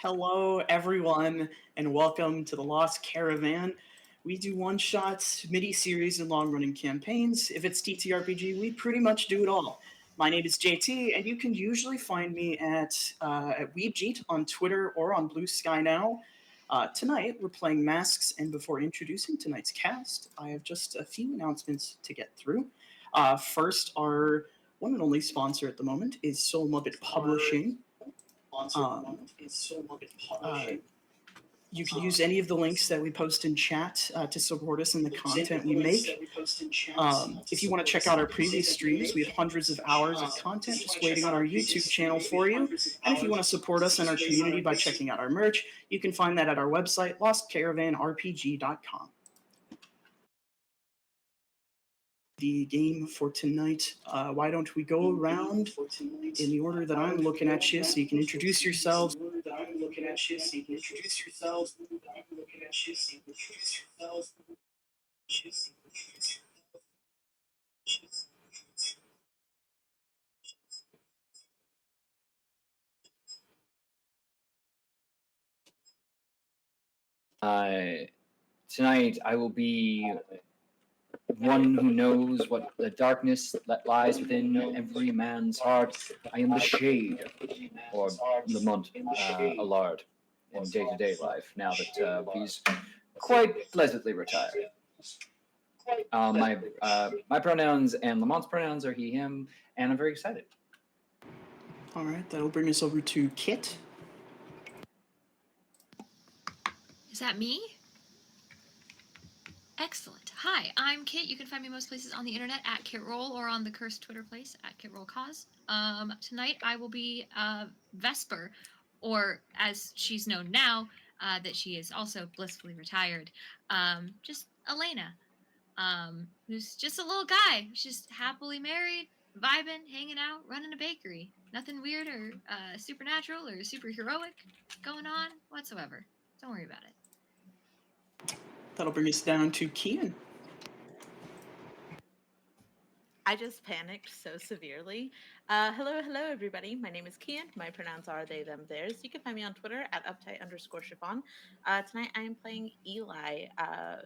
Hello, everyone, and welcome to the Lost Caravan. We do one-shots, mini-series, and long-running campaigns. If it's TTRPG, we pretty much do it all. My name is JT, and you can usually find me at Weebjeet on Twitter or on Blue Sky Now. Tonight, we're playing Masks, and before introducing tonight's cast, I have just a few announcements to get through. First, our one and only sponsor at the moment is Soul Muppet Publishing. Uh, you can use any of the links that we post in chat to support us in the content we make. If you want to check out our previous streams, we have hundreds of hours of content just waiting on our YouTube channel for you. And if you want to support us and our community by checking out our merch, you can find that at our website, lostcaravanrpg.com. The game for tonight. Why don't we go around in the order that I'm looking at you so you can introduce yourselves. Tonight I will be one who knows what the darkness that lies within every man's heart. I am the Shade, or Lamont Allard, in day-to-day life, now that he's quite pleasantly retired. My pronouns and Lamont's pronouns are he, him, and I'm very excited. All right, that'll bring us over to Kit. Is that me? Excellent. Hi, I'm Kit. You can find me most places on the internet at KitRoll or on the cursed Twitter place at KitRollCause. Tonight I will be Vesper, or as she's known now, that she is also blissfully retired, just Elena, who's just a little guy. She's just happily married, vibing, hanging out, running a bakery. Nothing weird or supernatural or superheroic going on whatsoever. Don't worry about it. That'll bring us down to Kian. I just panicked so severely. Hello, everybody. My name is Kian. My pronouns are they, them, theirs. You can find me on Twitter at uptight_chiffon. Tonight I am playing Eli,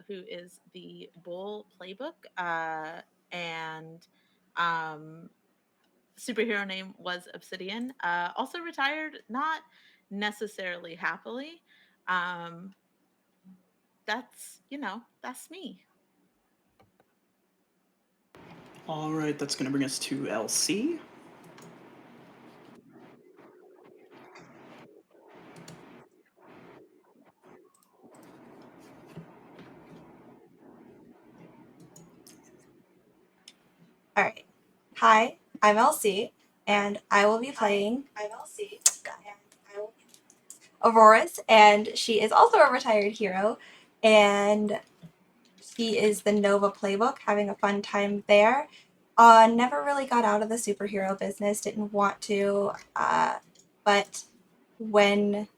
who is the Bull Playbook, and superhero name was Obsidian. Also retired, not necessarily happily. That's me. All right, that's going to bring us to LC. All right. Hi, I'm LC, and I will be playing Aurora's, and she is also a retired hero, and she is the Nova Playbook, having a fun time there. Never really got out of the superhero business, didn't want to, but when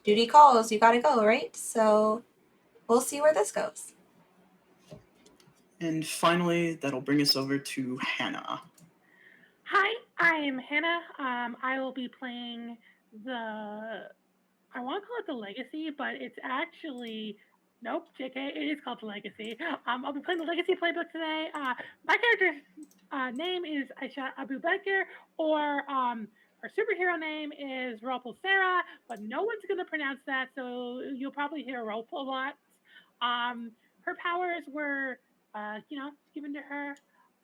duty calls, you gotta go, right? So we'll see where this goes. And finally, that'll bring us over to Hannah. Hi, I am Hannah. I will be playing I want to call it the Legacy, but it's actually, nope, JK, it is called the Legacy. I'll be playing the Legacy playbook today. My character's name is Aisha Abu Bakr, or her superhero name is Ropal Sarah, but no one's going to pronounce that, so you'll probably hear Ropal a lot. Her powers were, given to her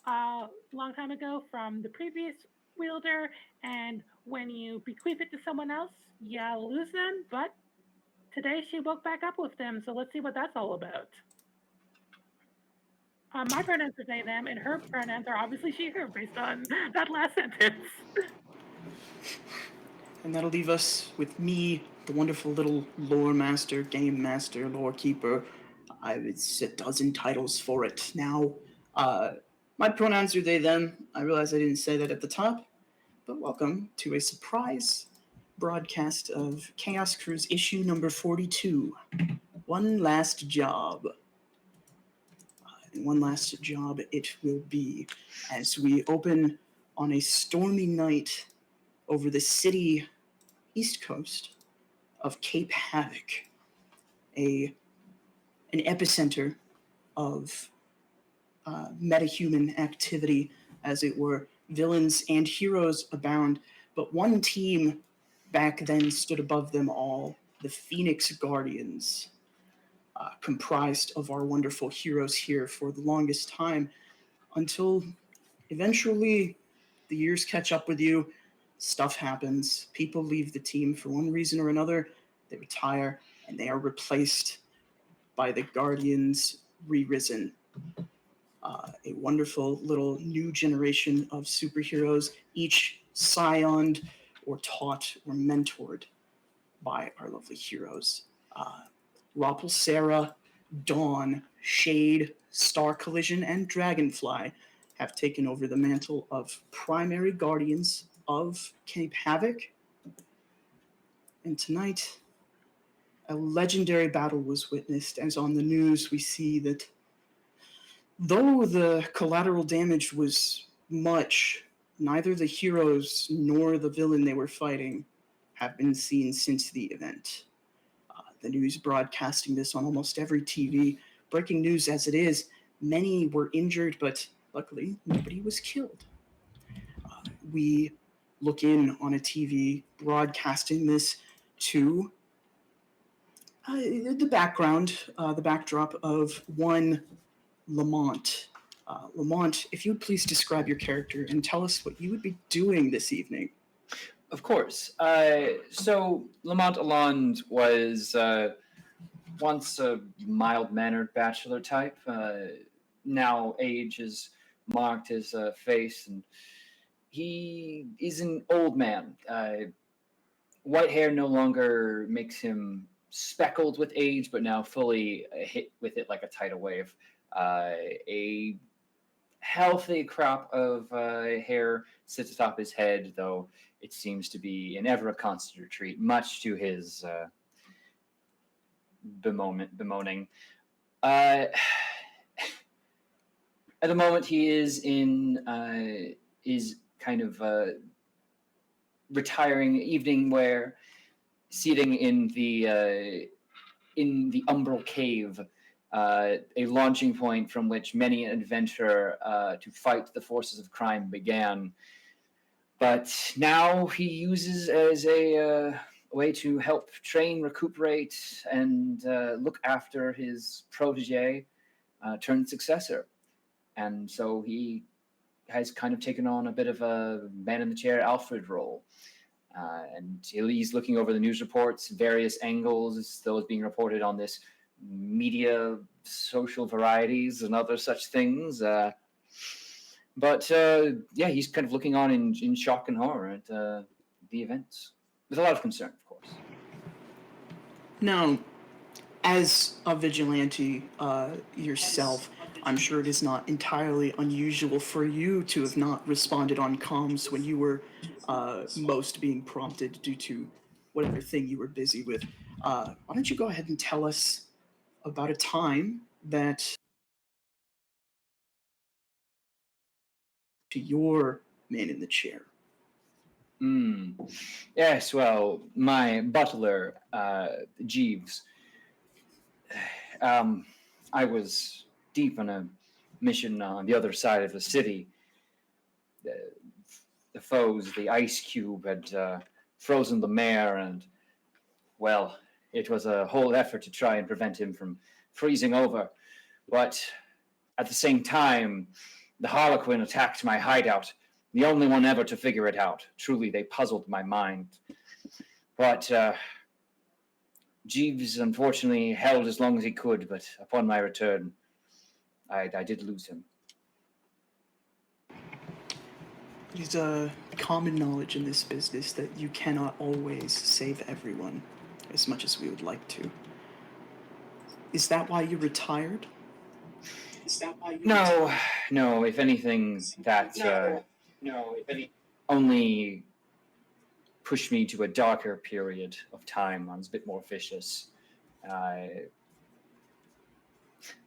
a long time ago from the previous wielder, and when you bequeath it to someone else, you lose them, but today she woke back up with them, so let's see what that's all about. My pronouns are they, them, and her pronouns are obviously she, her, based on that last sentence. And that'll leave us with me, the wonderful little lore master, game master, lore keeper. It's a dozen titles for it now. My pronouns are they, them. I realize I didn't say that at the top, but welcome to a surprise broadcast of Chaos Cruise issue number 42. One last job. And one last job it will be as we open on a stormy night over the city east coast of Cape Havoc, an epicenter of metahuman activity, as it were. Villains and heroes abound, but one team back then stood above them all, the Phoenix Guardians, comprised of our wonderful heroes here for the longest time, until eventually the years catch up with you, stuff happens, people leave the team for one reason or another, they retire, and they are replaced by the Guardians Re-Risen. A wonderful little new generation of superheroes, each scioned or taught or mentored by our lovely heroes. Roppel Sarah, Dawn, Shade, Star Collision, and Dragonfly have taken over the mantle of primary guardians of Cape Havoc. And tonight, a legendary battle was witnessed, as on the news we see that though the collateral damage was much, neither the heroes nor the villain they were fighting have been seen since the event. The news broadcasting this on almost every TV. Breaking news as it is, many were injured, but luckily nobody was killed. We look in on a TV broadcasting this to the backdrop of one Lamont. Lamont, if you would please describe your character and tell us what you would be doing this evening. Of course. So Lamont Alond was once a mild-mannered bachelor type. Now age has marked his face, and he is an old man. White hair no longer makes him speckled with age, but now fully hit with it like a tidal wave. A healthy crop of hair sits atop his head, though it seems to be an ever constant retreat, much to his bemoaning. At the moment, he is kind of retiring evening wear, seating in the Umbral Cave, a launching point from which many an adventure to fight the forces of crime began. But now he uses as a way to help train, recuperate, and look after his protege turned successor. And so he has kind of taken on a bit of a man-in-the-chair Alfred role. And he's looking over the news reports, various angles, those being reported on this media, social varieties, and other such things. But he's kind of looking on in shock and horror at the events, with a lot of concern, of course. Now, as a vigilante yourself, I'm sure it is not entirely unusual for you to have not responded on comms when you were most being prompted due to whatever thing you were busy with. Why don't you go ahead and tell us about a time that to your man in the chair? Yes, well, my butler, Jeeves, I was deep in a mission on the other side of the city. The foes, the Ice Cube, had frozen the mayor, and, well, it was a whole effort to try and prevent him from freezing over. But at the same time, the Harlequin attacked my hideout, the only one ever to figure it out. Truly, they puzzled my mind. But Jeeves unfortunately held as long as he could, but upon my return, I did lose him. It is a common knowledge in this business that you cannot always save everyone, as much as we would like to. Is that why you retired? No. If anything, that only pushed me to a darker period of time. I was a bit more vicious. I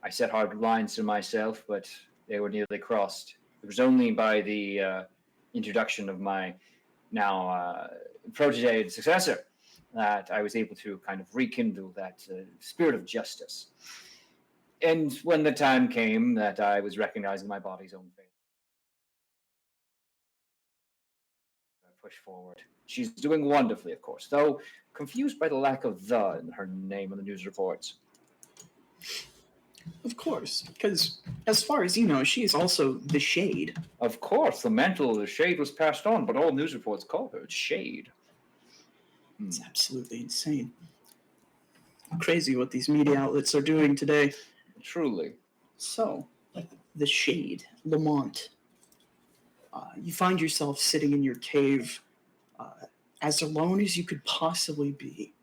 set hard lines to myself, but they were nearly crossed. It was only by the introduction of my now protege and successor that I was able to kind of rekindle that spirit of justice. And when the time came that I was recognizing my body's own fate, I pushed forward. She's doing wonderfully, of course, though confused by the lack of "the" in her name on the news reports. Of course, because as far as you know, she is also the Shade. Of course, the mantle of the Shade was passed on, but all news reports call her Shade. It's absolutely insane. Crazy what these media outlets are doing today. Truly. So, the Shade, Lamont. You find yourself sitting in your cave, as alone as you could possibly be,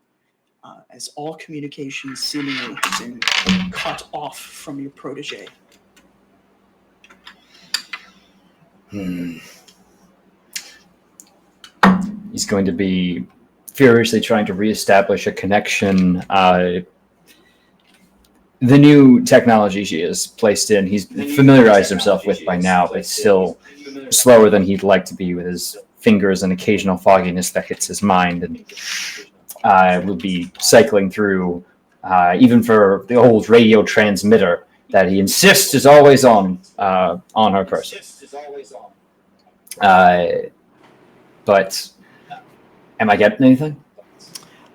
as all communication seemingly has been cut off from your protege. He's going to be furiously trying to reestablish a connection. The new technology she has placed in, he's familiarized himself with by now, but it's still slower than he'd like to be with his fingers and occasional fogginess that hits his mind. And will be cycling through, even for the old radio transmitter that he insists is always on her person. But am I getting anything?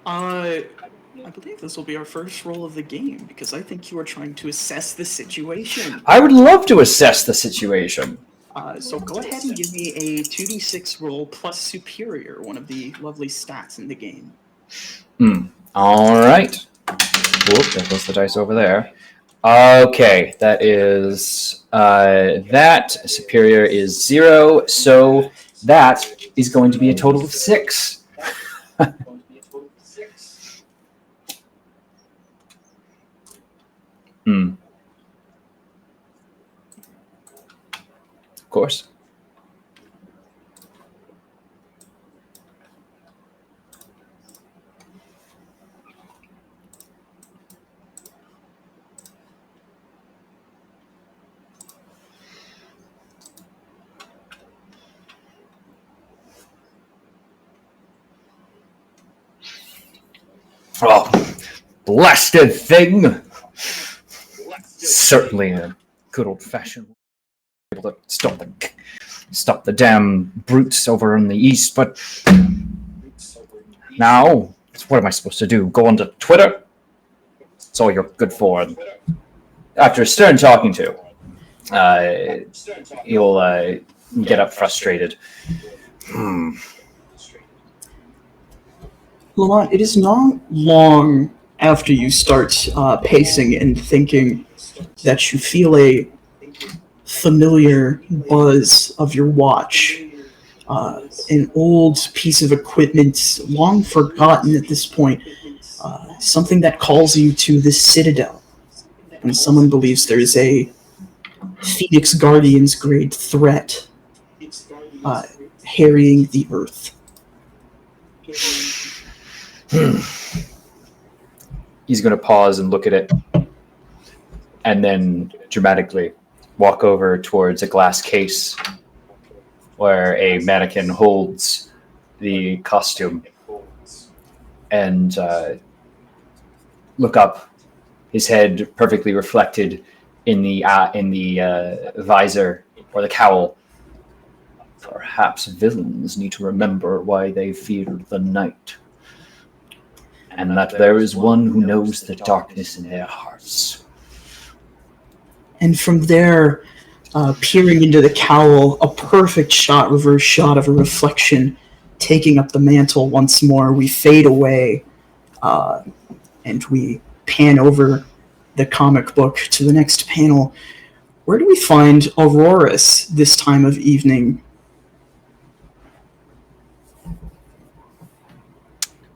I believe this will be our first roll of the game, because I think you are trying to assess the situation. I would love to assess the situation. So go ahead and give me a 2d6 roll plus superior, one of the lovely stats in the game. All right. Whoop, there goes the dice over there. Okay, that is that superior is 0, so that is going to be a total of 6. Of course. Oh, blasted thing! Certainly a good old-fashioned way to stop the damn brutes over in the east, but now, what am I supposed to do? Go onto Twitter? That's all you're good for. And after a stern talking to, he'll get up frustrated. Lamont, it is not long after you start pacing and thinking that you feel a familiar buzz of your watch. An old piece of equipment, long forgotten at this point. Something that calls you to the Citadel. And someone believes there is a Phoenix Guardians grade threat harrying the Earth. He's going to pause and look at it, and then dramatically walk over towards a glass case where a mannequin holds the costume, and look up, his head perfectly reflected in the visor or the cowl. Perhaps villains need to remember why they feared the night, and that there is one who knows the darkness in their hearts. And from there, peering into the cowl, a perfect shot, reverse shot of a reflection taking up the mantle once more. We fade away, and we pan over the comic book to the next panel. Where do we find Auroras this time of evening?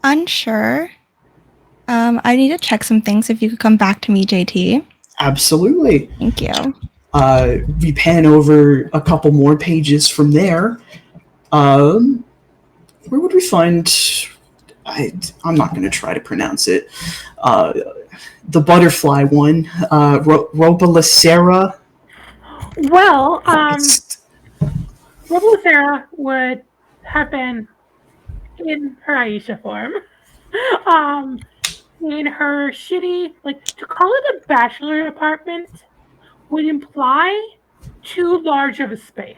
Unsure. I need to check some things. If you could come back to me, JT. Absolutely. Thank you. We pan over a couple more pages from there. Where would we find... I'm not going to try to pronounce it. The butterfly one. Robalacera. Well, Robalacera would have been in her Aisha form. in her shitty, like, to call it a bachelor apartment would imply too large of a space.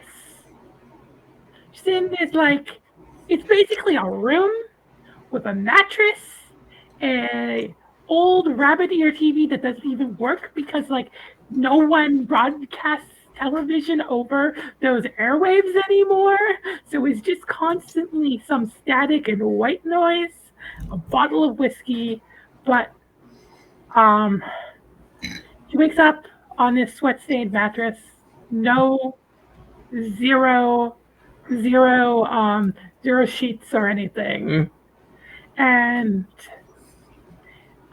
She's in this, like, it's basically a room with a mattress, a old rabbit ear TV that doesn't even work because, like, no one broadcasts television over those airwaves anymore. So it's just constantly some static and white noise, a bottle of whiskey, but she wakes up on this sweat-stained mattress. Zero sheets or anything, and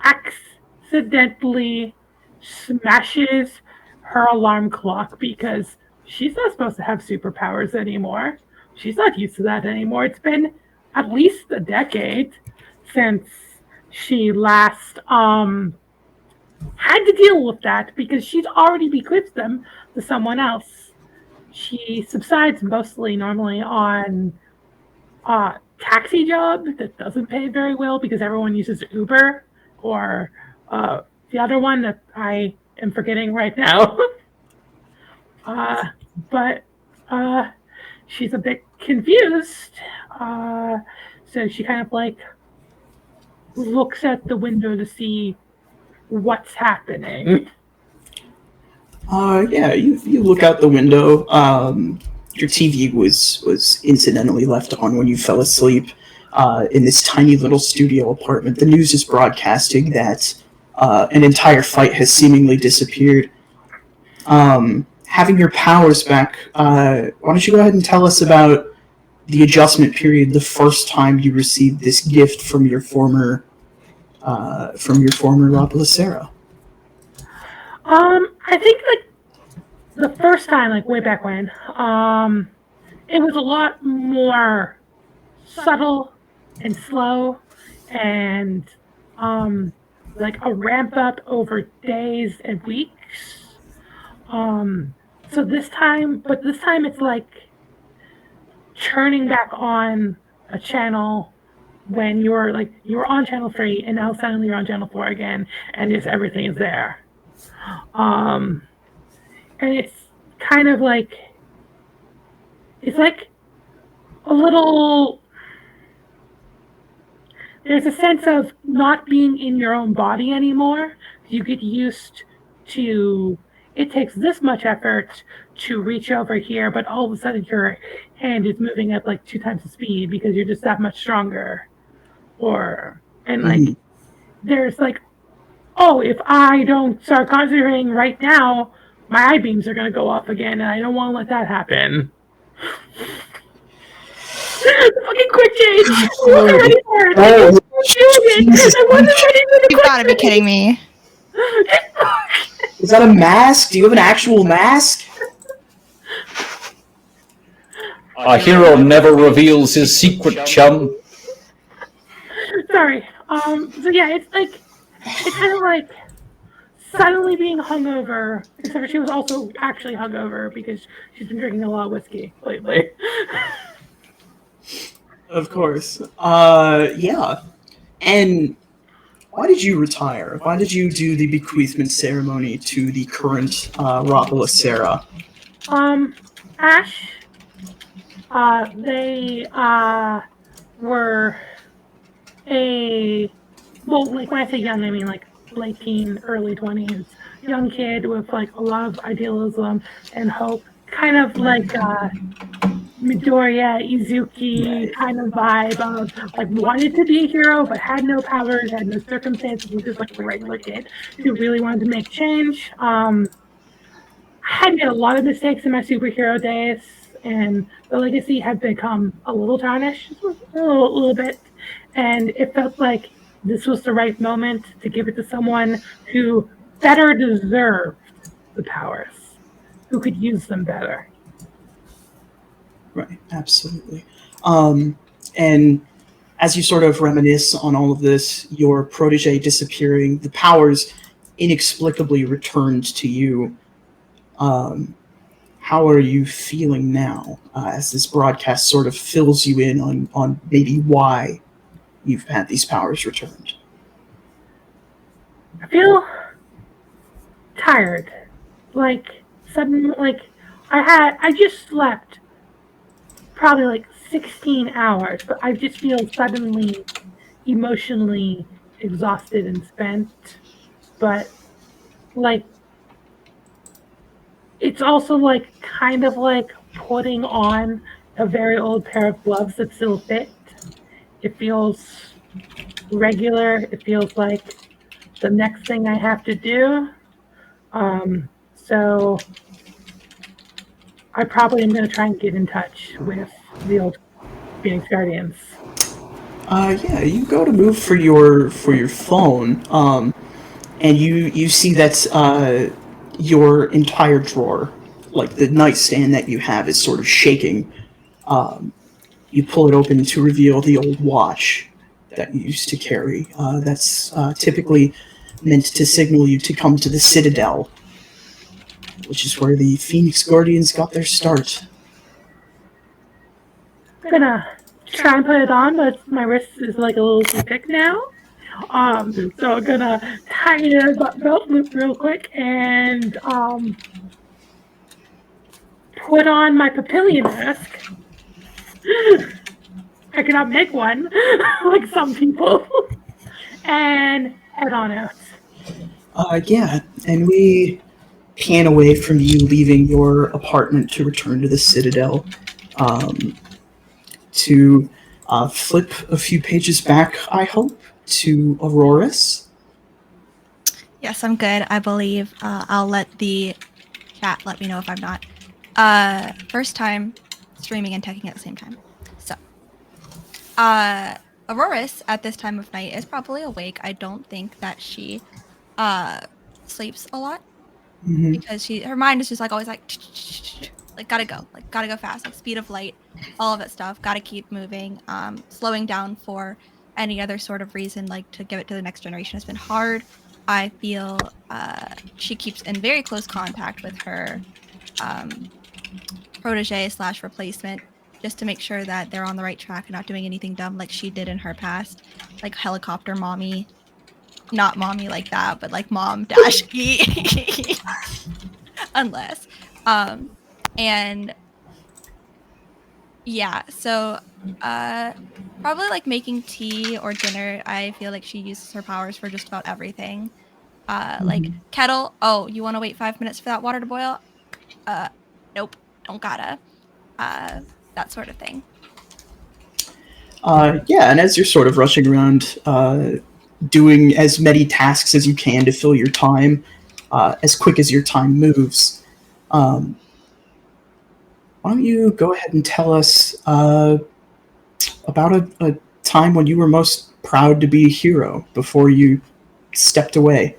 accidentally smashes her alarm clock because she's not supposed to have superpowers anymore. She's not used to that anymore. It's been at least a decade since she last had to deal with that because she'd already bequeathed them to someone else. She subsides mostly normally on a taxi job that doesn't pay very well because everyone uses Uber or the other one that I am forgetting right now. But she's a bit confused. So she kind of like looks at the window to see what's happening. Yeah, you look out the window. Your TV was incidentally left on when you fell asleep in this tiny little studio apartment. The news is broadcasting that an entire fight has seemingly disappeared. Having your powers back, why don't you go ahead and tell us about the adjustment period the first time you received this gift from your former La Placera? I think like the first time, like way back when, it was a lot more subtle and slow and like a ramp up over days and weeks. So this time it's like turning back on a channel when you were on channel 3 and now suddenly you're on channel 4 again and just everything is there. And it's kind of like it's like a little, there's a sense of not being in your own body anymore. You get used to, it takes this much effort to reach over here, but all of a sudden your hand is moving at like 2 times the speed because you're just that much stronger. And like there's like, oh, if I don't start concentrating right now, my eye beams are gonna go off again, and I don't want to let that happen. Fucking quick change! I wasn't ready for it. I wasn't ready for the You've got to be kidding me. Is that a mask? Do you have an actual mask? A hero never reveals his secret, chum. Sorry. So yeah, it's kind of like suddenly being hungover, except for she was also actually hungover because she's been drinking a lot of whiskey lately. Of course. Yeah. And why did you retire? Why did you do the bequeathment ceremony to the current La Placera? Ash, they were like when I say young, I mean like late teen, early 20s, young kid with like a lot of idealism and hope, kind of like Midoriya Izuki kind of vibe of like wanted to be a hero but had no powers, had no circumstances, was just like a regular kid who really wanted to make change. I had made a lot of mistakes in my superhero days, and the legacy had become a little tarnished, a little bit, and it felt like this was the right moment to give it to someone who better deserved the powers, who could use them better. Right, absolutely. And as you sort of reminisce on all of this, your protege disappearing, the powers inexplicably returned to you. How are you feeling now as this broadcast sort of fills you in on maybe why you've had these powers returned? I feel tired. Like suddenly, like I just slept probably like 16 hours, but I just feel suddenly emotionally exhausted and spent. But like it's also like kind of like putting on a very old pair of gloves that still fit. It feels regular. It feels like the next thing I have to do. Um, so I probably am going to try and get in touch with the old Phoenix Guardians. Yeah, you go to move for your phone, and you see that your entire drawer, like the nightstand that you have, is sort of shaking. You pull it open to reveal the old watch that you used to carry. That's typically meant to signal you to come to the Citadel, which is where the Phoenix Guardians got their start. I'm gonna try and put it on, but my wrist is like a little too thick now. So I'm gonna tighten the belt loop real quick and put on my Papillion mask. I cannot make one like some people, and head on out. Yeah, and we pan away from you leaving your apartment to return to the Citadel. To flip a few pages back, I hope, to Auroras. Yes, I'm good. I believe I'll let the chat let me know if I'm not. First time streaming and teching at the same time. So, Auroras at this time of night is probably awake. I don't think that she sleeps a lot Mm-hmm. because her mind is just like always like gotta go fast, like speed of light, all of that stuff. Gotta keep moving. Slowing down for any other sort of reason, like to give it to the next generation, has been hard. I feel she keeps in very close contact with her protege / replacement, just to make sure that they're on the right track and not doing anything dumb like she did in her past, like helicopter mommy, not mommy like that, but like mom dash E, unless, and yeah, so probably like making tea or dinner. I feel like she uses her powers for just about everything. Like kettle. Oh, you want to wait 5 minutes for that water to boil? Nope, don't gotta. That sort of thing. Yeah, and as you're sort of rushing around, doing as many tasks as you can to fill your time, as quick as your time moves, why don't you go ahead and tell us about a time when you were most proud to be a hero before you stepped away?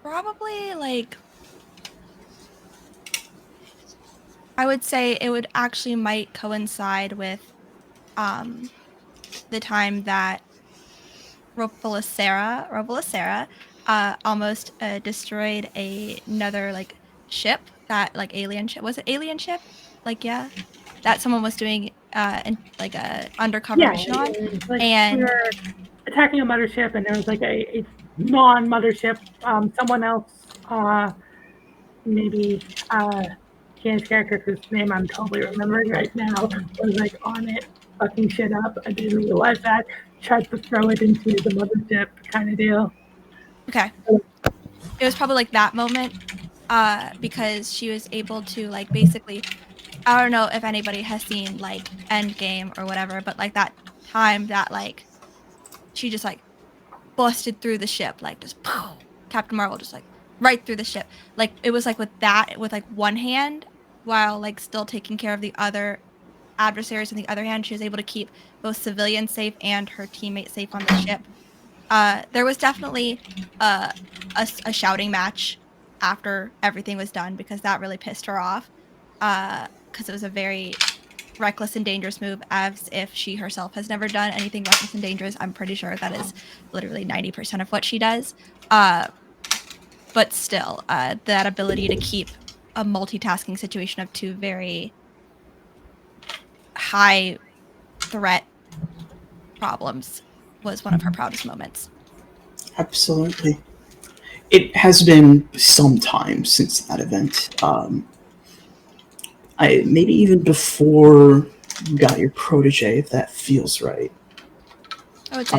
Probably like I would say it would actually might coincide with the time that Robolicera almost destroyed another like ship, that like alien ship. Was it alien ship? Like yeah, that someone was doing like a undercover mission on, like and we were attacking a mothership, and there was like a non-mothership. Someone else, maybe Can's character, whose name I'm totally remembering right now, was like on it, fucking shit up. I didn't realize that. Tried to throw it into the mothership, kind of deal. okay, it was probably like that moment, because she was able to like basically. I don't know if anybody has seen like Endgame or whatever, but like that time that like she just like busted through the ship, like just Captain Marvel just like right through the ship. Like it was like with like one hand, while like still taking care of the other adversaries on the other hand, she was able to keep both civilians safe and her teammates safe on the ship. There was definitely a shouting match after everything was done because that really pissed her off. Because it was a very reckless and dangerous move, as if she herself has never done anything reckless and dangerous. I'm pretty sure that is literally 90% of what she does. But still, that ability to keep a multitasking situation of two very high threat problems was one of her proudest moments. Absolutely. It has been some time since that event. Maybe even before you got your protege, if that feels right. I would say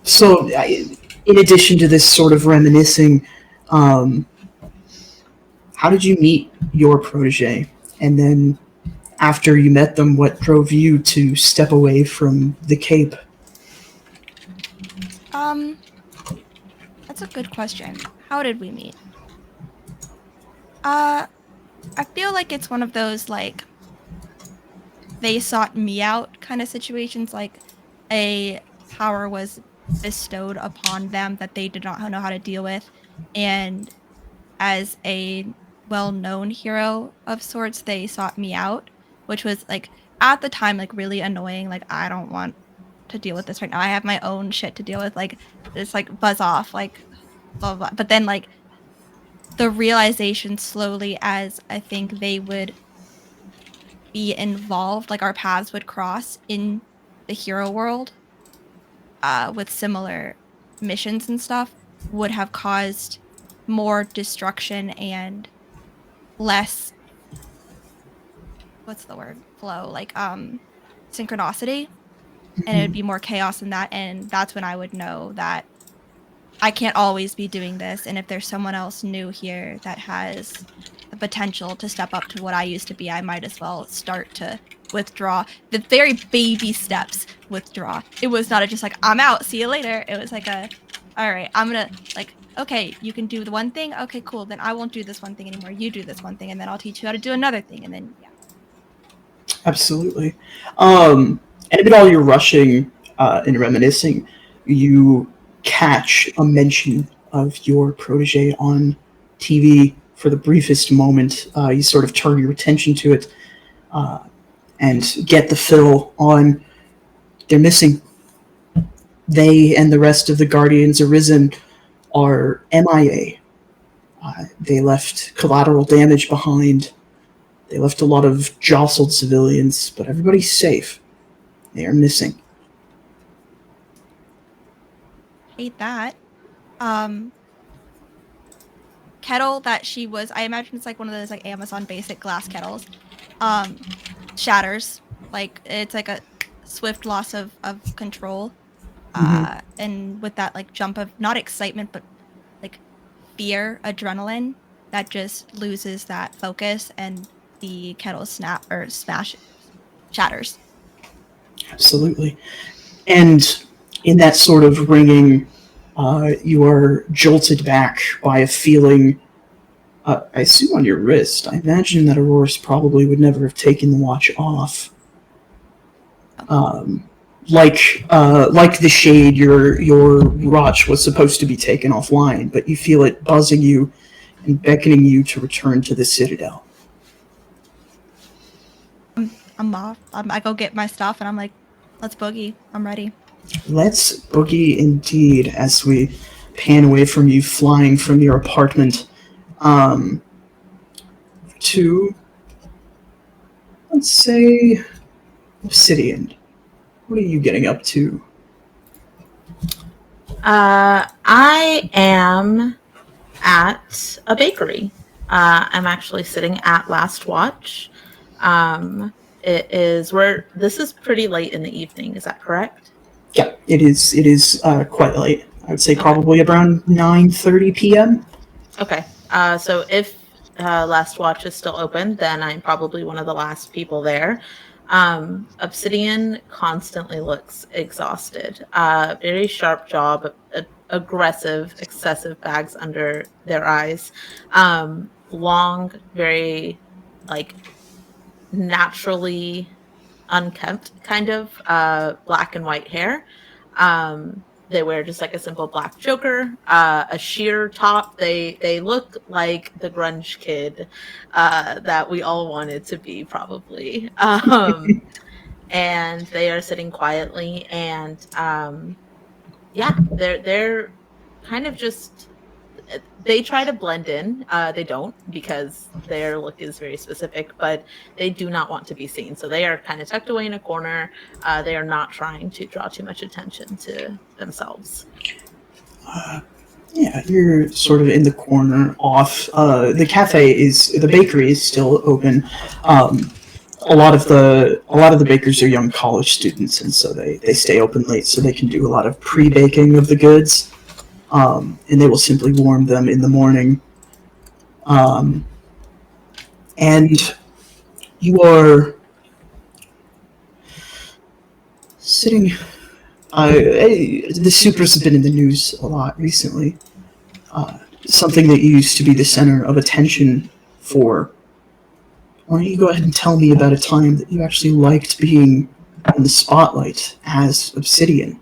so. In addition to this sort of reminiscing, how did you meet your protege? And then after you met them, what drove you to step away from the Cape? That's a good question. How did we meet? I feel like it's one of those, like, they sought me out kind of situations, like a power was bestowed upon them that they did not know how to deal with. And as a well-known hero of sorts, they sought me out, which was, like, at the time, like, really annoying. Like, I don't want to deal with this right now. I have my own shit to deal with. Like, it's like buzz off, like, blah, blah, blah. But then, like, the realization slowly as I think they would be involved, like our paths would cross in the hero world with similar missions and stuff, would have caused more destruction and less, what's the word, flow, like synchronicity, and it would be more chaos in that. And that's when I would know that I can't always be doing this, and if there's someone else new here that has the potential to step up to what I used to be, I might as well start to withdraw. The very baby steps withdraw. It was not just like, I'm out, see you later. It was like all right, I'm gonna, like, okay, you can do the one thing, okay, cool, then I won't do this one thing anymore, you do this one thing, and then I'll teach you how to do another thing, and then Absolutely. And amid all your rushing and reminiscing, you catch a mention of your protege on TV for the briefest moment. You sort of turn your attention to it and get the fill on they're missing. They and the rest of the Guardians Arisen are MIA. They left collateral damage behind. They left a lot of jostled civilians, but everybody's safe. They are missing. hate that. Kettle that she was, I imagine it's like one of those like Amazon basic glass kettles, shatters. Like, it's like a swift loss of control. And with that like jump of not excitement but like fear, adrenaline, that just loses that focus, and the kettle shatters. Absolutely. And in that sort of ringing, you are jolted back by a feeling, I assume on your wrist. I imagine that Auroras probably would never have taken the watch off. Like the shade, your watch was supposed to be taken offline, but you feel it buzzing you and beckoning you to return to the Citadel. I'm off. I go get my stuff and I'm like, let's boogie. I'm ready. Let's boogie indeed, as we pan away from you flying from your apartment to, let's say, Obsidian. What are you getting up to? I am at a bakery. I'm actually sitting at Last Watch. It is where this is pretty late in the evening. Is that correct? Yeah, it is. It is quite late. I would say probably around 9:30 p.m. Okay. So if Last Watch is still open, then I'm probably one of the last people there. Obsidian constantly looks exhausted. Very sharp jaw, but aggressive, excessive bags under their eyes. Long, very like naturally unkempt kind of black and white hair. They wear just like a simple black choker, a sheer top. They look like the grunge kid that we all wanted to be, probably. And they are sitting quietly, and yeah, they're kind of just they try to blend in. They don't, because their look is very specific, but they do not want to be seen. So they are kind of tucked away in a corner. They are not trying to draw too much attention to themselves. Yeah, you're sort of in the corner off. The bakery is still open. A lot of the bakers are young college students, and so they stay open late so they can do a lot of pre-baking of the goods. And they will simply warm them in the morning. And you are sitting. The supers have been in the news a lot recently. Something that you used to be the center of attention for. Why don't you go ahead and tell me about a time that you actually liked being in the spotlight as Obsidian?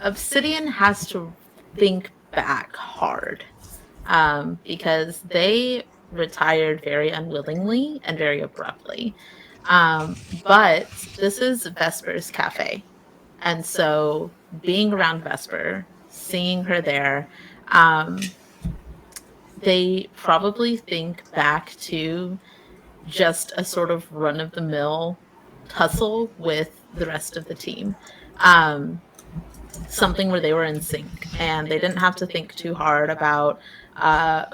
Obsidian has to think back hard, because they retired very unwillingly and very abruptly. But this is Vesper's cafe. And so being around Vesper, seeing her there, they probably think back to just a sort of run-of-the-mill tussle with the rest of the team. Something where they were in sync and they didn't have to think too hard about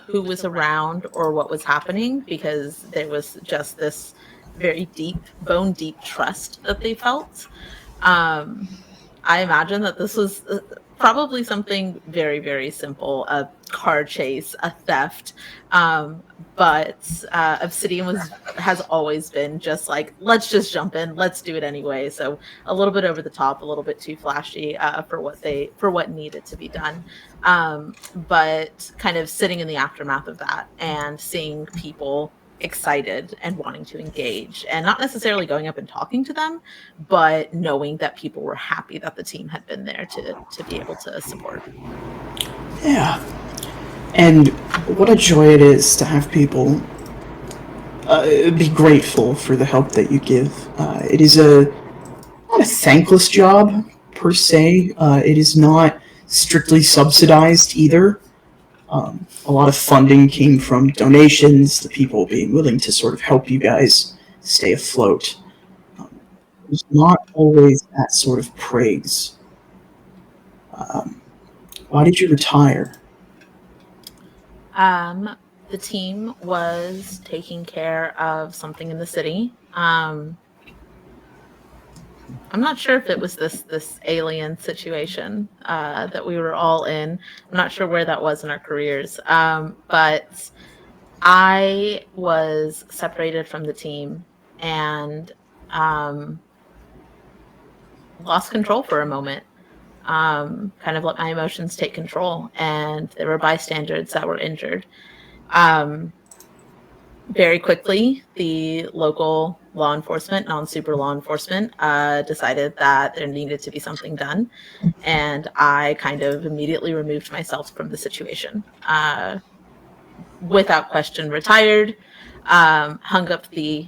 who was around or what was happening, because there was just this very deep, bone-deep trust that they felt. I imagine that this was probably something very, very simple, a car chase, a theft. But Obsidian has always been just like, let's just jump in, let's do it anyway. So a little bit over the top, a little bit too flashy for what needed to be done. But kind of sitting in the aftermath of that and seeing people excited and wanting to engage, and not necessarily going up and talking to them, but knowing that people were happy that the team had been there to be able to support. Yeah. And what a joy it is to have people be grateful for the help that you give. It is not a thankless job, per se. It is not strictly subsidized either. A lot of funding came from donations, the people being willing to sort of help you guys stay afloat. There's not always that sort of praise. Why did you retire? The team was taking care of something in the city. I'm not sure if it was this alien situation that we were all in. I'm not sure where that was in our careers. But I was separated from the team and lost control for a moment. Kind of let my emotions take control, and there were bystanders that were injured. Very quickly, the local law enforcement, non-super law enforcement, decided that there needed to be something done, and I kind of immediately removed myself from the situation. Without question, retired, hung up the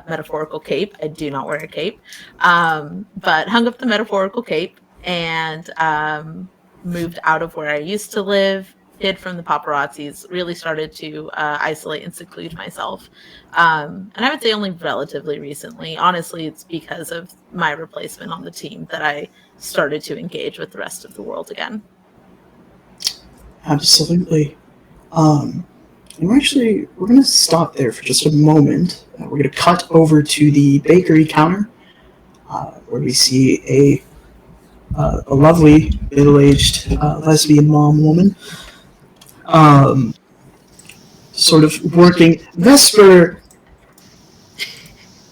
metaphorical cape. I do not wear a cape, but hung up the metaphorical cape and moved out of where I used to live, hid from the paparazzis, really started to isolate and seclude myself. And I would say only relatively recently. Honestly, it's because of my replacement on the team that I started to engage with the rest of the world again. Absolutely. And we're going to stop there for just a moment. We're going to cut over to the bakery counter, where we see a lovely middle-aged lesbian mom woman, sort of working. Vesper,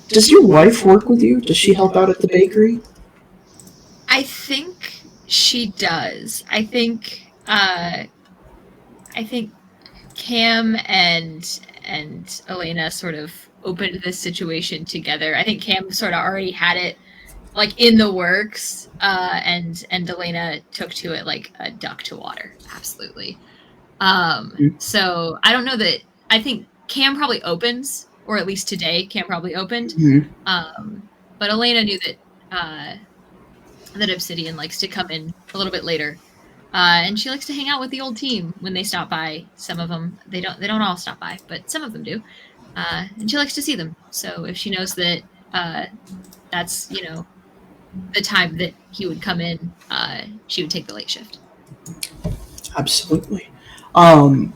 does your wife work with you? Does she help out at the bakery? I think she does. I think Cam and Elena sort of opened this situation together. I think Cam sort of already had it like in the works, and Elena took to it like a duck to water. Absolutely. So I don't know that. I think Cam probably opens, or at least today Cam probably opened. Mm-hmm. But Elena knew that that Obsidian likes to come in a little bit later, And she likes to hang out with the old team when they stop by. Some of them, they don't all stop by, but some of them do. And she likes to see them. So if she knows that that's, you know, the time that he would come in, she would take the late shift. Absolutely. And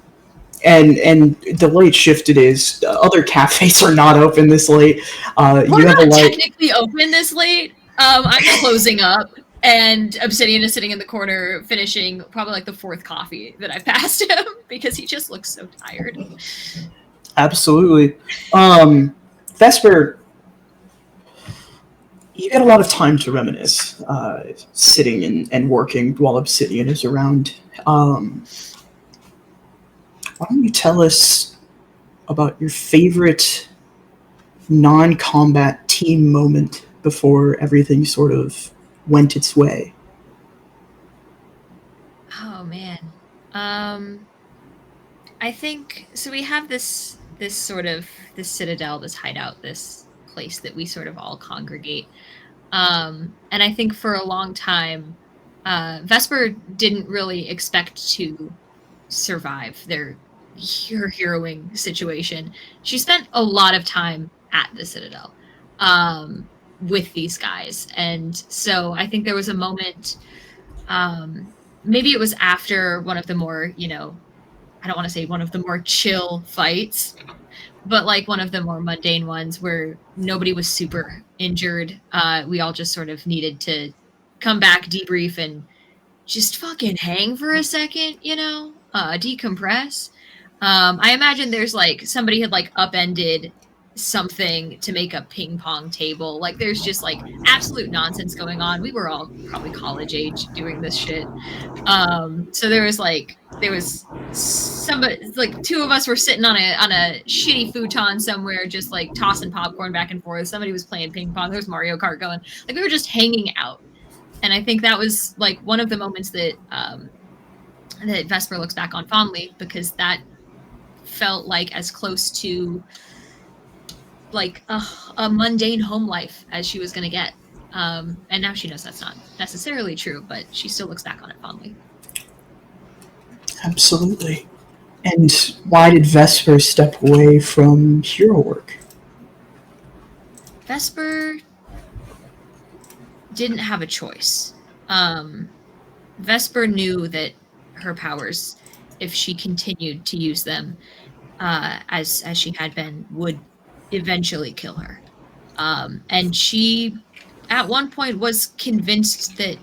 the late shift it is. Other cafes are not open this late. We're You have not a like. technically open this late. I'm closing up, and Obsidian is sitting in the corner finishing probably like the 4th coffee that I passed him because he just looks so tired. Absolutely. Vesper, you get a lot of time to reminisce, sitting and working while Obsidian is around. Why don't you tell us about your favorite non-combat team moment before everything sort of went its way? Oh man. I think so. We have this citadel, this hideout, this place that we sort of all congregate. And I think for a long time, Vesper didn't really expect to survive her heroing situation. She spent a lot of time at the citadel with these guys, and so I think there was a moment. Maybe it was after one of the more, you know, I don't want to say one of the more chill fights, but like one of the more mundane ones where nobody was super injured. We all just sort of needed to come back, debrief, and just fucking hang for a second, you know, decompress. I imagine there's like somebody had like upended something to make a ping pong table. Like there's just like absolute nonsense going on. We were all probably college age doing this shit. So there was somebody, like 2 of us were sitting on a shitty futon somewhere, just like tossing popcorn back and forth. Somebody was playing ping pong. There was Mario Kart going. Like we were just hanging out. And I think that was like one of the moments that that Vesper looks back on fondly, because that felt like as close to like a mundane home life as she was going to get. And now she knows that's not necessarily true, but she still looks back on it fondly. Absolutely. And why did Vesper step away from hero work? Vesper didn't have a choice. Vesper knew that her powers, if she continued to use them as she had been, would eventually kill her. And she, at one point, was convinced that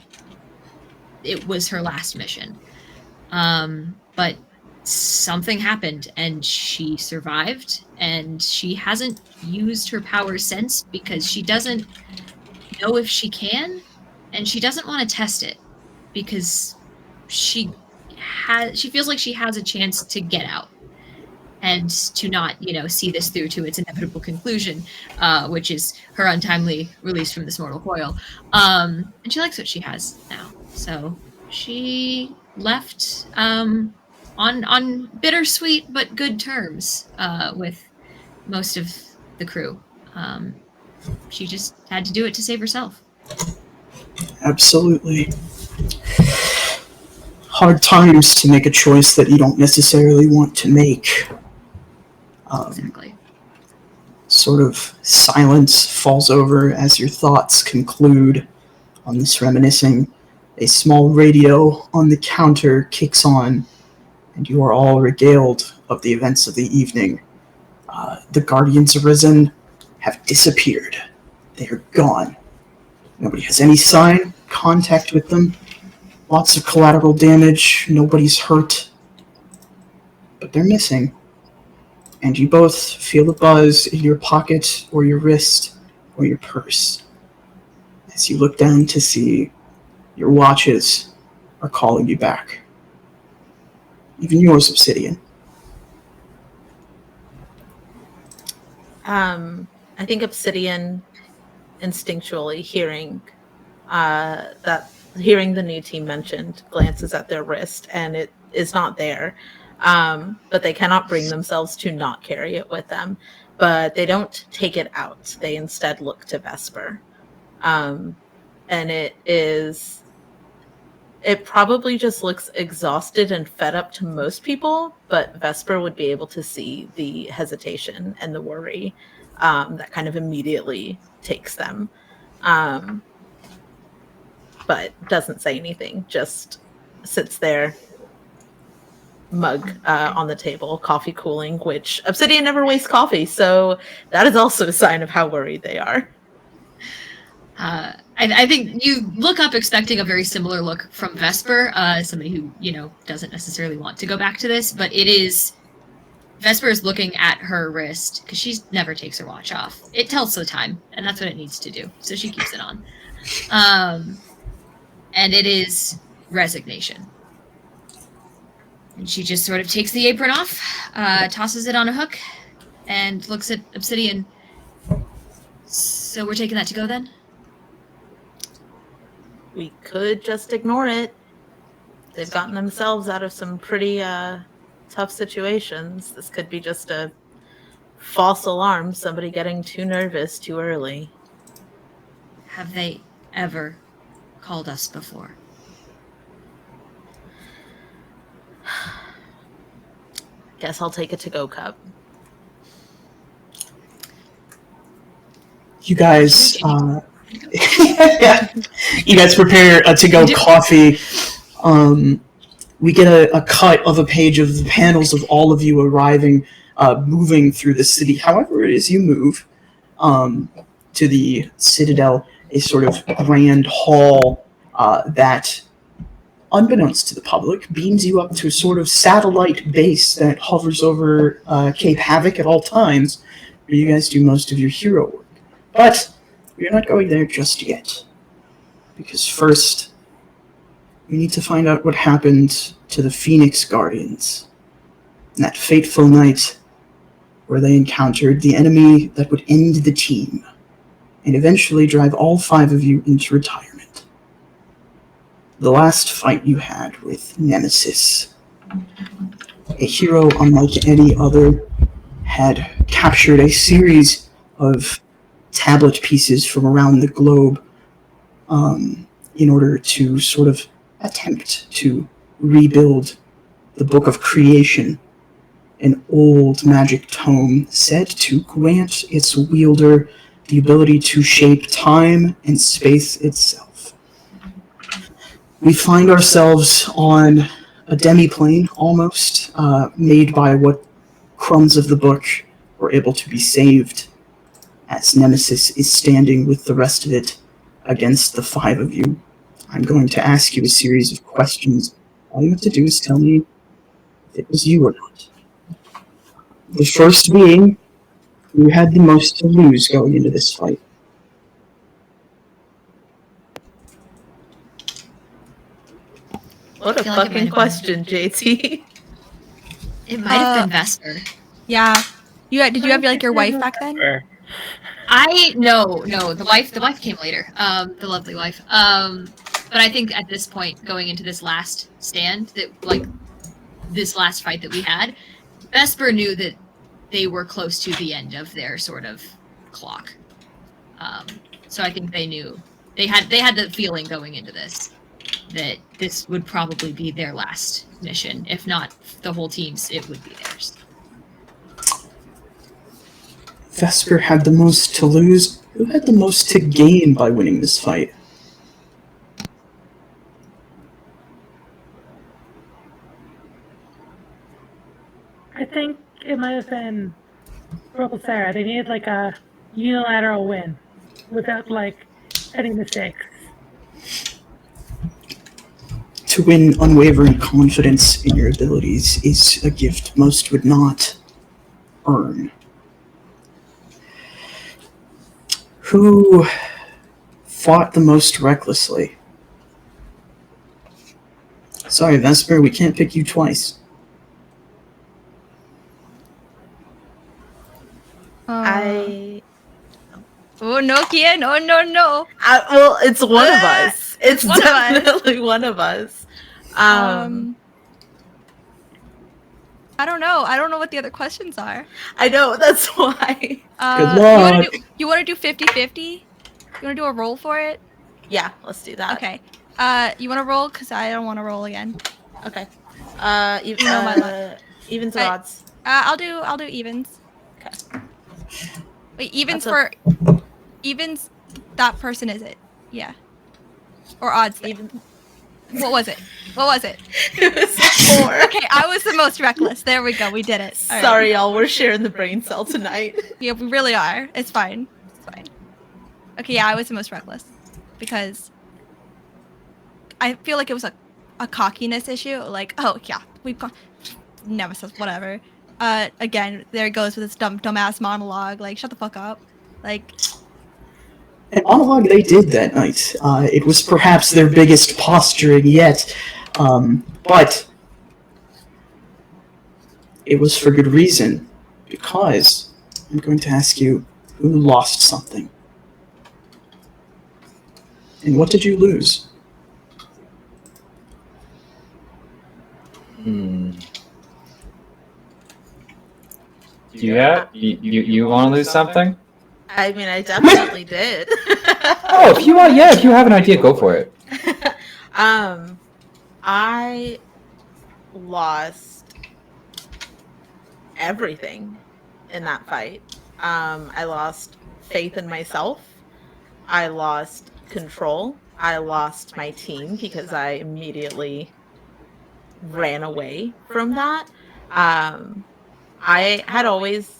it was her last mission. But something happened and she survived, and she hasn't used her powers since because she doesn't know if she can, and she doesn't want to test it because she feels like she has a chance to get out and to not, you know, see this through to its inevitable conclusion, which is her untimely release from this mortal coil. And she likes what she has now, so she left on bittersweet but good terms with most of the crew. She just had to do it to save herself. Absolutely. Hard times to make a choice that you don't necessarily want to make. Exactly. Sort of silence falls over as your thoughts conclude on this reminiscing. A small radio on the counter kicks on, and you are all regaled of the events of the evening. The Guardians Arisen have disappeared. They are gone. Nobody has any sign, contact with them. Lots of collateral damage. Nobody's hurt. But they're missing. And you both feel a buzz in your pocket or your wrist or your purse as you look down to see your watches are calling you back. Even yours, Obsidian. I think Obsidian instinctually hearing the new team mentioned glances at their wrist, and it is not there. But they cannot bring themselves to not carry it with them. But they don't take it out. They instead look to Vesper. And it is It probably just looks exhausted and fed up to most people, but Vesper would be able to see the hesitation and the worry that kind of immediately takes them. But doesn't say anything, just sits there, mug on the table, coffee cooling, which Obsidian never wastes coffee, so that is also a sign of how worried they are. I think you look up expecting a very similar look from Vesper, somebody who, doesn't necessarily want to go back to this, but it is... Vesper is looking at her wrist, because she never takes her watch off. It tells the time, and that's what it needs to do, so she keeps it on. And it is resignation. And she just sort of takes the apron off, tosses it on a hook, and looks at Obsidian. So we're taking that to go then? We could just ignore it. They've gotten themselves out of some pretty tough situations. This could be just a false alarm, somebody getting too nervous too early. Have they ever called us before? Guess I'll take a to-go cup. You guys, yeah, you guys prepare a to-go coffee. We get a cut of a page of the panels of all of you arriving, moving through the city. However it is you move to the Citadel, a sort of grand hall that, unbeknownst to the public, beams you up to a sort of satellite base that hovers over Cape Havoc at all times, where you guys do most of your hero work. But we're not going there just yet, because first we need to find out what happened to the Phoenix Guardians on that fateful night where they encountered the enemy that would end the team and eventually drive all 5 of you into retirement. The last fight you had with Nemesis, a hero unlike any other, had captured a series of tablet pieces from around the globe in order to sort of attempt to rebuild the Book of Creation, an old magic tome said to grant its wielder the ability to shape time and space itself. We find ourselves on a demiplane, almost, made by what crumbs of the book were able to be saved, as Nemesis is standing with the rest of it against the 5 of you. I'm going to ask you a series of questions. All you have to do is tell me if it was you or not. The first being, who had the most to lose going into this fight? What a feel like it might fucking have question, JT. It might have been Vesper. Yeah. Did you have your wife back then? No, the wife came later. The lovely wife. But I think at this point, going into this last stand, this last fight that we had, Vesper knew that they were close to the end of their sort of clock. So I think they knew they had the feeling going into this that this would probably be their last mission. If not the whole team's, it would be theirs. Vesper had the most to lose. Who had the most to gain by winning this fight? I think it might have been Purple Sarah. They needed a unilateral win without any mistakes. To win unwavering confidence in your abilities is a gift most would not earn. Who fought the most recklessly? Sorry, Vesper, we can't pick you twice. Oh, no, Kian. Oh, no. Well, it's one of us. It's one of us. definitely one of us. I don't know. I don't know what the other questions are. I know, that's why. Good luck. You want to do 50-50? You want to do a roll for it? Yeah, let's do that. Okay. You want to roll? Because I don't want to roll again. Okay. You know my luck. Evens or I- odds? I'll do evens. Okay. Wait, evens That's evens. That person is it? Yeah. Or odds. Even. What was it? What was it? It was a 4. Okay, I was the most reckless. There we go. We did it. All right. Sorry, y'all. We're sharing the brain cell tonight. Yeah, we really are. It's fine. It's fine. Okay, yeah, I was the most reckless because I feel like it was a cockiness issue. Like, oh yeah, we've got Nemesis, whatever. Again, there it goes with this dumbass monologue. Like, shut the fuck up. Like, An monologue they did that night. It was perhaps their biggest posturing yet, but it was for good reason, because I'm going to ask you who lost something. And what did you lose? Do you want to lose something? I mean, I definitely did. Oh, if you want, yeah, if you have an idea, go for it. I lost everything in that fight. I lost faith in myself. I lost control. I lost my team because I immediately ran away from that. I had always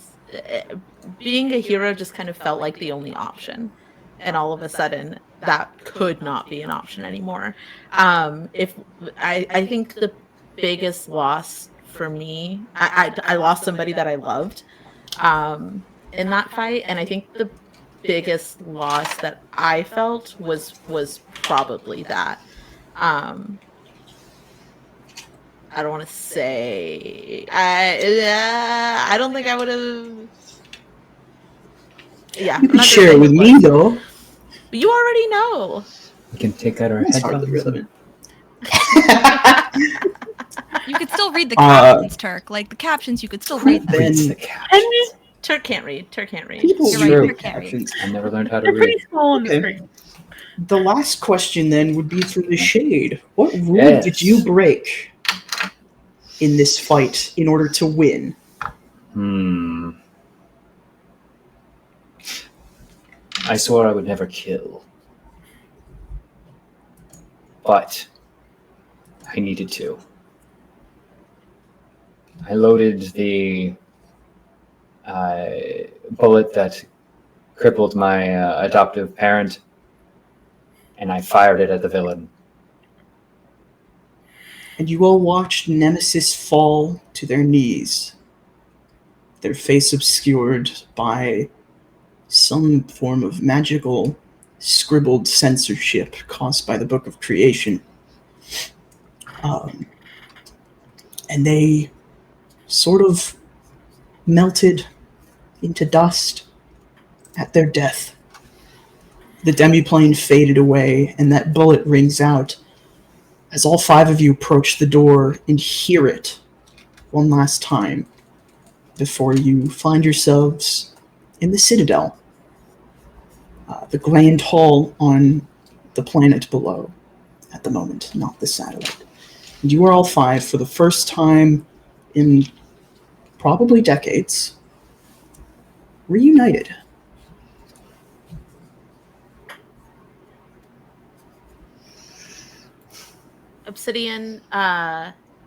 being a hero just kind of felt like the only option, and all of a sudden that could not be an option anymore. If I think the biggest loss for me, I lost somebody that I loved in that fight, and I think the biggest loss that I felt was probably that. I don't want to say I don't think I would have. Yeah, You I'm can not gonna share say it with who me, was. though. But you already know. We can take out our It's hardly headphones. relevant. you could still read the captions, Turk. Like the captions, you could still read them. Then Reads the captions. Turk can't read. Turk can't read. people You're read right, the you can't read. captions. I never learned how to They're read. pretty small on the Okay. screen. The last question then would be for the Shade. What rule Yes. did you break in this fight in order to win? I swore I would never kill. But I needed to. I loaded the bullet that crippled my adoptive parent, and I fired it at the villain. And you all watched Nemesis fall to their knees, their face obscured by some form of magical scribbled censorship caused by the Book of Creation. And they sort of melted into dust at their death. The demiplane faded away, and that bullet rings out as all 5 of you approach the door and hear it one last time before you find yourselves in the Citadel, the grand hall on the planet below at the moment, not the satellite. And you are all 5 for the first time in probably decades reunited. Obsidian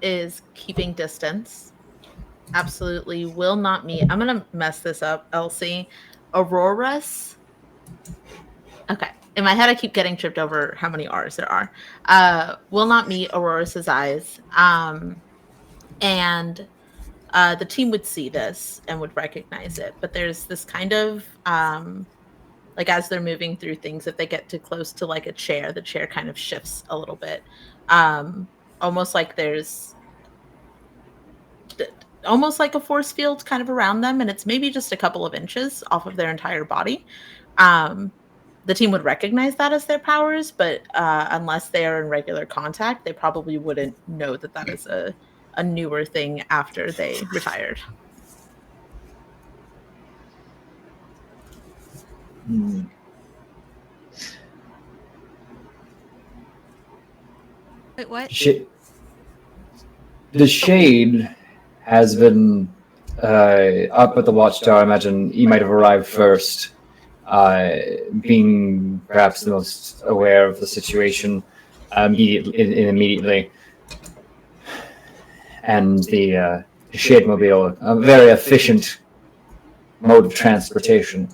is keeping distance. Absolutely will not meet. I'm gonna mess this up, Elsie. Auroras. Okay. In my head, I keep getting tripped over how many R's there are. Will not meet Auroras's eyes. And the team would see this and would recognize it. But there's this kind of like as they're moving through things, if they get too close to like a chair, the chair kind of shifts a little bit. Almost like there's almost like a force field kind of around them, and it's maybe just a couple of inches off of their entire body. The team would recognize that as their powers, but unless they are in regular contact, they probably wouldn't know that that is a newer thing after they retired. Wait, what? The Shade has been up at the Watchtower. I imagine he might have arrived first, being perhaps the most aware of the situation immediately. And the Shade Mobile, a very efficient mode of transportation.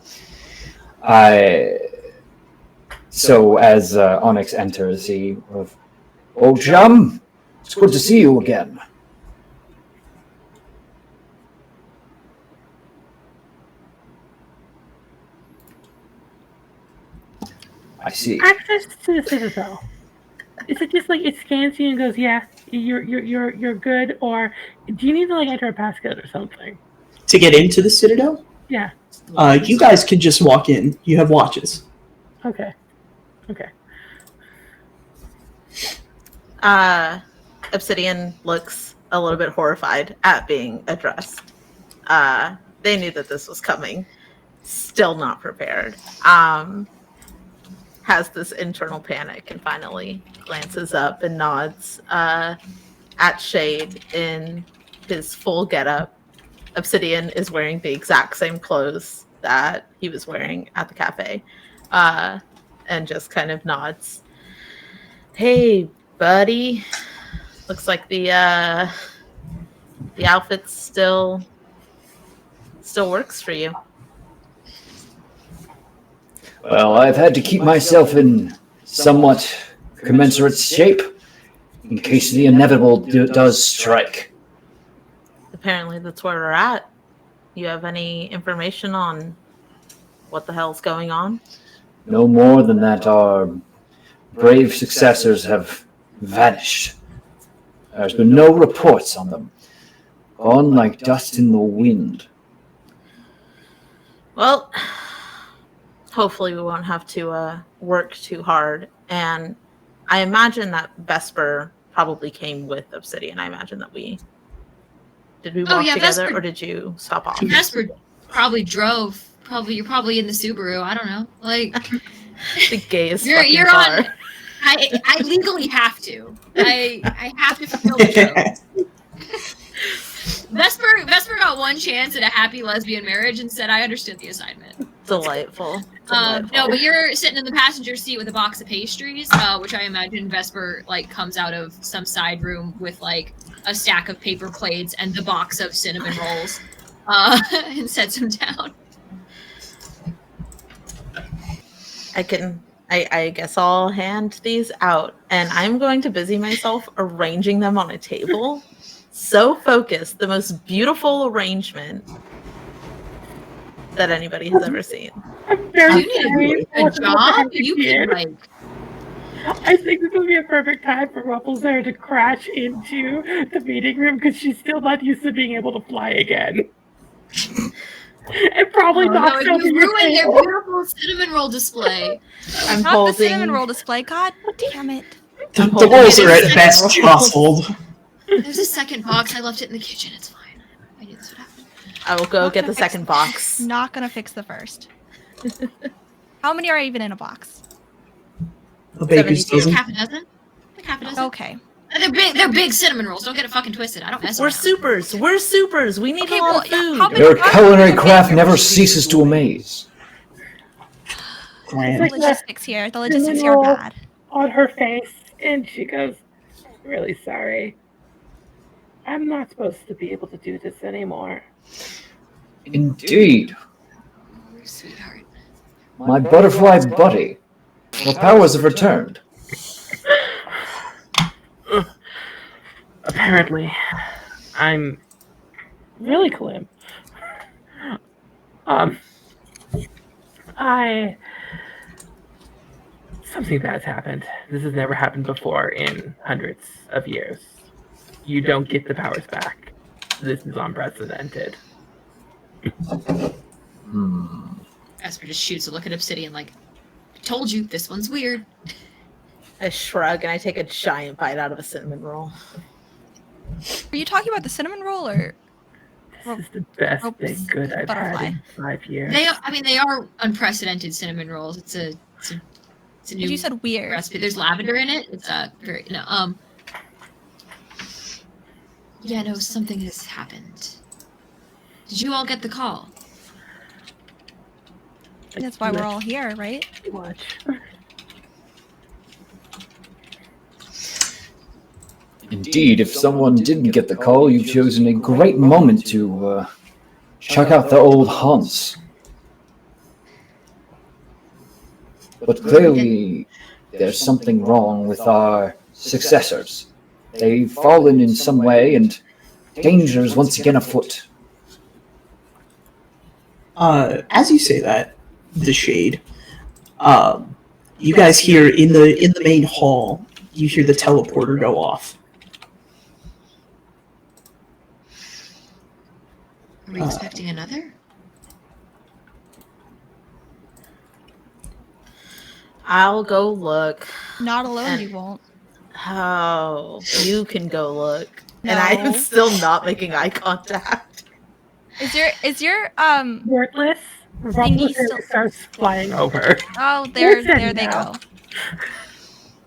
So as Onyx enters, he, "Old chum, it's good to see you again." I see. Access to the Citadel. Is it just like it scans you and goes, "Yeah, you're good," or do you need to like enter a passcode or something? To get into the Citadel, Yeah. you guys can just walk in. You have watches. Okay. Obsidian looks a little bit horrified at being addressed. They knew that this was coming. Still not prepared. Has this internal panic and finally glances up and nods at Shade in his full getup. Obsidian is wearing the exact same clothes that he was wearing at the cafe, and just kind of nods. "Hey, buddy. Looks like the outfit still works for you." Well, I've had to keep myself in somewhat commensurate shape in case the inevitable does strike. Apparently that's where we're at. You have any information on what the hell's going on? No more than that our brave successors have vanished. There's been no reports on them. Gone like dust in the wind. Well, hopefully we won't have to work too hard. And I imagine that Vesper probably came with Obsidian. I imagine that did we walk together, Vesper, or did you stop off? Vesper probably drove. You're probably in the Subaru. I don't know. Like The gayest you're fucking on. car. I legally have to. I have to fulfill the trope. Vesper got one chance at a happy lesbian marriage and said, "I understood the assignment." Delightful. No, but you're sitting in the passenger seat with a box of pastries, which I imagine Vesper like comes out of some side room with like a stack of paper plates and the box of cinnamon rolls, and sets them down. I guess I'll hand these out, and I'm going to busy myself arranging them on a table. So focused, the most beautiful arrangement that anybody has ever seen. I'm very You need a sorry good for job. what You I did. can like. I think this would be a perfect time for Ruffles there to crash into the meeting room because she's still not used to being able to fly again. And probably Oh, knocks no, over you your ruined their table. beautiful cinnamon roll display. I'm Not holding. the cinnamon roll display. God damn it. The holding rolls it are in at the best rolls. jostled. There's a second box. I left it in the kitchen. It's fine. I knew this would happen. I will go Not get gonna the fix second box. Not gonna fix the first. How many are even in a box? A baker's 72. dozen. Half a dozen. Like half a dozen. Okay. And they're big. They're big cinnamon rolls. Don't get it fucking twisted. I don't mess We're around. supers. We're supers. We need Okay, a lot well, of yeah, food. how many- Your culinary craft never ceases to amaze. The Grand. logistics here. The logistics here are bad. On her face, and she goes, "Really sorry. I'm not supposed to be able to do this anymore." Indeed. Sweetheart. My butterfly buddy. Your powers have returned. Apparently, I'm really Clem. Something bad's happened. This has never happened before in hundreds of years. You don't get the powers back. This is unprecedented. Esper just shoots a look at Obsidian like, "I told you, this one's weird." I shrug and I take a giant bite out of a cinnamon roll. Are you talking about the cinnamon roll or? This is the best Ropes, thing good I've butterfly. had in 5 years. They are unprecedented cinnamon rolls. It's a new You said weird. recipe. There's lavender in it. It's very Yeah, no, something has happened. Did you all get the call? That's why we're all here, right? Too much. Indeed, if someone didn't get the call, you've chosen a great moment to check out the old haunts. But clearly, there's something wrong with our successors. They've fallen in some way, and danger is once again afoot. As you say that, the shade, you guys hear in the main hall, you hear the teleporter go off. Are we expecting another? I'll go look. Not alone, And- you won't. Oh, you can go look. And I am No. still not making eye contact. Is your Wordless. Thingy Ruffles still- starts flying over. oh They're there sitting they now. go.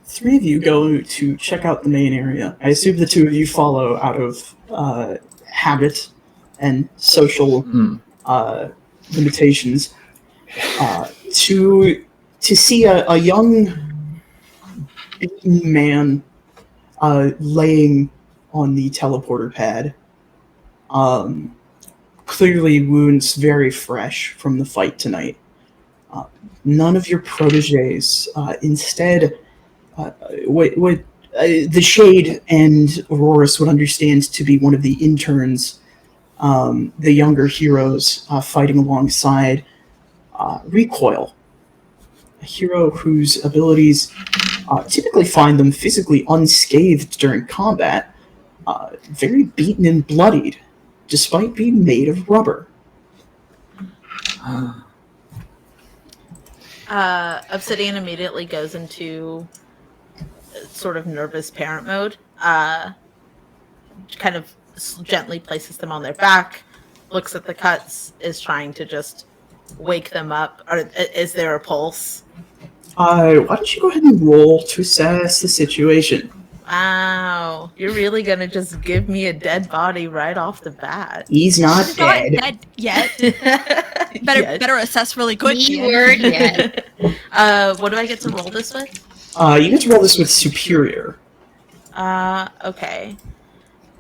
Three of you go to check out the main area. I assume the two of you follow out of habit and social limitations to see a young beaten man laying on the teleporter pad. Clearly, wounds very fresh from the fight tonight. None of your proteges. Instead, what the Shade and Auroras would understand to be one of the interns, the younger heroes fighting alongside Recoil, a hero whose abilities typically find them physically unscathed during combat, very beaten and bloodied, despite being made of rubber. Obsidian immediately goes into sort of nervous parent mode. Kind of gently places them on their back, looks at the cuts, is trying to just wake them up. Or is there a pulse? Why don't you go ahead and roll to assess the situation? Wow, you're really gonna just give me a dead body right off the bat? He's not He's not dead. dead yet. Yes. Better assess really quick. Keyword yet. What do I get to roll this with? You get to roll this with superior. Okay.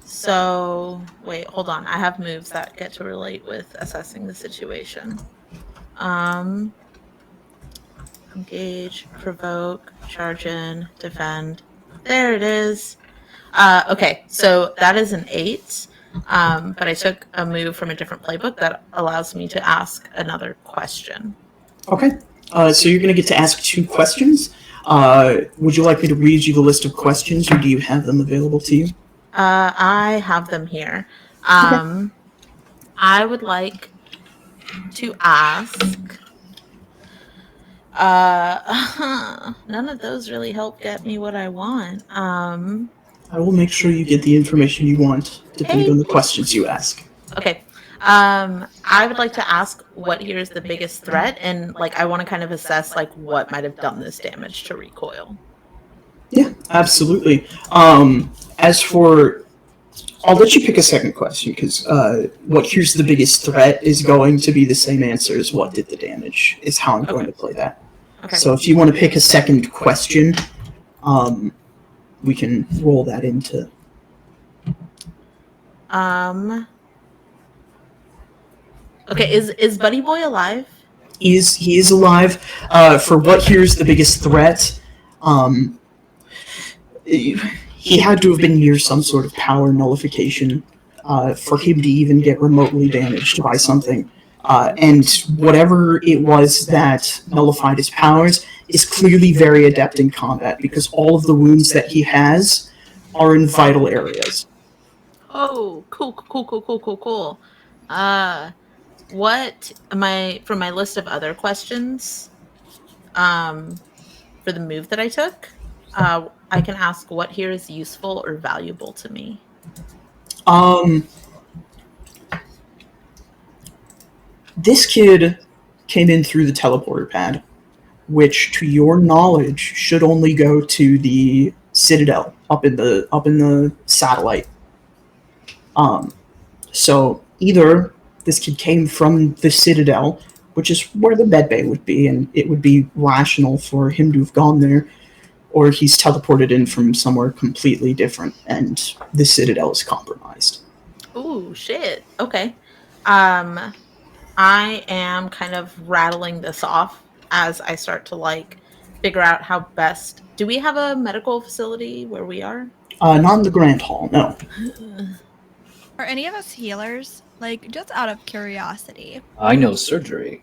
So, wait, hold on. I have moves that get to relate with assessing the situation. Engage, provoke, charge in, defend. There it is. Okay, so that is an 8. But I took a move from a different playbook that allows me to ask another question. Okay. So you're going to get to ask 2 questions. Would you like me to read you the list of questions, or do you have them available to you? I have them here. I would like to ask. None of those really help get me what I want. I will make sure you get the information you want, depending on the questions you ask. Okay. I would like to ask what here is the biggest threat, and I want to kind of assess what might have done this damage to Recoil. Yeah, absolutely. As for, I'll let you pick a second question, because what here's the biggest threat is going to be the same answer as what did the damage, is how I'm going to play that. Okay. So if you want to pick a second question, we can roll that into... Okay, is Buddy Boy alive? He is alive. For what here's the biggest threat, he had to have been near some sort of power nullification for him to even get remotely damaged by something. And whatever it was that nullified his powers is clearly very adept in combat, because all of the wounds that he has are in vital areas. Oh, cool. What from my list of other questions, for the move that I took, I can ask what here is useful or valuable to me. This kid came in through the teleporter pad, which, to your knowledge, should only go to the Citadel up in the satellite. So either this kid came from the Citadel, which is where the medbay would be, and it would be rational for him to have gone there, or he's teleported in from somewhere completely different, and the Citadel is compromised. Ooh, shit. Okay. I am kind of rattling this off as I start to like figure out how best. Do we have a medical facility where we are? Not in the Grand Hall, no. Are any of us healers? Like, just out of curiosity. I know surgery.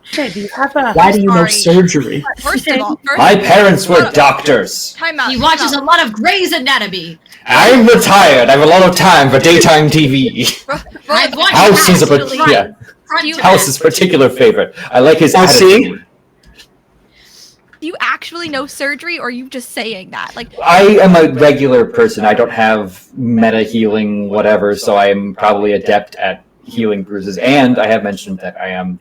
Shit, do you have a? Why do you know Sorry. surgery? First of all, My parents were doctors. time out. He time watches out. a lot of Grey's Anatomy. I'm retired. I have a lot of time for daytime TV. I've watched House is a absolutely yeah. front You- to House back. is particular favorite. I like his Oh, see? attitude. Do you actually know surgery, or are you just saying that? Like, I am a regular person. I don't have meta healing, whatever, so I am probably adept at healing bruises. And I have mentioned that I am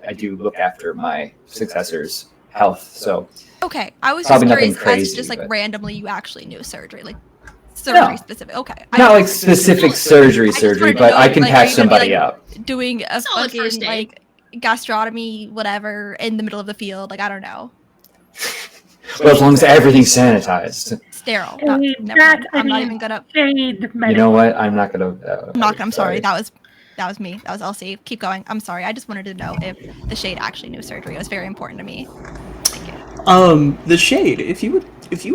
I do look after my successor's health. So okay, I was Probably just nothing curious as crazy, just like but- randomly you actually knew surgery, like surgery No. specific. Okay, not like specific surgery, just wanted to but know, I can like, are patch you gonna be, somebody like, up. doing a Solid fucking first aid. like gastrotomy, whatever, in the middle of the field. Like, I don't know, Well, as long as everything's sanitized. sterile. Hey, Not, never mind. I I'm not mean, even gonna. Shade You medical. know what? I'm not gonna. I'm not. I'm sorry. That was me. That was LC. Keep going. I'm sorry. I just wanted to know if the shade actually knew surgery. It was very important to me. Thank you. The Shade, if you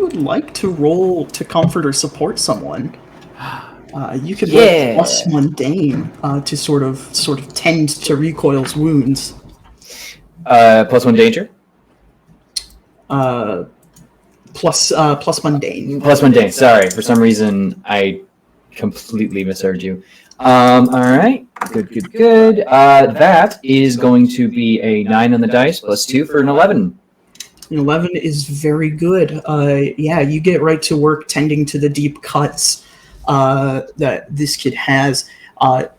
would like to roll to comfort or support someone, you could roll Yeah. plus mundane to sort of tend to Recoil's wounds. +1 danger. Plus mundane. +1 danger. Sorry, for some reason I completely misheard you. All right, good. That is going to be a 9 on the dice +2 for an 11. 11 is very good. Yeah, you get right to work tending to the deep cuts that this kid has.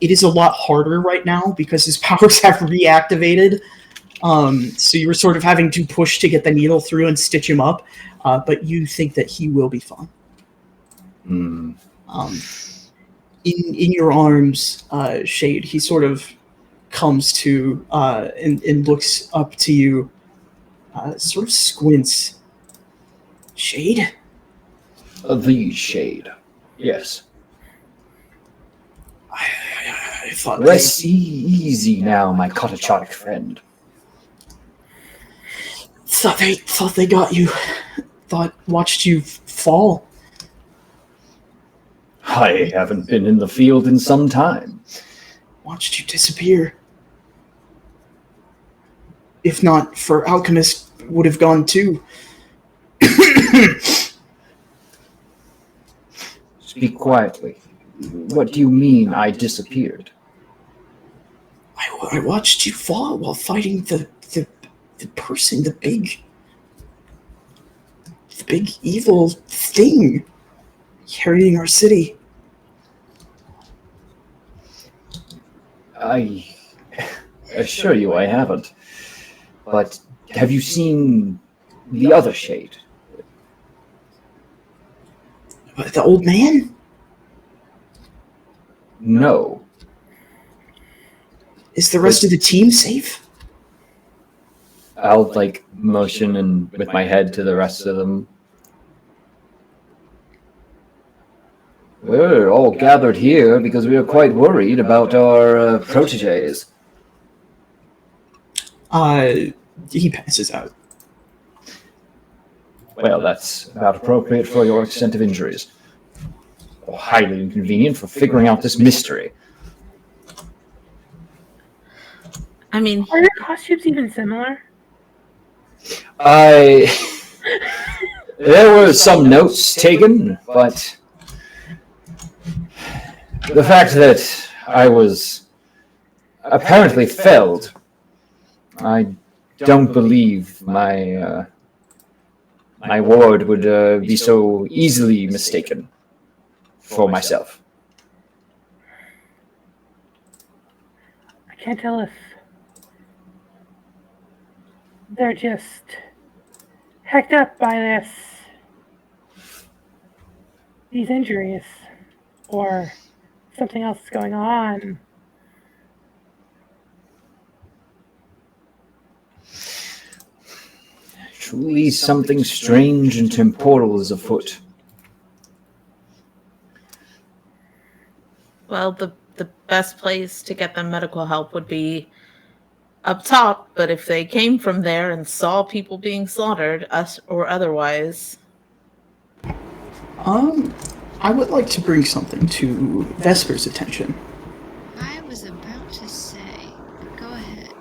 It is a lot harder right now because his powers have reactivated. So you were sort of having to push to get the needle through and stitch him up. But you think that he will be fine. Hmm. In your arms, Shade, he sort of comes to and looks up to you, sort of squints. Shade? The shade. Yes. I thought Rest easy now, my Kotachotic friend. thought they got you. Watched you fall. I haven't been in the field in some time. Watched you disappear. If not for Alchemist, would have gone too. Speak quietly. What do you mean I disappeared? I watched you fall while fighting the person, the big evil thing carrying our city. I assure you I haven't. But have you seen the other shade? The old man? No. Is the rest of the team safe? I'll motion and with my head to the rest of them. We're all gathered here because we are quite worried about our proteges. He passes out. Well, that's about appropriate for your extent of injuries. Highly inconvenient for figuring out this mystery. I mean, Are your costumes even similar? There were some notes taken, but the fact that I was apparently felled, I don't believe my my ward would be so easily mistaken for myself. I can't tell if they're just hecked up by these injuries, or something else is going on. Truly something strange and temporal is afoot. Well, the best place to get them medical help would be up top, but if they came from there and saw people being slaughtered, us or otherwise... I would like to bring something to Vesper's attention. I was about to say, go ahead.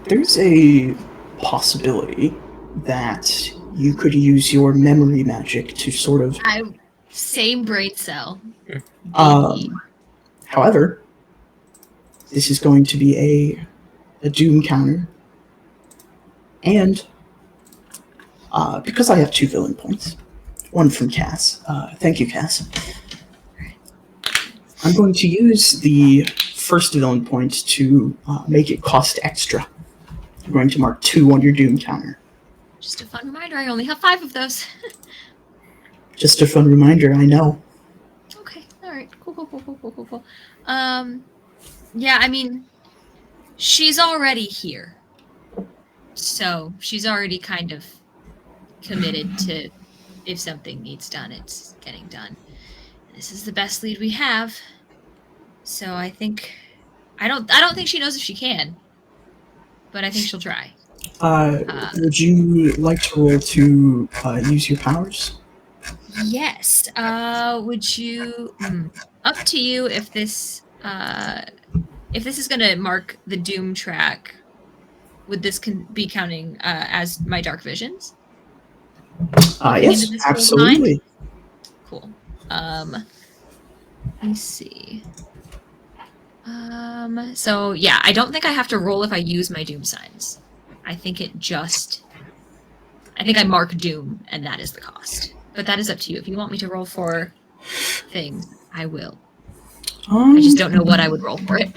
There's a possibility that you could use your memory magic to sort of... Same brain cell. However, this is going to be a doom counter. And because I have 2 villain points, one from Cass. Thank you, Cass. I'm going to use the first villain point to make it cost extra. I'm going to mark 2 on your doom counter. Just a fun reminder, I only have 5 of those. Just a fun reminder, I know. Okay, alright. Cool. Yeah, I mean, she's already here. So, she's already kind of committed to, if something needs done, it's getting done. This is the best lead we have. So I think I don't think she knows if she can. But I think she'll try. Would you like to roll to use your powers? Yes. Would you up to you if this is gonna mark the doom track, would this be counting as my dark visions? Yes, absolutely. Cool. Let me see. So yeah, I don't think I have to roll if I use my doom signs. I think I mark doom and that is the cost. But that is up to you. If you want me to roll for things, I will. I just don't know what I would roll for it.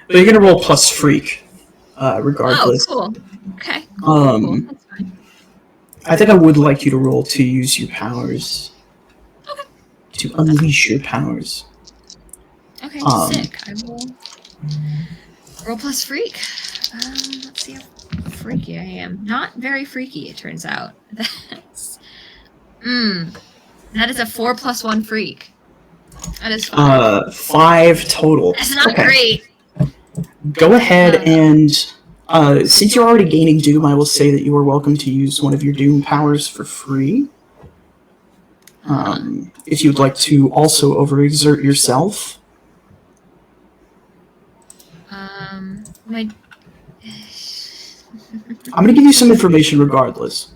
But you're gonna roll plus freak, regardless. Oh, cool. Okay. Cool. That's fine. I think I would like you to roll to use your powers. Okay. To unleash your powers. Okay, sick. I will roll plus freak. Let's see how freaky I am. Not very freaky, it turns out. That's that is a 4 + 1 freak. That is 5. 5 total. That's not great. Go ahead and since you're already gaining doom, I will say that you are welcome to use one of your doom powers for free. If you'd like to also overexert yourself. I'm gonna give you some information regardless.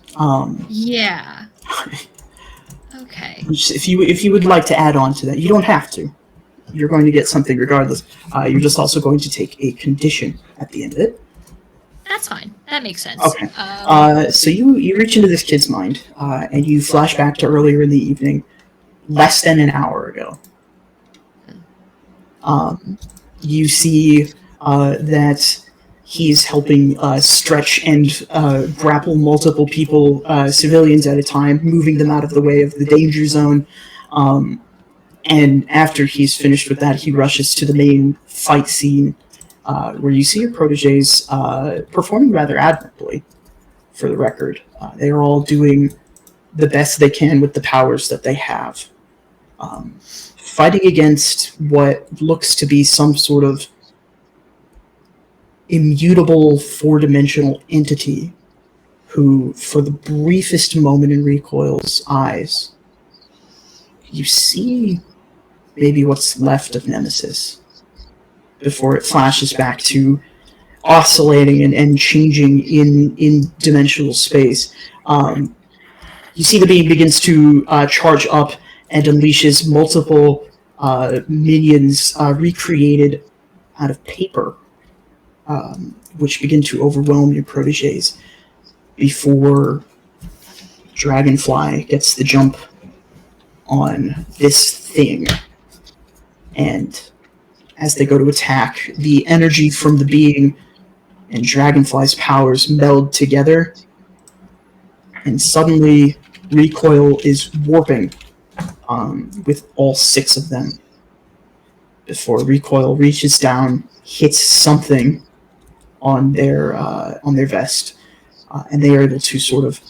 Yeah. Okay. If you would like to add on to that, you don't have to. You're going to get something regardless. You're just also going to take a condition at the end of it. That's fine. That makes sense. Okay. So you reach into this kid's mind, and you flash back to earlier in the evening, less than an hour ago. You see that he's helping stretch and grapple multiple people, civilians at a time, moving them out of the way of the danger zone. And after he's finished with that, he rushes to the main fight scene, where you see your proteges performing rather admirably, for the record. They are all doing the best they can with the powers that they have. Fighting against what looks to be some sort of immutable 4-dimensional entity who, for the briefest moment in Recoil's eyes, you see maybe what's left of Nemesis before it flashes back to oscillating and changing in dimensional space. You see the being begins to charge up and unleashes multiple minions recreated out of paper, which begin to overwhelm your proteges before Dragonfly gets the jump on this thing. And as they go to attack, the energy from the being and Dragonfly's powers meld together, and suddenly Recoil is warping with all 6 of them before recoil reaches down, hits something on their vest, and they are able to sort of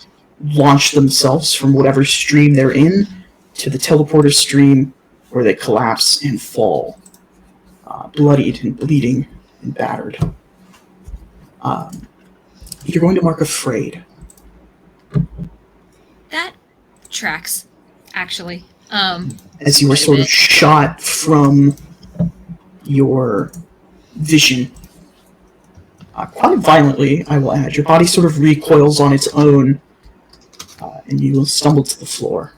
launch themselves from whatever stream they're in to the teleporter stream, where they collapse and fall, bloodied and bleeding and battered. You're going to mark afraid. That tracks, actually. As you are quite a sort of bit. shot from your vision. Quite violently, I will add. Your body sort of recoils on its own, and you will stumble to the floor.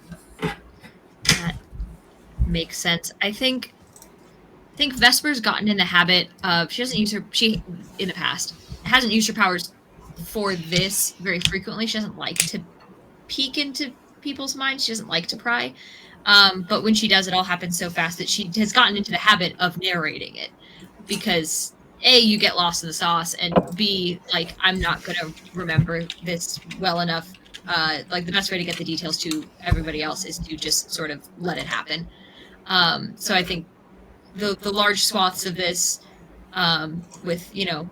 That makes sense. I think Vesper's gotten in the habit of she in the past hasn't used her powers for this very frequently. She doesn't like to peek into people's minds. She doesn't like to pry. But when she does, it all happens so fast that she has gotten into the habit of narrating it, because A, you get lost in the sauce, and B, like, I'm not gonna remember this well enough. Like, the best way to get the details to everybody else is to just sort of let it happen. So I think the large swaths of this, with, you know,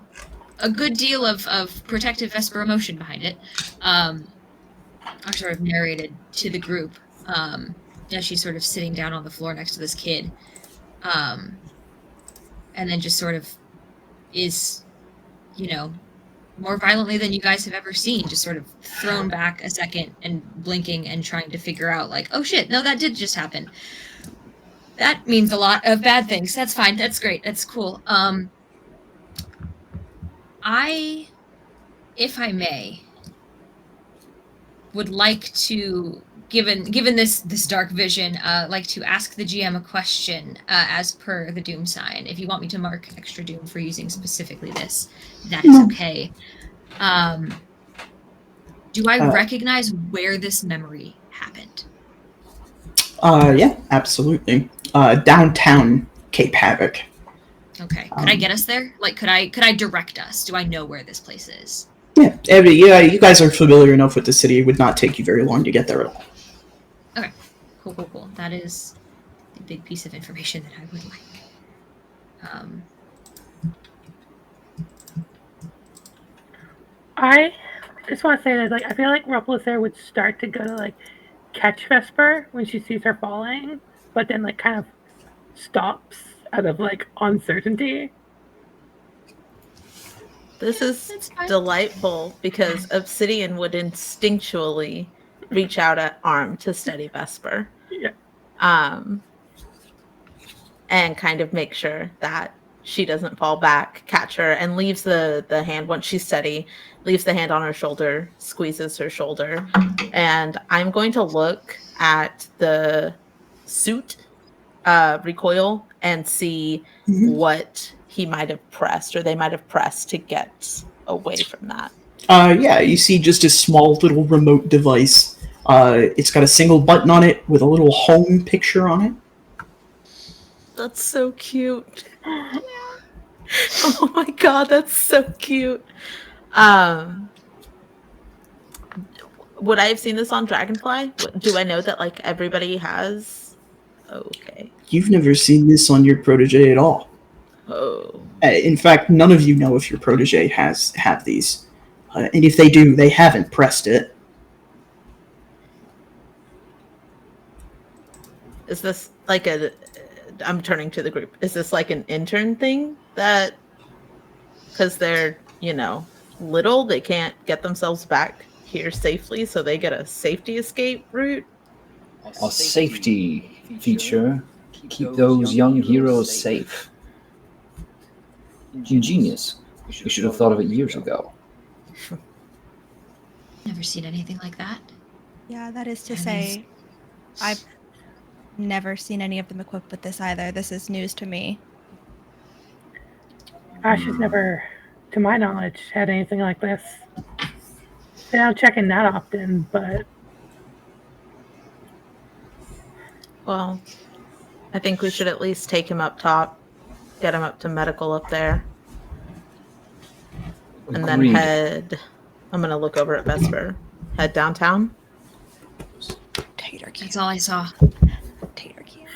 a good deal of protective Vesper emotion behind it, are sort of narrated to the group, as she's sort of sitting down on the floor next to this kid, and then just sort of is, you know, more violently than you guys have ever seen, just sort of thrown back a second and blinking and trying to figure out, like, oh shit, no, that did just happen. That means a lot of bad things. That's fine. That's great. That's cool. I, if I may, would like to, given this dark vision, like to ask the GM a question, as per the Doom sign. If you want me to mark extra Doom for using specifically this, that is okay. Do I recognize where this memory happened? Yeah, absolutely. Downtown Cape Havoc. Okay. Could I get us there? Like, could I direct us? Do I know where this place is? Yeah, you guys are familiar enough with the city. It would not take you very long to get there at all. Okay. Cool. That is a big piece of information that I would like. I just want to say that, like, I feel like Ruppelitzer would start to go to, like, catch Vesper when she sees her falling, but then, like, kind of stops out of, like, uncertainty. This is That's fine. delightful because Obsidian would instinctually reach out an arm to steady Vesper. Yeah. And kind of make sure that she doesn't fall back, catch her, and leaves the hand, once she's steady, leaves the hand on her shoulder, squeezes her shoulder. And I'm going to look at the suit recoil and see what he might have pressed, or they might have pressed to get away from that. Yeah, you see just a small little remote device. It's got a single button on it with a little home picture on it. That's so cute. Oh my god, that's so cute. Would I have seen this on Dragonfly? Do I know that, like, everybody has? Okay. You've never seen this on your protege at all. Oh. In fact, none of you know if your protege have these. And if they do, they haven't pressed it. Is this like a... I'm turning to the group. Is this like an intern thing that... Because they're, you know, little, they can't get themselves back here safely, so they get a safety escape route? A safety feature. Keep those young heroes safe. Ingenious. We should have thought of it years ago. Never seen anything like that. Yeah, that is to That say, I've never seen any of them equipped with this either. This is news to me. Ash has never, to my knowledge, had anything like this. They don't check in that often, but Well, I think we should at least take him up top, get him up to medical up there, and then Agreed. head... I'm going to look over at Vesper. Head downtown? Tater cube. That's all I saw. Tater cube.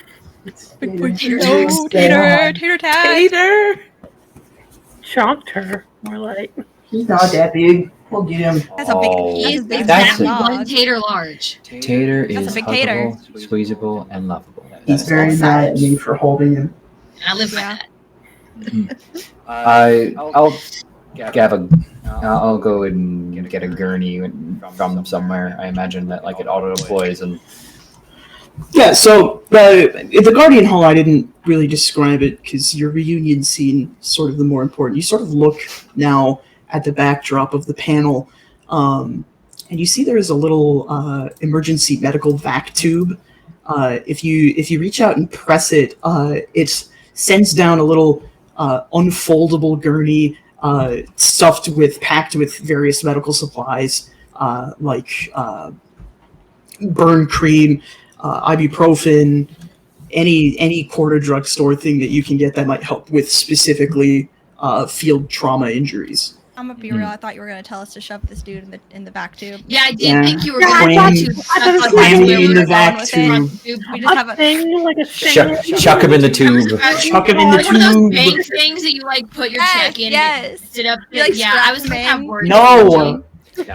Big boy Tater. No, tater, tater tag. Tater. Chomped her, more like. He's not that big. We'll get him. That's a big. Oh, That's He's a big that's exactly dog. one tater large. Tater That's is a big tater. huggable, squeezable, and lovable. He's That is very all. mad at me for holding him. I live by Yeah. that. I'll go and get a gurney from somewhere. I imagine that like it auto deploys and Yeah, so the Guardian Hall, I didn't really describe it because your reunion scene is sort of the more important. You sort of look now at the backdrop of the panel, and you see there is a little emergency medical vac tube. If you reach out and press it, it sends down a little unfoldable gurney packed with various medical supplies like burn cream, ibuprofen, any quarter drugstore thing that you can get that might help with specifically field trauma injuries. I'm gonna be real. I thought you were gonna tell us to shove this dude in the back tube. Yeah, I did Yeah. think you were Yeah, I going thought to. you- I thought I it was thought Cram that's me where in we the were vac going with tube. it. We just have a. thing, like a chuck him in the tube. Chuck him in the One of those tube. bank things that you like put your check in. Yes. And sit up. You, like, Yeah, I was strap like him that in. word. No.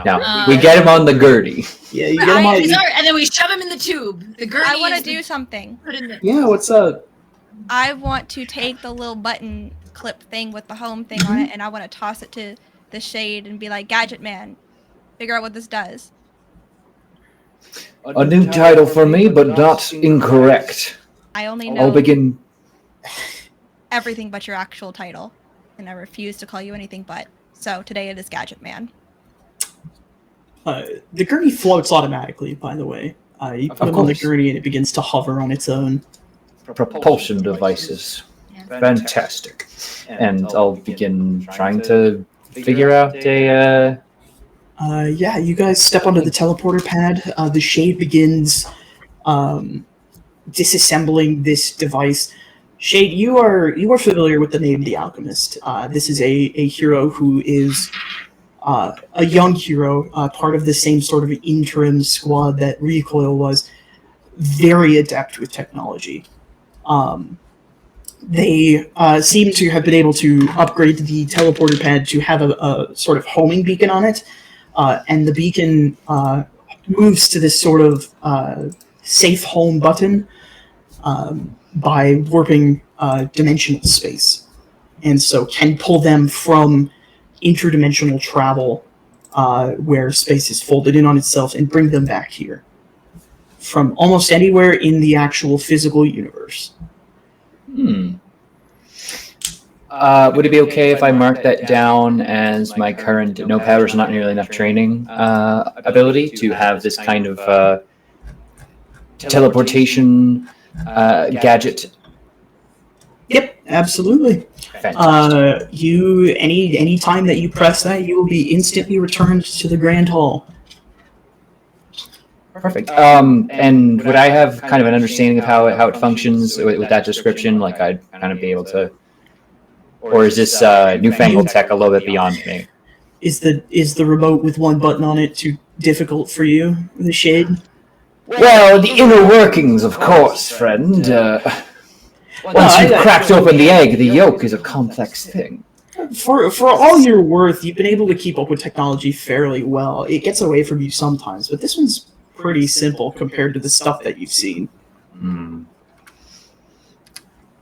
No, we get him on the gurney. Yeah, you get him Right, on. and then we shove him in the tube. The gurney. I want to is do the- something. Put in the. Yeah, what's up? I want to take the little button clip thing with the home thing on it, and I want to toss it to the shade and be like, "Gadget Man, figure out what this does." A new title for me, but not incorrect. I only I'll know begin. everything but your actual title, and I refuse to call you anything but. So today it is Gadget Man. The gurney floats automatically, by the way. You Of put him on the course. gurney and it begins to hover on its own. Propulsion devices. Yeah. Fantastic. And I'll begin trying to figure out a. Yeah, you guys step onto the teleporter pad. The Shade begins disassembling this device. Shade, you are familiar with the name The Alchemist. This is a hero who is a young hero, part of the same sort of interim squad that Recoil was, very adept with technology. They seem to have been able to upgrade the teleporter pad to have a sort of homing beacon on it, and the beacon moves to this sort of safe home button by warping dimensional space, and so can pull them from interdimensional travel where space is folded in on itself and bring them back here from almost anywhere in the actual physical universe. Would it be okay if I mark that down as my current no powers, not nearly enough training ability to have this kind of teleportation gadget? Yep, absolutely. Fantastic. Any time that you press that, you will be instantly returned to the Grand Hall. Perfect. And would I have kind of an understanding of how it functions with that description? Like I'd kind of be able to, or is this newfangled tech a little bit beyond me? Is the remote with one button on it too difficult for you, the Shade? Well, the inner workings, of course, friend. Once you've cracked open the egg, the yolk is a complex thing. For all your worth, you've been able to keep up with technology fairly well. It gets away from you sometimes, but this one's pretty simple compared to the stuff that you've seen.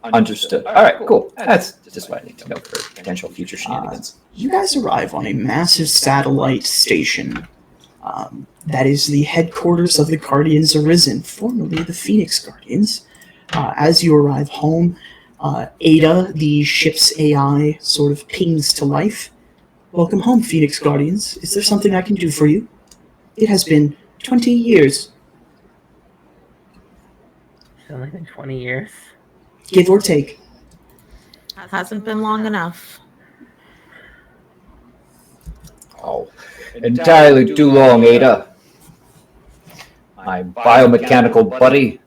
Understood. All right, cool. That's just what I need to know for potential future shenanigans. You guys arrive on a massive satellite station. That is the headquarters of the Guardians Arisen, formerly the Phoenix Guardians. As you arrive home, Ada, the ship's AI, sort of pings to life. Welcome home, Phoenix Guardians. Is there something I can do for you? It has been 20 years, It's only been 20 years. give or take. Hasn't been long enough. Oh, entirely too long, Ada. My biomechanical buddy.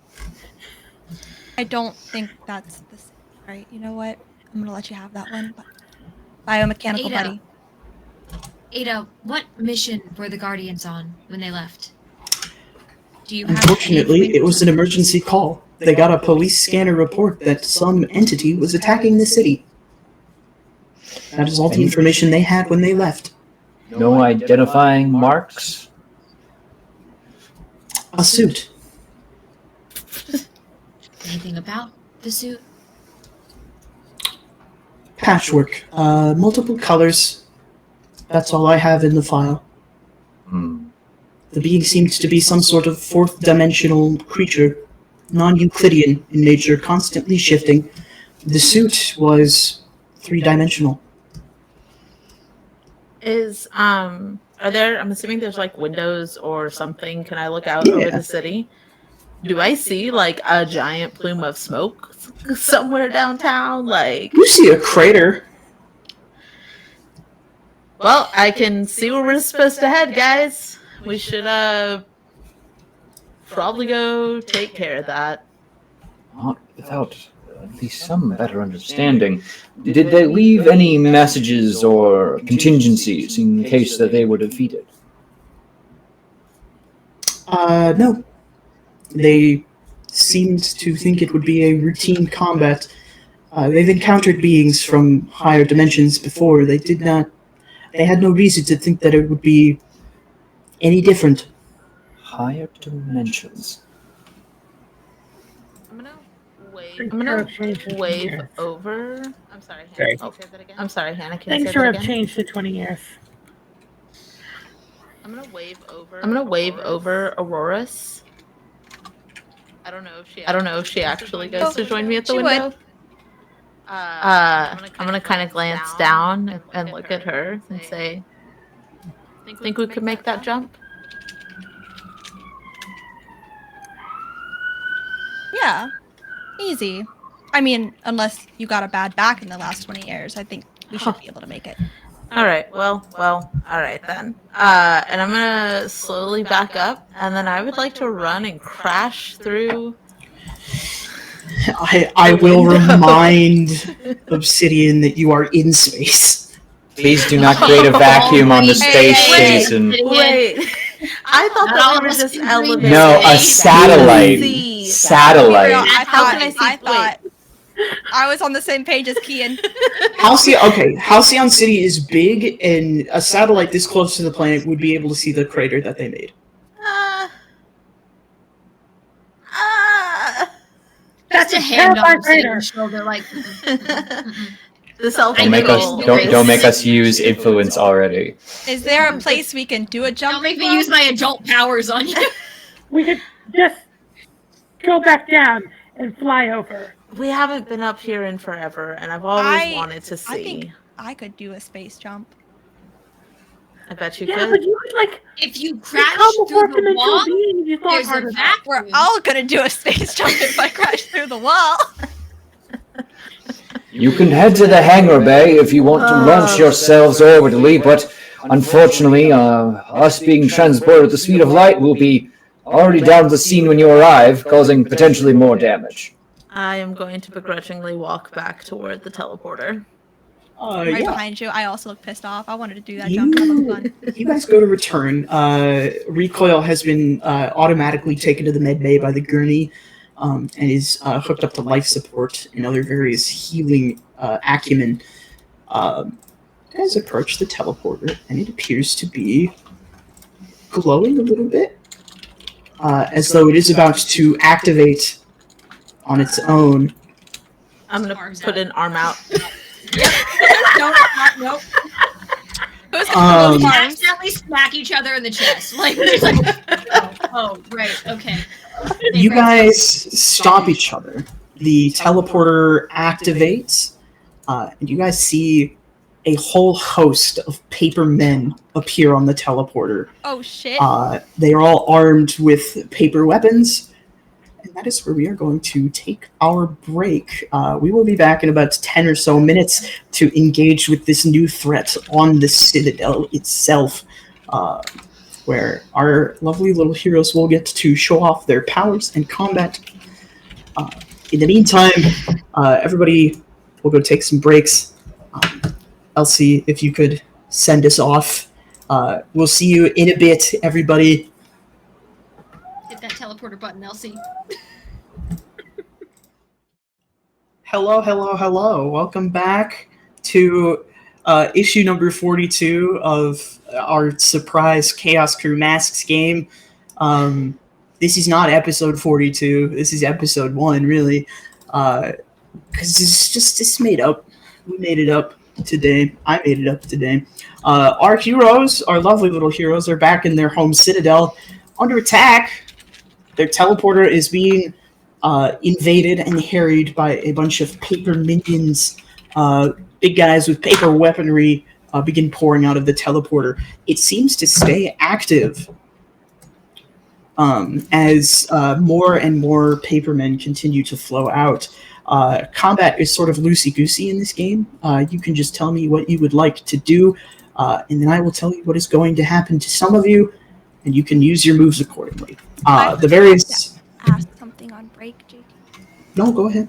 I don't think that's the same. Right? You know what? I'm gonna let you have that one. But biomechanical Ada. buddy. Ada, what mission were the Guardians on when they left? Do you have Unfortunately, any it was an emergency call. they got a police scanner report that some entity was attacking the city. That is all the information they had when they left. No identifying marks? A suit. Anything about the suit? Patchwork. Multiple colors. That's all I have in the file. The being seems to be some sort of fourth-dimensional creature, non-Euclidean in nature, constantly shifting. The suit was three-dimensional. Are there, I'm assuming there's like windows or something. Can I look out over Yeah. the city? Do I see like a giant plume of smoke somewhere downtown? Like, You see a crater. well, I can see where we're supposed to head, guys. We should probably go take care of that. Not without at least some better understanding. Did they leave any messages or contingencies in case that they were defeated? No. They seemed to think it would be a routine combat. They've encountered beings from higher dimensions before. They had no reason to think that it would be any different. Higher dimensions. I'm gonna Thanks I'm to gonna have changed to 20 wave years. over. I'm sorry, Sorry. Hannah. Can you say that again? I'm sorry, Hannah. Can you Things say sure that have again? changed to 20 years. I'm gonna wave over Aurora's. I don't know if she actually goes to join me at the She would. window. I'm gonna kind of glance down and look at her and say, "Think we could make that jump?" Yeah, easy. I mean, unless you got a bad back in the last 20 years, I think we should be able to make it. All right. Well. All right then. And I'm gonna slowly back up, and then I would like to run and crash through. I will remind Obsidian that you are in space. Please do not create a vacuum on the space Hey, station. Wait. I thought Not all that of we were us just can breathe. elevating. No, a satellite. See. For real, Satellite. How can I see- I thought I was on the same page as Kian. Halcyon City is big, and a satellite this close to the planet would be able to see the crater that they made. That's a hand on terrifying Obsidian's crater. shoulder, like. The self Don't make us don't make us use influence already. Is there a place we can do a jump? Don't make me from? use my adult powers on you. We could just go back down and fly over. We haven't been up here in forever, and I've always wanted to see. I think I could do a space jump. I bet you Yeah, could. but you could like If you crash become a through the fourth-dimensional wall, being. You thought there's a harder. We're vacuum. all gonna do a space jump if I crash through the wall. You can head to the hangar bay if you want to launch yourselves orbitally, but unfortunately, us being transported at the speed of light will be already down the scene when you arrive, causing potentially more damage. I am going to begrudgingly walk back toward the teleporter. Right Yeah. behind you. I also look pissed off. I wanted to do that jump. That looked fun. You guys go to return. Recoil has been automatically taken to the med bay by the gurney, and is hooked up to life support and other various healing acumen. You guys approach the teleporter, and it appears to be glowing a little bit, as though it is about to activate on its own. I'm gonna Arms put out. an arm out. Nope. Who's Um, those We arms? accidentally smack each other in the chest. Like, there's like, oh, right, okay. You guys stop each other. The teleporter activates, and you guys see a whole host of paper men appear on the teleporter. Oh shit. They are all armed with paper weapons, and that is where we are going to take our break. We will be back in about 10 or so minutes to engage with this new threat on the Citadel itself, where our lovely little heroes will get to show off their powers and combat. In the meantime, everybody will go take some breaks. Elsie, if you could send us off. We'll see you in a bit, everybody. Hit that teleporter button, Elsie. Hello. Welcome back to issue number 42 of our surprise Chaos Crew Masks game. This is not episode 42. This is episode 1, really. Because it's made up. We made it up today. I made it up today. Our heroes, our lovely little heroes, are back in their home citadel under attack. Their teleporter is being invaded and harried by a bunch of paper minions. Big guys with paper weaponry begin pouring out of the teleporter. It seems to stay active as more and more papermen continue to flow out. Combat is sort of loosey-goosey in this game. You can just tell me what you would like to do, and then I will tell you what is going to happen to some of you, and you can use your moves accordingly. The various... Ask something on break, JT. No, go ahead.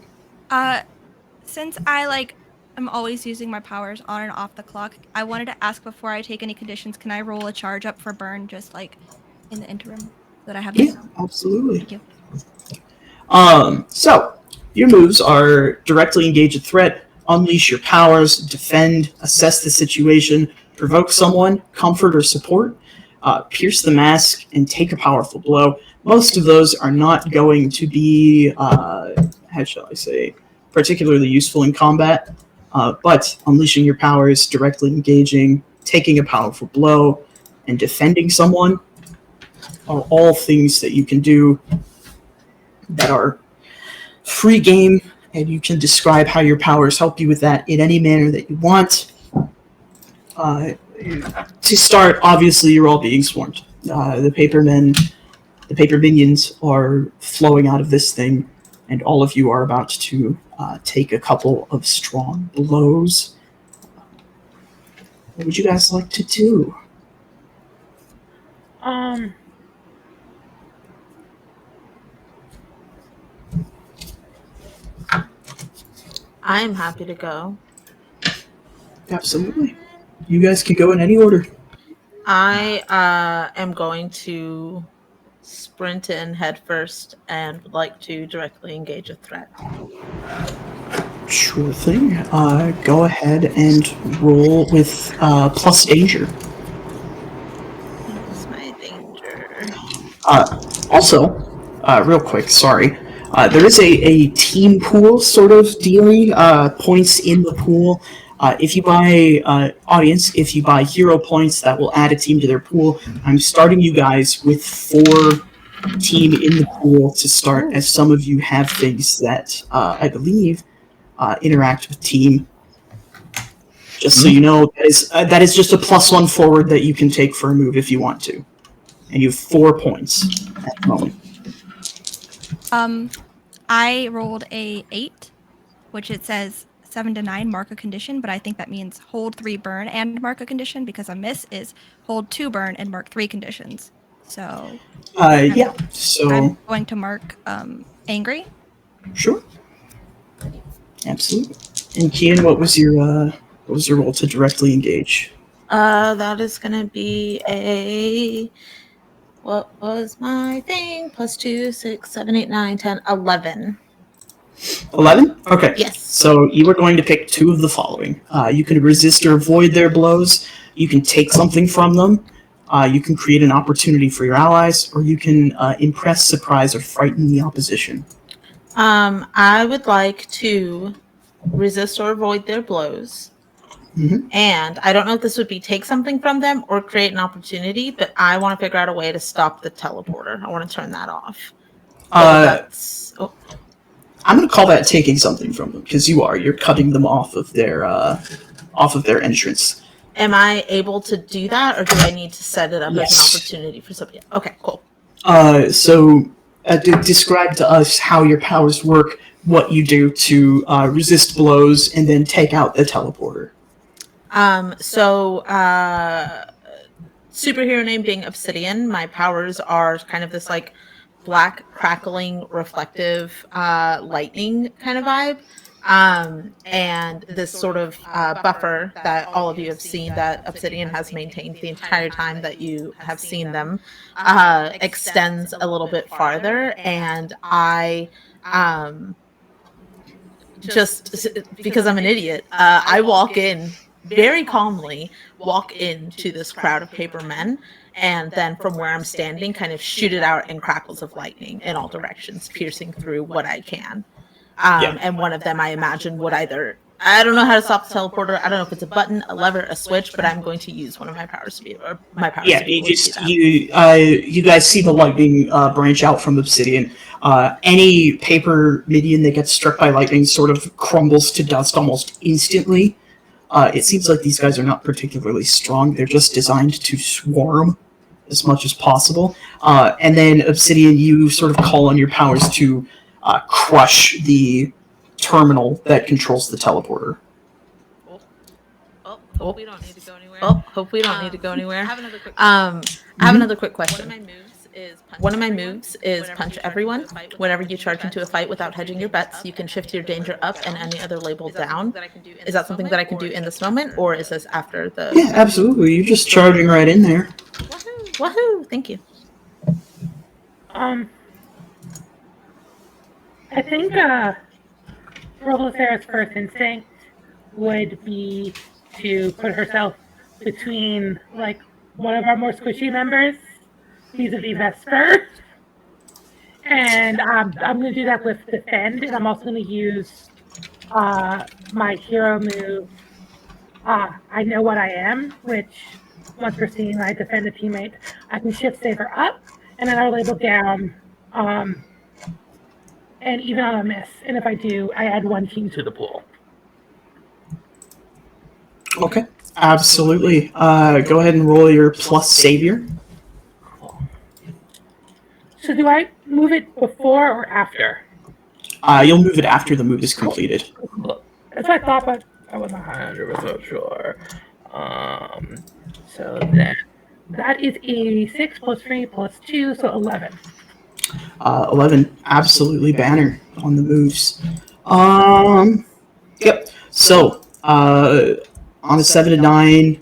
Since I I'm always using my powers on and off the clock, I wanted to ask before I take any conditions, can I roll a charge up for burn just in the interim so that I have Yeah, absolutely. Thank you. So your moves are directly engage a threat, unleash your powers, defend, assess the situation, provoke someone, comfort or support, pierce the mask, and take a powerful blow. Most of those are not going to be, how shall I say, particularly useful in combat, but unleashing your powers, directly engaging, taking a powerful blow, and defending someone are all things that you can do that are free game, and you can describe how your powers help you with that in any manner that you want. To start, obviously, you're all being swarmed. The paper minions are flowing out of this thing, and all of you are about to take a couple of strong blows. What would you guys like to do? I'm happy to go. Absolutely. You guys can go in any order. I am going to sprint in head first and would like to directly engage a threat. Sure thing. Go ahead and roll with plus danger. What is my danger? Also, real quick, sorry. There is a team pool sort of dealing, points in the pool. If you buy, audience, if you buy hero points, that will add a team to their pool. I'm starting you guys with 4 team in the pool to start, as some of you have things that, I believe, interact with team. Just so you know, that is just a +1 forward that you can take for a move if you want to. And you have 4 points at the moment. I rolled a 8, which it says 7 to 9 mark a condition, but I think that means hold 3 burn and mark a condition, because a miss is hold 2 burn and mark 3 conditions. So yeah. So I'm going to mark angry. Sure. Absolutely. And Kian, what was your roll to directly engage? That is gonna be a, what was my thing? +2, 6, 7, 8, 9, 10, 11. 11? Okay. Yes. So you are going to pick 2 of the following. You can resist or avoid their blows. You can take something from them. You can create an opportunity for your allies, or you can impress, surprise, or frighten the opposition. I would like to resist or avoid their blows. Mm-hmm. And I don't know if this would be take something from them or create an opportunity, but I want to figure out a way to stop the teleporter. I want to turn that off. I'm going to call that taking something from them, because you're cutting them off of their entrance. Am I able to do that, or do I need to set it up as an opportunity for somebody? Okay, cool. So describe to us how your powers work, what you do to resist blows, and then take out the teleporter. Superhero name being Obsidian. My powers are kind of this black, crackling, reflective, lightning kind of vibe. And this sort of buffer that all of you have seen that Obsidian has maintained the entire time that you have seen them extends a little bit farther, and I just because I'm an idiot, I walk in very calmly, walk into this crowd of paper men, and then from where I'm standing, kind of shoot it out in crackles of lightning in all directions, piercing through what I can. And one of them, I imagine, would either, I don't know how to stop the teleporter. I don't know if it's a button, a lever, a switch, but I'm going to use one of my powers to be, or my powers Yeah, to be you able to just do that. you guys see the lightning branch out from Obsidian. Any paper minion that gets struck by lightning sort of crumbles to dust almost instantly. It seems like these guys are not particularly strong. They're just designed to swarm as much as possible. And then Obsidian, you sort of call on your powers to crush the terminal that controls the teleporter. Hope we don't need to go anywhere. Hope we don't need to go anywhere. I have another quick question. One of my moves is punch everyone. Whenever you charge into a fight without hedging your bets, you can shift your danger up and any other label down. Is that something that I can do in this moment, or is this after the... Yeah, absolutely. You're just charging right in there. Woohoo! Thank you. I think Robocera's first instinct would be to put herself between, like, one of our more squishy members, vis-a-vis Vesper. And I'm going to do that with Defend, and I'm also going to use my hero move, I Know What I Am, which, once we're seeing I defend a teammate, I can shift Saber up, and then I'll label down, and even on a miss. And if I do, I add one team to the pool. Okay, absolutely. Go ahead and roll your plus savior. So do I move it before or after? You'll move it after the move is completed. That's what I thought, but I wasn't 100% sure. So then that is a 6 plus 3 plus 2, so 11. 11, absolutely banner on the moves. Yep. So, on a 7 to 9,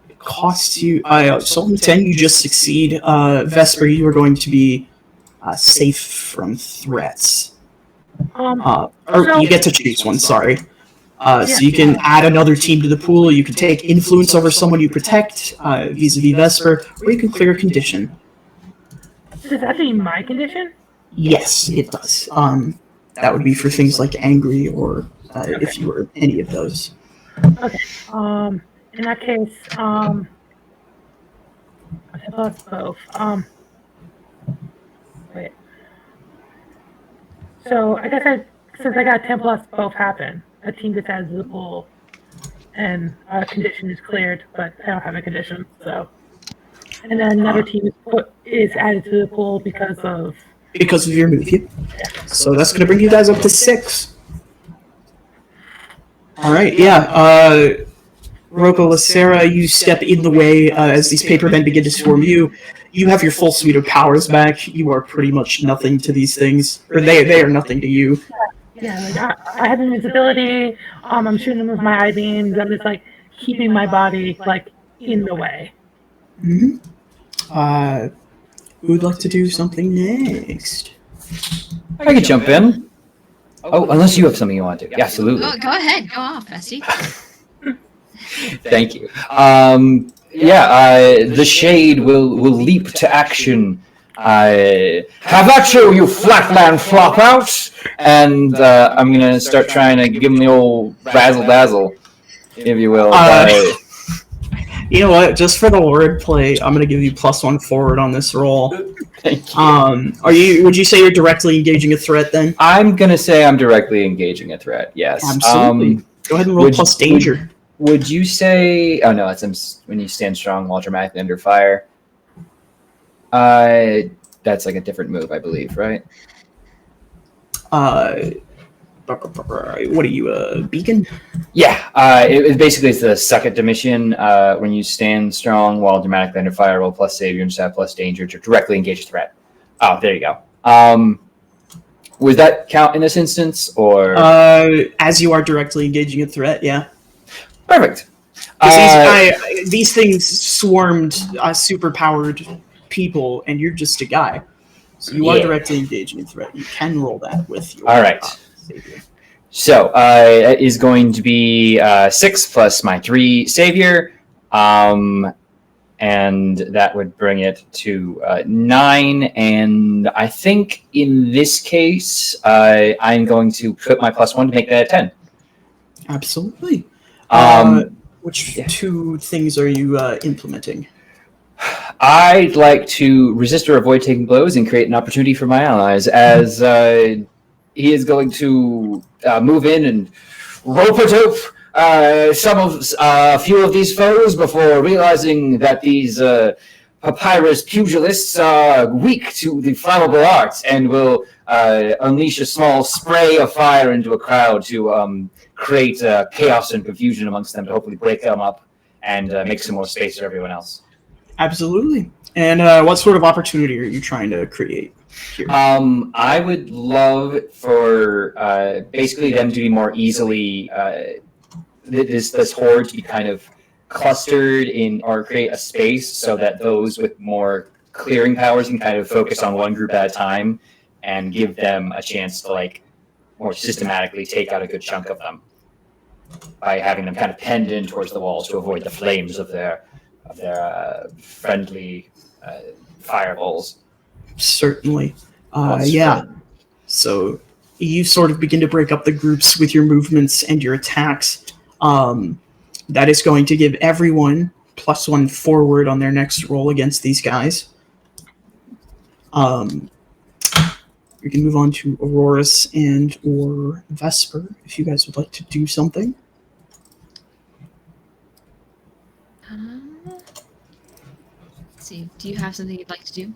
it costs you. So on 10, you just succeed. Vesper, you are going to be safe from threats. Or you get to choose one. Sorry. So you can add another team to the pool. You can take influence over someone you protect, vis-a-vis Vesper, or you can clear a condition. Does that mean my condition? Yes, it does. That would be for things like angry or if you were any of those. Okay. In that case, plus both. Wait. So I guess since I got 10 plus both happen, a team gets added to the pool, and a condition is cleared, but I don't have a condition, so. And then another team is added to the pool because of your move. Yeah. So that's going to bring you guys up to 6. All right, yeah. Robocera, you step in the way as these paper men begin to swarm you. You have your full suite of powers back. You are pretty much nothing to these things, or they are nothing to you. Yeah, like I have invisibility. I'm shooting them with my eye beams. I'm just like keeping my body like in the way. Mm-hmm. Who would like to do something next? I could jump in. Oh, unless you have something you want to do. Yeah, absolutely. Oh, go ahead. Go off, Bessie. Thank you. The Shade will leap to action. Have at you flatland flop out! And I'm going to start trying to give him the old razzle-dazzle, if you will. You know what? Just for the wordplay, I'm going to give you +1 forward on this roll. Thank you. Would you say you're directly engaging a threat then? I'm going to say I'm directly engaging a threat, yes. Absolutely. Go ahead and roll plus danger. Would you say... Oh, no, it's when you stand strong while dramatically under fire. That's like a different move, I believe, right? What are you, beacon? Yeah, it basically is the second dimension. When you stand strong while dramatically under fire, roll plus savior and stat plus danger to directly engage a threat. Oh, there you go. Would that count in this instance, or as you are directly engaging a threat? Yeah. Perfect. These things swarmed super-powered people, and you're just a guy. So you are directly engaging a threat. You can roll that with your... All right. Savior. So it is going to be 6 plus my 3 savior, and that would bring it to 9. And I think in this case, I'm going to put my +1 to make that 10. Absolutely. Which yeah. 2 things are you implementing? I'd like to resist or avoid taking blows and create an opportunity for my allies, as he is going to move in and rope-a-dope a few of these foes before realizing that these papyrus pugilists are weak to the flammable arts, and will unleash a small spray of fire into a crowd to create chaos and confusion amongst them to hopefully break them up and make some more space for everyone else. Absolutely. And what sort of opportunity are you trying to create here? I would love for basically them to be more easily this horde to be kind of clustered in, or create a space so that those with more clearing powers can kind of focus on one group at a time and give them a chance to like more systematically take out a good chunk of them by having them kind of penned in towards the walls to avoid the flames of their friendly fireballs. Certainly. Yeah. So you sort of begin to break up the groups with your movements and your attacks. That is going to give everyone +1 forward on their next roll against these guys. We can move on to Aurorus and or Vesper if you guys would like to do something. Let's see. Do you have something you'd like to do?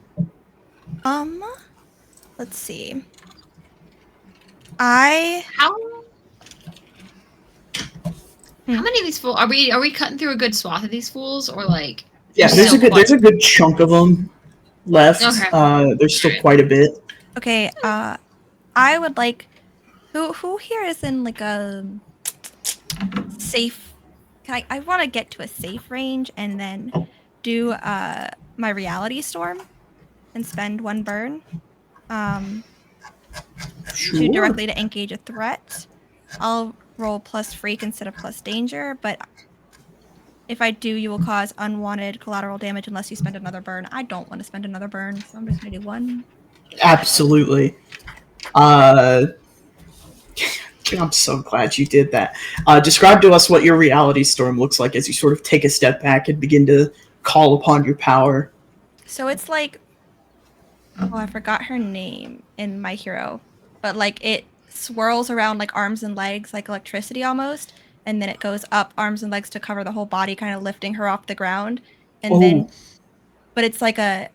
Let's see. How many of these fools are we cutting through a good swath of these fools, or like? Yeah, there's a good chunk of them left. Okay. There's still quite a bit. Okay, I would like who here is in like a safe, I want to get to a safe range and then do my reality storm and spend 1 burn to directly to engage a threat. I'll roll plus freak instead of plus danger, but if I do, you will cause unwanted collateral damage unless you spend another burn. I don't want to spend another burn, so I'm just gonna do 1. Absolutely. I'm so glad you did that. Describe to us what your reality storm looks like as you sort of take a step back and begin to call upon your power. So it's like, oh, I forgot her name in My Hero, but like it swirls around like arms and legs like electricity almost, and then it goes up arms and legs to cover the whole body, kind of lifting her off the ground. And then, but it's like the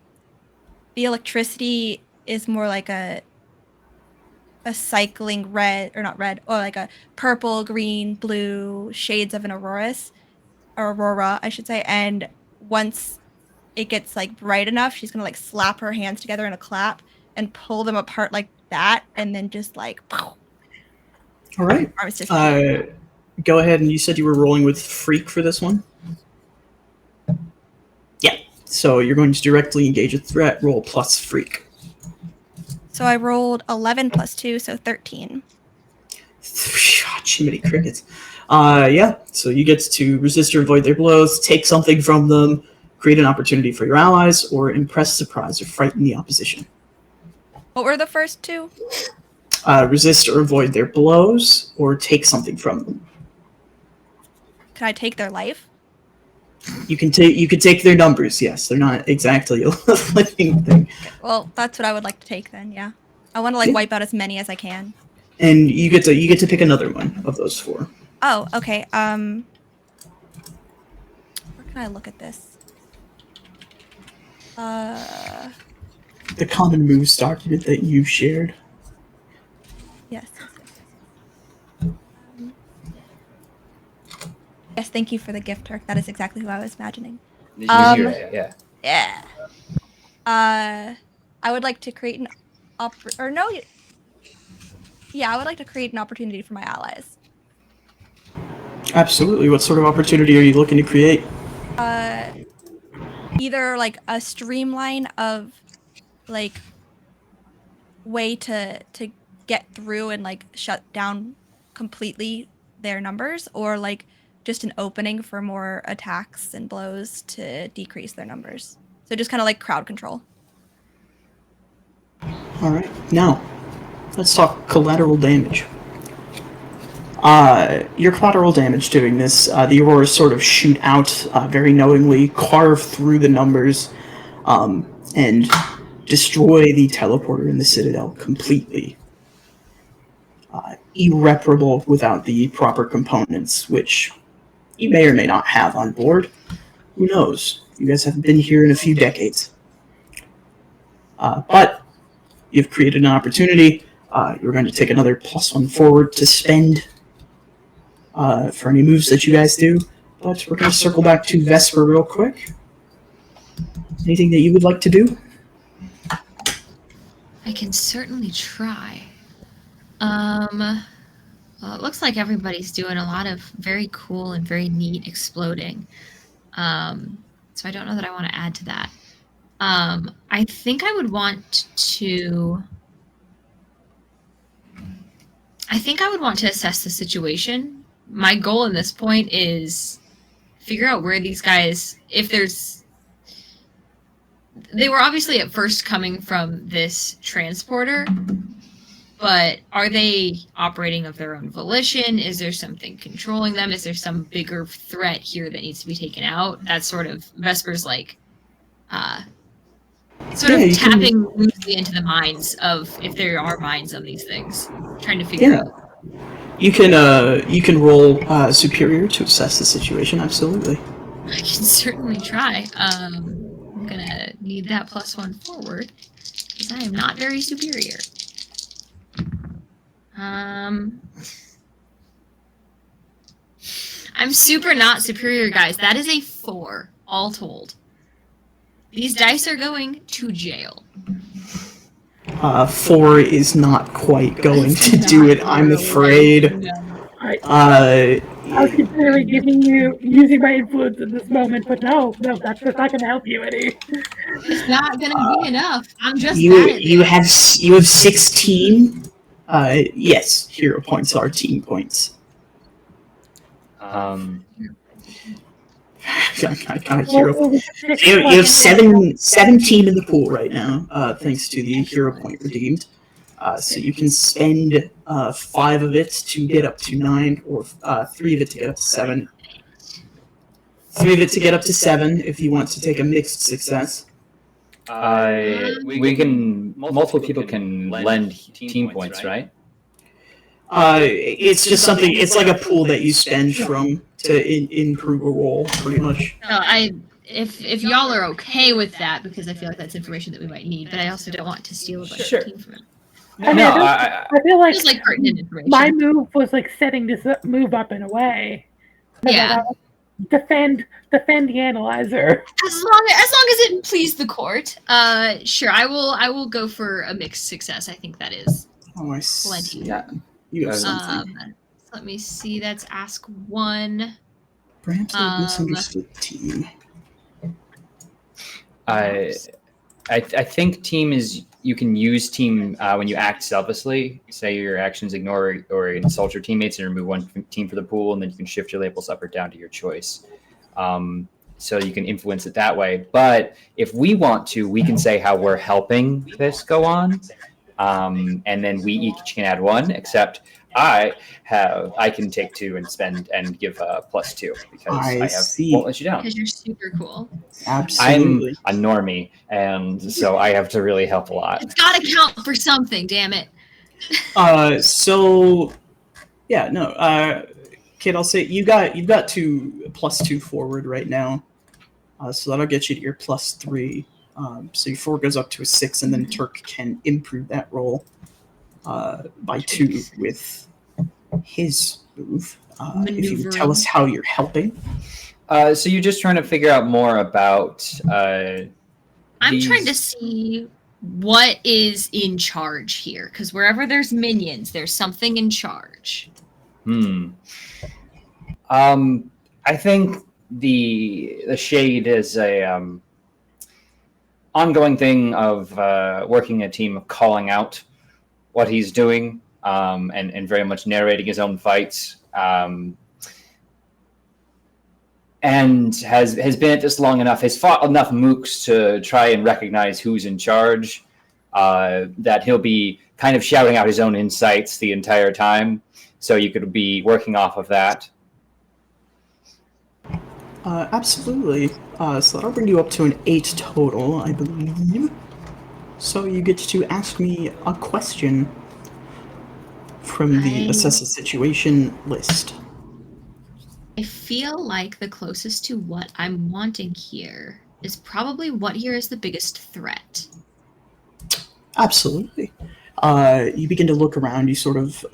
electricity is more like a cycling red, or not red, or like a purple, green, blue shades of an aurora, I should say. And once it gets like bright enough, she's gonna like slap her hands together in a clap and pull them apart like that, and then just like. All right. Go ahead, and you said you were rolling with freak for this one. Yeah. So you're going to directly engage a threat. Roll plus freak. So I rolled 11 plus 2, so 13. Jiminy crickets. Yeah. So you get to resist or avoid their blows, take something from them, create an opportunity for your allies, or impress, surprise, or frighten the opposition. What were the first 2? Resist or avoid their blows, or take something from them. Can I take their life? You can take their numbers. Yes, they're not exactly a living thing. Well, that's what I would like to take then. Yeah, I want to like wipe out as many as I can. And you get to pick another one of those 4. Oh, okay. Where can I look at this? The common moves document that you shared. Yes. Yes, thank you for the gift, Turk. That is exactly who I was imagining. Yeah. I would like to create I would like to create an opportunity for my allies. Absolutely. What sort of opportunity are you looking to create? Either like a streamline of like way to get through and like shut down completely their numbers, or like just an opening for more attacks and blows to decrease their numbers. So just kind of like crowd control. All right, now let's talk collateral damage. Your collateral damage doing this, the auroras sort of shoot out very knowingly, carve through the numbers, and destroy the teleporter in the Citadel completely. Irreparable without the proper components, which you may or may not have on board. Who knows? You guys haven't been here in a few decades. But you've created an opportunity. You're going to take another +1 forward to spend for any moves that you guys do. But we're going to circle back to Vesper real quick. Anything that you would like to do? I can certainly try. Well, it looks like everybody's doing a lot of very cool and very neat exploding. So I don't know that I want to add to that. I think I would want to. I think I would want to assess the situation. My goal in this point is figure out where these guys, if there's. They were obviously at first coming from this transporter, but are they operating of their own volition? Is there something controlling them? Is there some bigger threat here that needs to be taken out? That's sort of Vesper's like sort of tapping loosely into the minds of, if there are minds on these things, trying to figure out. You can roll superior to assess the situation. Absolutely. I can certainly try. I'm gonna need that +1 forward because I am not very superior. I'm super not superior, guys. That is a 4, all told. These dice are going to jail. 4 is not quite going to do it, I'm afraid. I was considering using my influence in this moment, but no, that's just not going to help you any. It's not going to be enough. I'm just you have 16. Yes, hero points are team points. I got a hero. You have 17 in the pool right now, thanks to the hero point redeemed. So you can spend 5 of it to get up to 9, or 3 of it to get up to 7. 3 of it to get up to 7 if you want to take a mixed success. We can. Multiple people can lend team points, right? It's just something. It's like a pool that you spend from to improve a roll, pretty much. No, if y'all are okay with that, because I feel like that's information that we might need, but I also don't want to steal a bunch of team from him. I feel like, Just like pertinent information. my move was like setting this move up in a way. Yeah. Defend the analyzer. As long as it pleased the court, sure. I will go for a mixed success. I think that is Oh, I see. plenty. Yeah, you have something. Let me see. That's ask 1. Perhaps I misunderstood team. I think team is, you can use team when you act selflessly. Say your actions ignore or insult your teammates and remove one team from the pool, and then you can shift your labels up or down to your choice. So you can influence it that way. But if we want to, we can say how we're helping this go on, and then we each can add 1. Except I can take 2 and spend and give +2 because I won't let you down. Because you're super cool. Absolutely. I'm a normie, and so I have to really help a lot. It's got to count for something. Damn it. So, yeah, no, Kid, I'll say you've got to +2 forward right now, so that'll get you to your +3. So your 4 goes up to a 6, and then Turk can improve that roll by 2 with his move. If you would tell us how you're helping. So you're just trying to figure out more about. I'm trying to see what is in charge here, because wherever there's minions, there's something in charge. I think the Shade is a ongoing thing of working a team of calling out what he's doing. and very much narrating his own fights. And has been at this long enough, has fought enough mooks to try and recognize who's in charge, that he'll be kind of shouting out his own insights the entire time. So you could be working off of that. Absolutely. So that'll bring you up to an 8 total, I believe. So you get to ask me a question from the Assess a Situation list. I feel like the closest to what I'm wanting here is probably what here is the biggest threat. Absolutely. You begin to look around. You sort of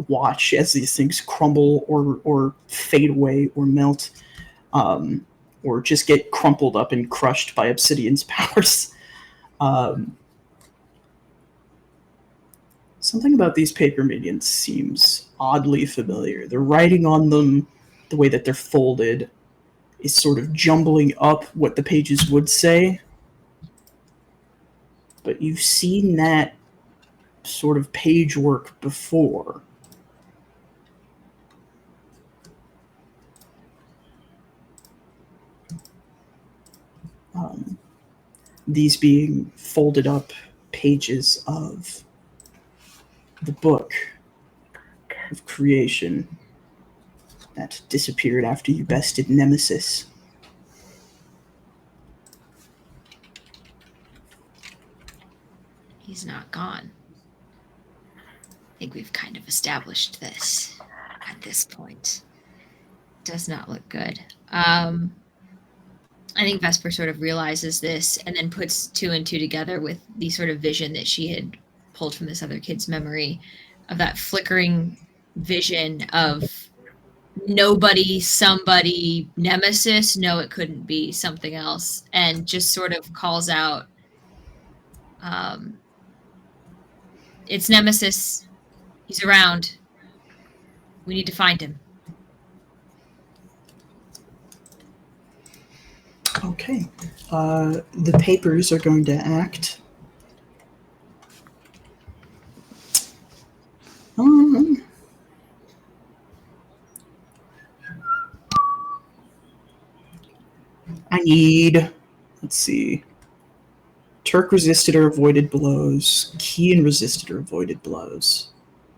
watch as these things crumble or fade away or melt, or just get crumpled up and crushed by Obsidian's powers. Something about these paper minions seems oddly familiar. The writing on them, the way that they're folded, is sort of jumbling up what the pages would say. But you've seen that sort of page work before. These being folded up pages of the book of creation that disappeared after you bested Nemesis. He's not gone. I think we've kind of established this at this point. Does not look good. I think Vesper sort of realizes this and then puts 2 and 2 together with the sort of vision that she had pulled from this other kid's memory of that flickering vision of nobody, somebody, Nemesis. No, it couldn't be something else. And just sort of calls out, it's Nemesis. He's around. We need to find him. Okay. The papers are going to act. I need, let's see, Turk resisted or avoided blows, Kian resisted or avoided blows,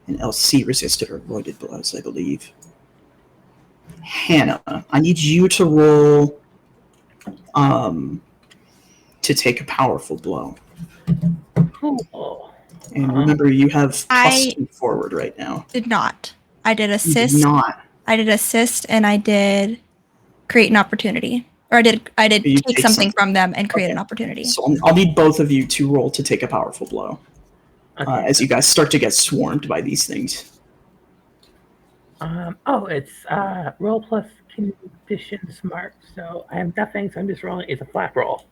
and LC resisted or avoided blows, I believe. Hannah, I need you to roll to take a powerful blow. Cool. And remember, you have +2 forward right now. Did not. I did You assist. did not. I did assist, and I did create an opportunity. Or I did You take take something from them and create an opportunity. So I'll need both of you to roll to take a powerful blow as you guys start to get swarmed by these things. It's roll plus condition smart. So I have nothing, so I'm just rolling. It's a flat roll.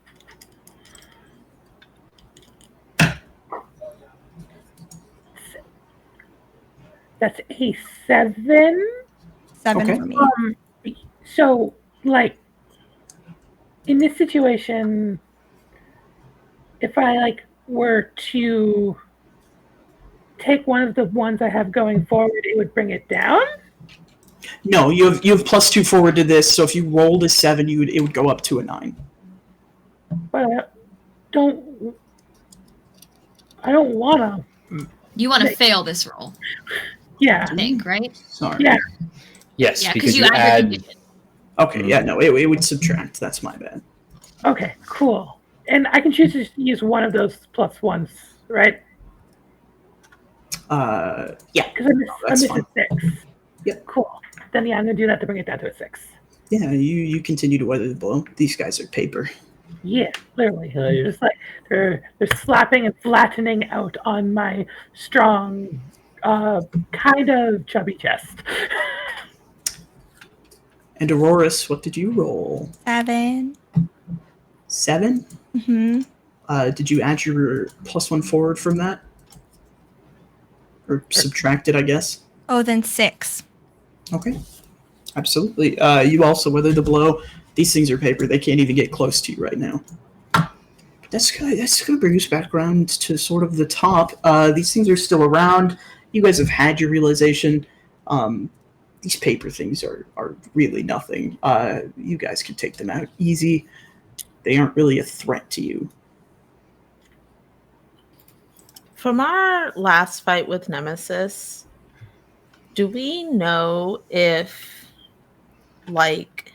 That's a 7. 7 Okay. for me. So, like, in this situation, if I were to take one of the ones I have going forward, it would bring it down. No, you have +2 forward to this, so if you rolled a 7, it would go up to a 9. But I don't want to. You want to fail this roll, Yeah. I think, right? Sorry. Yeah. Yes, Yeah, because you you add the add. condition. Okay, yeah, no, it would subtract. That's my bad. Okay. Cool. And I can choose to use one of those +1s, right? Yeah. Because I that's miss fine. a 6. Yep. Cool. Then yeah, I'm gonna do that to bring it down to a 6. Yeah, you continue to weather the blow. These guys are paper. Yeah, literally. Just like they're slapping and flattening out on my strong, kind of chubby chest. And Auroras, what did you roll? 7. 7? Mm-hmm. Did you add your +1 forward from that? Or subtract it, I guess? Oh, then 6. Okay. Absolutely. You also weather the blow. These things are paper. They can't even get close to you right now. That's gonna bring us back around to sort of the top. These things are still around. you guys have had your realization. These paper things are really nothing. You guys can take them out easy. They aren't really a threat to you. From our last fight with Nemesis, do we know if, like,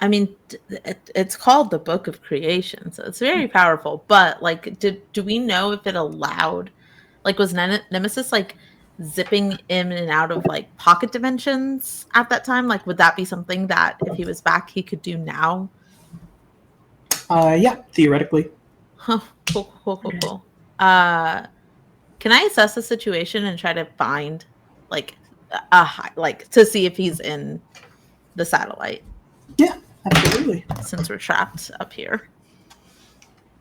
I mean, it's called the Book of Creation, so it's very powerful. But like, do we know if it allowed, like, was Nemesis like zipping in and out of like pocket dimensions at that time? Like, would that be something that if he was back, he could do now? Yeah, theoretically. Huh. Cool. Can I assess the situation and try to find, like, to see if he's in the satellite? Yeah, absolutely. Since we're trapped up here.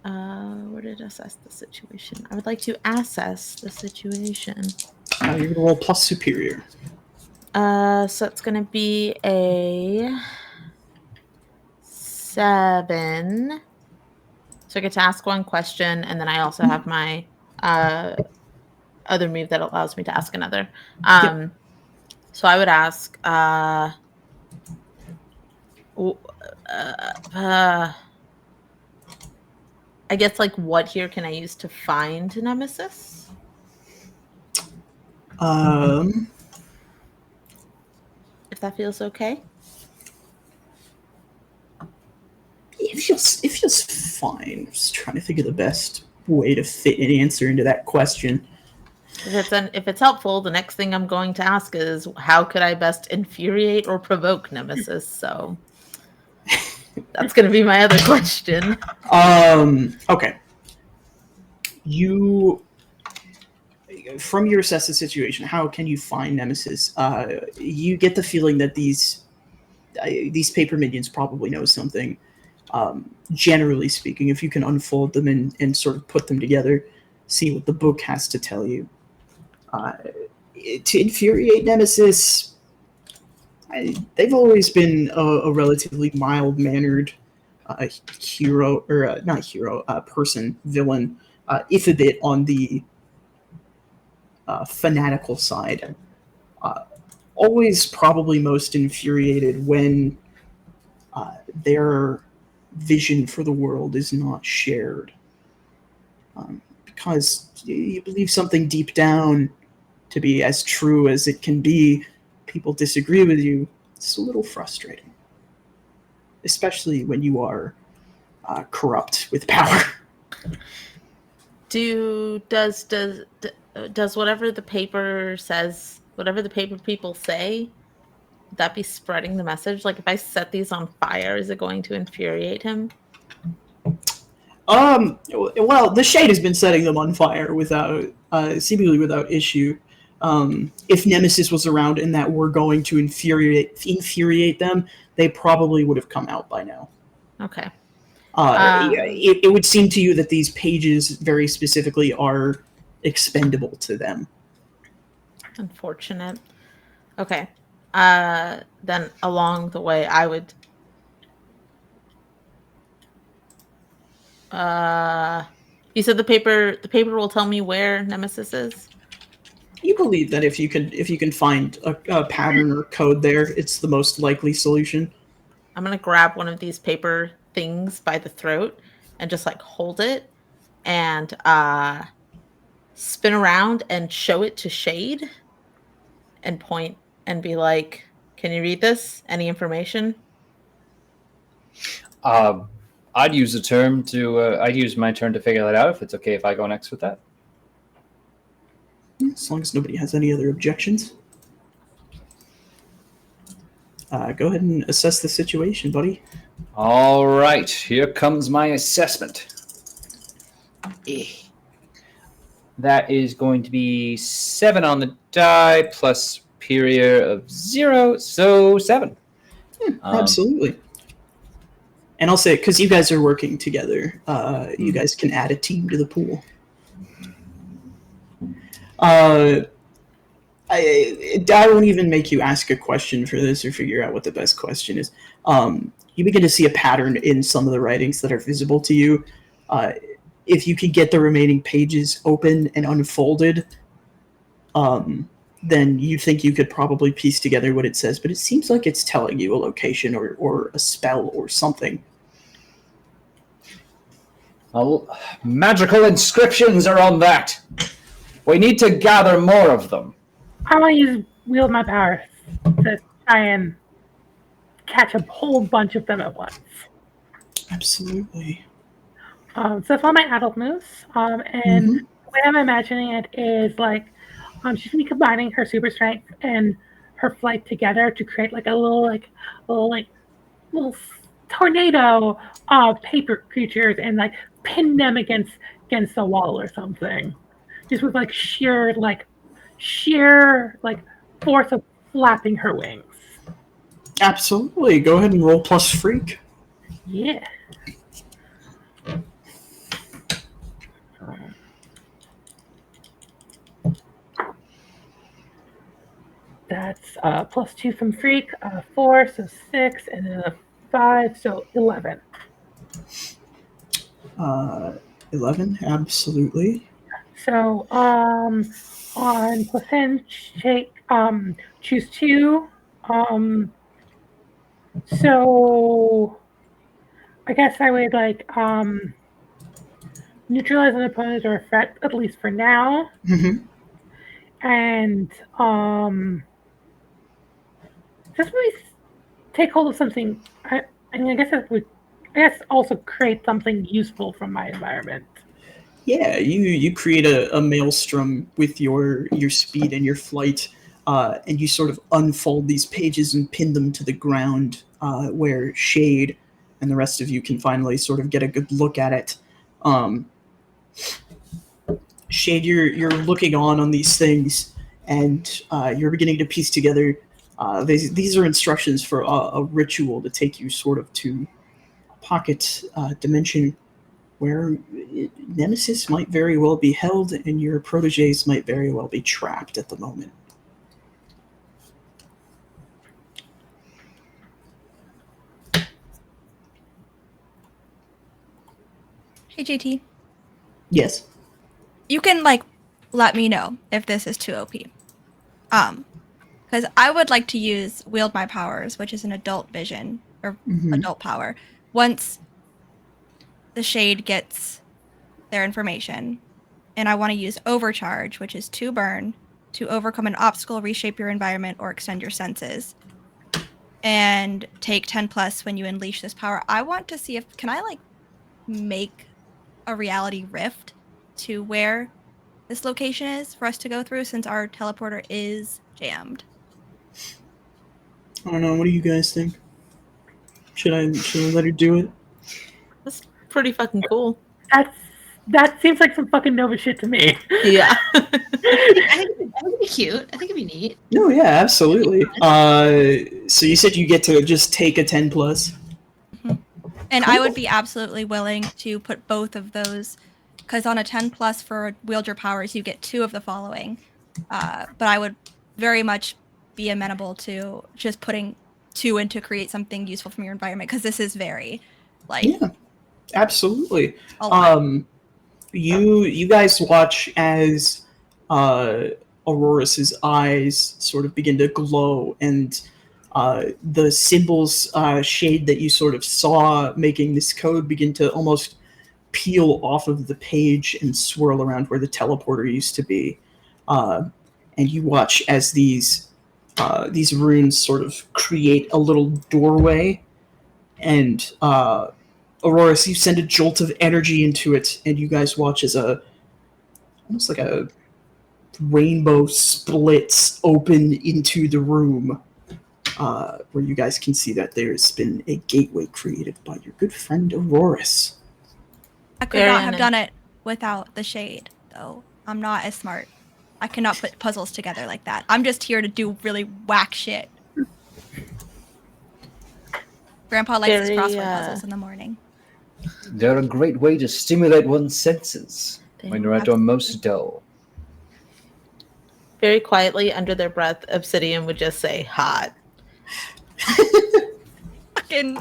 Where did assess the situation? I would like to assess the situation. You're gonna roll plus superior. So it's gonna be a 7. So I get to ask one question, and then I also have my other move that allows me to ask another. So I would ask, I guess, like, what here can I use to find Nemesis? If that feels okay. It feels fine. Just trying to think of the best way to fit an answer into that question. If it's helpful, the next thing I'm going to ask is, how could I best infuriate or provoke Nemesis? So that's going to be my other question. Okay. You, from your assess the situation, how can you find Nemesis? You get the feeling that these paper minions probably know something. Generally speaking, if you can unfold them and sort of put them together, see what the book has to tell you. To infuriate Nemesis, they've always been a relatively mild-mannered hero, or not hero, person, villain, if a bit on the fanatical side. Always probably most infuriated when their vision for the world is not shared. Because you believe something deep down to be as true as it can be, people disagree with you. It's a little frustrating. Especially when you are corrupt with power. Does whatever the paper says, whatever the paper people say, would that be spreading the message? Like, if I set these on fire, is it going to infuriate him? Well, the Shade has been setting them on fire without, seemingly without issue. If Nemesis was around and that were going to infuriate them, they probably would have come out by now. Okay. It would seem to you that these pages very specifically are expendable to them. Unfortunate. Okay. Then along the way, I would. You said the paper will tell me where Nemesis is? You believe that if you can find a pattern or code there, it's the most likely solution. I'm gonna grab one of these paper things by the throat and just like hold it and spin around and show it to Shade and point and be like, "Can you read this? Any information?" I'd use my turn to figure that out, if it's okay if I go next with that. As long as nobody has any other objections. Go ahead and assess the situation, buddy. All right, here comes my assessment. That is going to be 7 on the die plus superior of 0, so 7. Absolutely. And I'll say, because you guys are working together, you guys can add a team to the pool. I won't even make you ask a question for this or figure out what the best question is. You begin to see a pattern in some of the writings that are visible to you. if you could get the remaining pages open and unfolded, then you think you could probably piece together what it says. But it seems like it's telling you a location or a spell or something. Well, magical inscriptions are on that. We need to gather more of them. I want to wield my powers to try and catch a whole bunch of them at once. Absolutely. So that's all my adult moves. And Mhm. the way I'm imagining it is like she's gonna be combining her super strength and her flight together to create like a little tornado of paper creatures and like pin them against the wall or something. Just with like sheer force of flapping her wings. Absolutely. Go ahead and roll plus freak. Yeah. That's +2 from freak, 4, so 6, and then a 5, so 11. 11, absolutely. So on +10, choose 2. So I guess I would like neutralize an opponent or a threat, at least for now. Mm-hmm. And just really take hold of something. I guess also create something useful from my environment. Yeah, you create a maelstrom with your speed and your flight, and you sort of unfold these pages and pin them to the ground, where Shade and the rest of you can finally sort of get a good look at it. Shade, you're looking on these things, and you're beginning to piece together. These are instructions for a ritual to take you sort of to a pocket dimension where Nemesis might very well be held and your proteges might very well be trapped at the moment. Hey, JT. Yes. You can, like, let me know if this is too OP. Because I would like to use Wield My Powers, which is an adult vision, or Mhm. adult power, once the Shade gets their information. And I want to use Overcharge, which is 2 burn, to overcome an obstacle, reshape your environment, or extend your senses. And take 10+ when you unleash this power. I want to see if, can I, like, make a reality rift to where this location is for us to go through, since our teleporter is jammed? I don't know. What do you guys think? Should I let her do it? That's pretty fucking cool. That seems like some fucking Nova shit to me. Yeah. I think it'd be cute. I think it'd be neat. No, yeah, absolutely. So you said you get to just take a 10+. And Cool. I would be absolutely willing to put both of those, because on a 10+ for Wield Your Powers, you get 2 of the following. But I would very much be amenable to just putting 2 in to create something useful from your environment, because this is very, like, Yeah, absolutely. a lot. You guys watch as Auroras's eyes sort of begin to glow, and the symbols, Shade, that you sort of saw making this code begin to almost peel off of the page and swirl around where the teleporter used to be. And you watch as these runes sort of create a little doorway, and Auroras, you send a jolt of energy into it, and you guys watch as almost like a rainbow splits open into the room, where you guys can see that there's been a gateway created by your good friend Auroras. I could not have done it without the Shade, though. I'm not as smart. I cannot put puzzles together like that. I'm just here to do really whack shit. Grandpa likes his crossword puzzles in the morning. They're a great way to stimulate one's senses when you're at your most dull. Very quietly, under their breath, Obsidian would just say, hot. Fucking,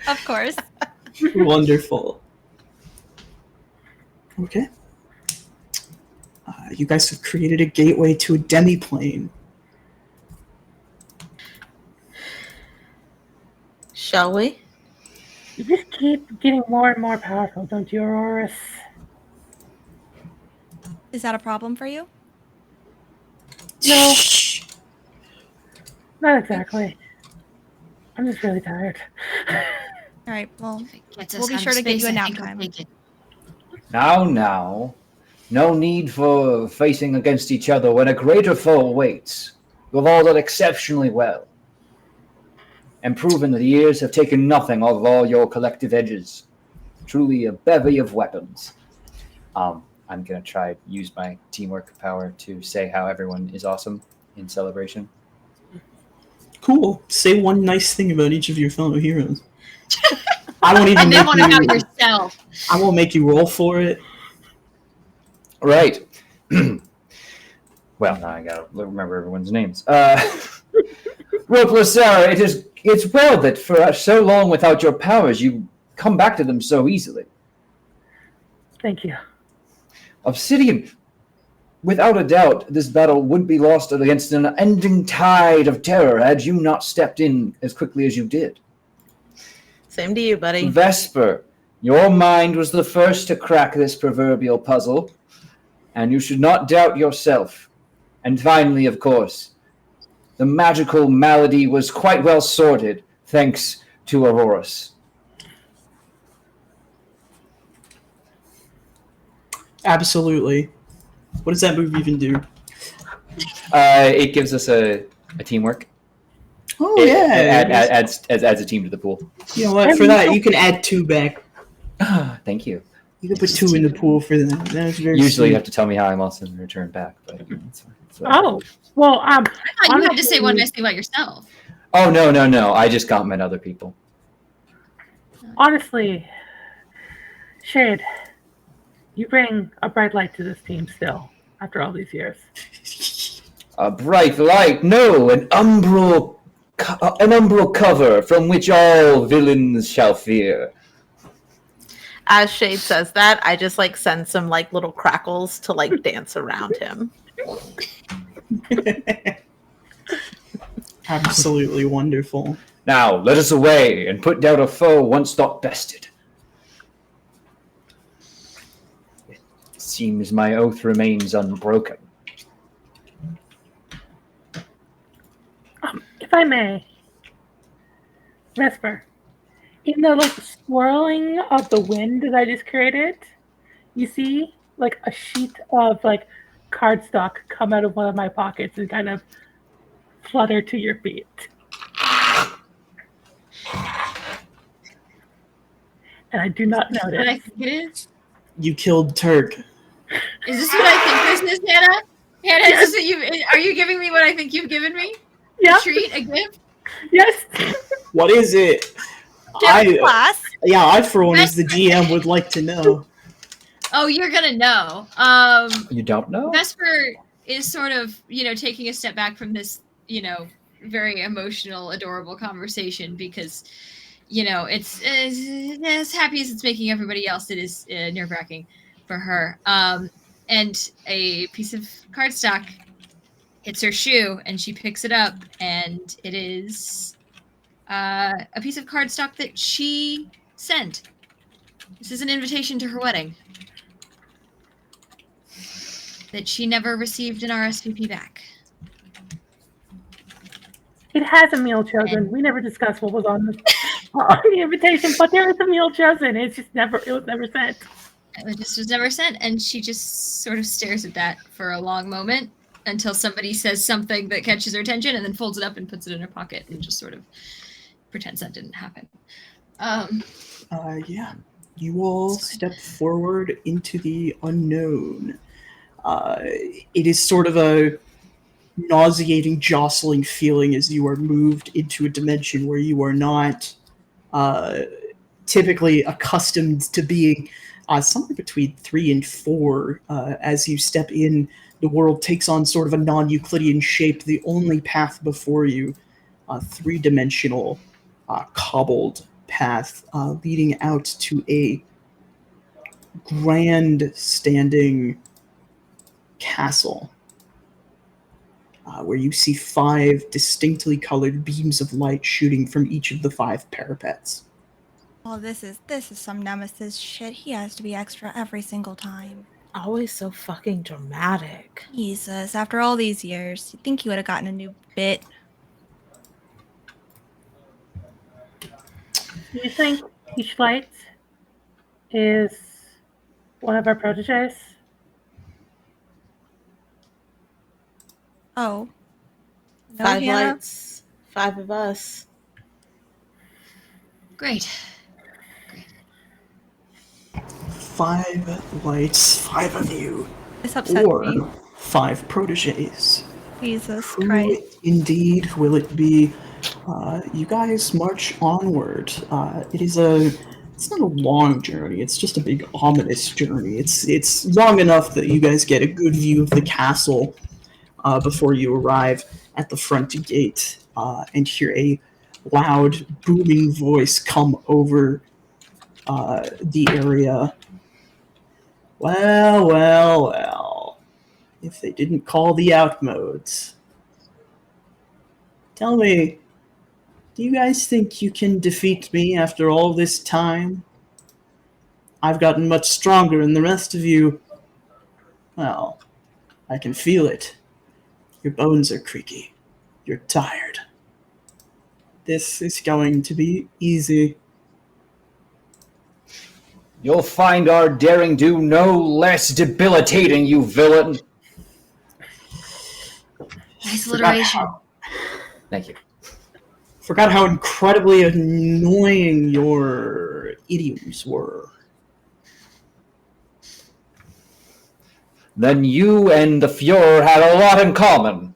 of course. Wonderful. Okay. You guys have created a gateway to a demi-plane. Shall we? You just keep getting more and more powerful, don't you, Aurorus? Is that a problem for you? No, not exactly. I'm just really tired. All right. Well, If it gets We'll us be out sure of to get space, you a I nap think I'll time. take it. Now. No need for facing against each other when a greater foe awaits. You've all done exceptionally well, and proven that the years have taken nothing of all your collective edges. Truly a bevy of weapons. I'm going to try to use my teamwork power to say how everyone is awesome in celebration. Cool. Say one nice thing about each of your fellow heroes. I won't even And then make one about you. yourself. I won't make you roll for it. Right. Well, now I gotta remember everyone's names. Ropla Sarah, it's well that for so long without your powers, you come back to them so easily. Thank you. Obsidian, without a doubt, this battle would be lost against an ending tide of terror had you not stepped in as quickly as you did. Same to you, buddy. Vesper, your mind was the first to crack this proverbial puzzle, and you should not doubt yourself. And finally, of course, the magical malady was quite well sorted, thanks to Aurorus. Absolutely. What does that move even do? It gives us a teamwork. Oh, yeah. Adds a team to the pool. You know what? For that, you can add 2 back. Thank you. You can put 2 in the pool for that. That's very Usually you sweet. have to tell me how I'm awesome and return back, but it's fine. It's fine. Oh, well, I thought you had to say one honestly- nice thing about yourself. Oh, no. I just compliment other people. Honestly, Shade, you bring a bright light to this team still, after all these years. A bright light, no, an umbral cover from which all villains shall fear. As Shade says that, I just send some little crackles to dance around him. Absolutely wonderful. Now, let us away and put down a foe once thought bested. It seems my oath remains unbroken. If I may, Vesper, in the swirling of the wind that I just created, you see a sheet of cardstock come out of one of my pockets and kind of flutter to your feet. And I do not What notice. I think it is. You killed Turk. Is this what I think this is, Hannah? Hannah, is this what you? Are you giving me what I think you've given me? Yeah. A treat, a gift? Yes. What is it? Class. I, for one, as the GM, would like to know. Oh, you're gonna know. You don't know? Vesper is sort of, taking a step back from this, very emotional, adorable conversation because, it's as happy as it's making everybody else, it is nerve-wracking for her. And a piece of cardstock hits her shoe, and she picks it up, and it is a piece of cardstock that she sent. This is an invitation to her wedding that she never received an RSVP back. It has a meal chosen. We never discussed what was on the invitation, but there is a meal chosen. It was never sent. It just was never sent, and she just sort of stares at that for a long moment until somebody says something that catches her attention, and then folds it up and puts it in her pocket and just sort of pretends that didn't happen. Yeah. You all step forward into the unknown. It is sort of a nauseating, jostling feeling as you are moved into a dimension where you are not typically accustomed to being somewhere between 3 and 4. As you step in, the world takes on sort of a non-Euclidean shape. The only path before you, a 3-dimensional cobbled path leading out to a grand standing castle where you see 5 distinctly colored beams of light shooting from each of the 5 parapets. Oh, this is some Nemesis shit. He has to be extra every single time. Always so fucking dramatic. Jesus, after all these years, you'd think he would have gotten a new bit. Do you think each light is one of our proteges? Oh. No, 5 Hannah? lights, 5 of us. Great. 5 lights, 5 of you, This upsets or me. 5 proteges. Jesus Who Christ. indeed will it be? You guys march onward. It's not a long journey. It's just a big ominous journey. It's long enough that you guys get a good view of the castle before you arrive at the front gate and hear a loud, booming voice come over the area. Well, well, well. If they didn't call the outmodes. Tell me, do you guys think you can defeat me after all this time? I've gotten much stronger and the rest of you, well, I can feel it. Your bones are creaky. You're tired. This is going to be easy. You'll find our daring do no less debilitating, you villain. Nice Forgot alliteration. how- Thank you. Forgot how incredibly annoying your idioms were. Then you and the Fuhrer had a lot in common.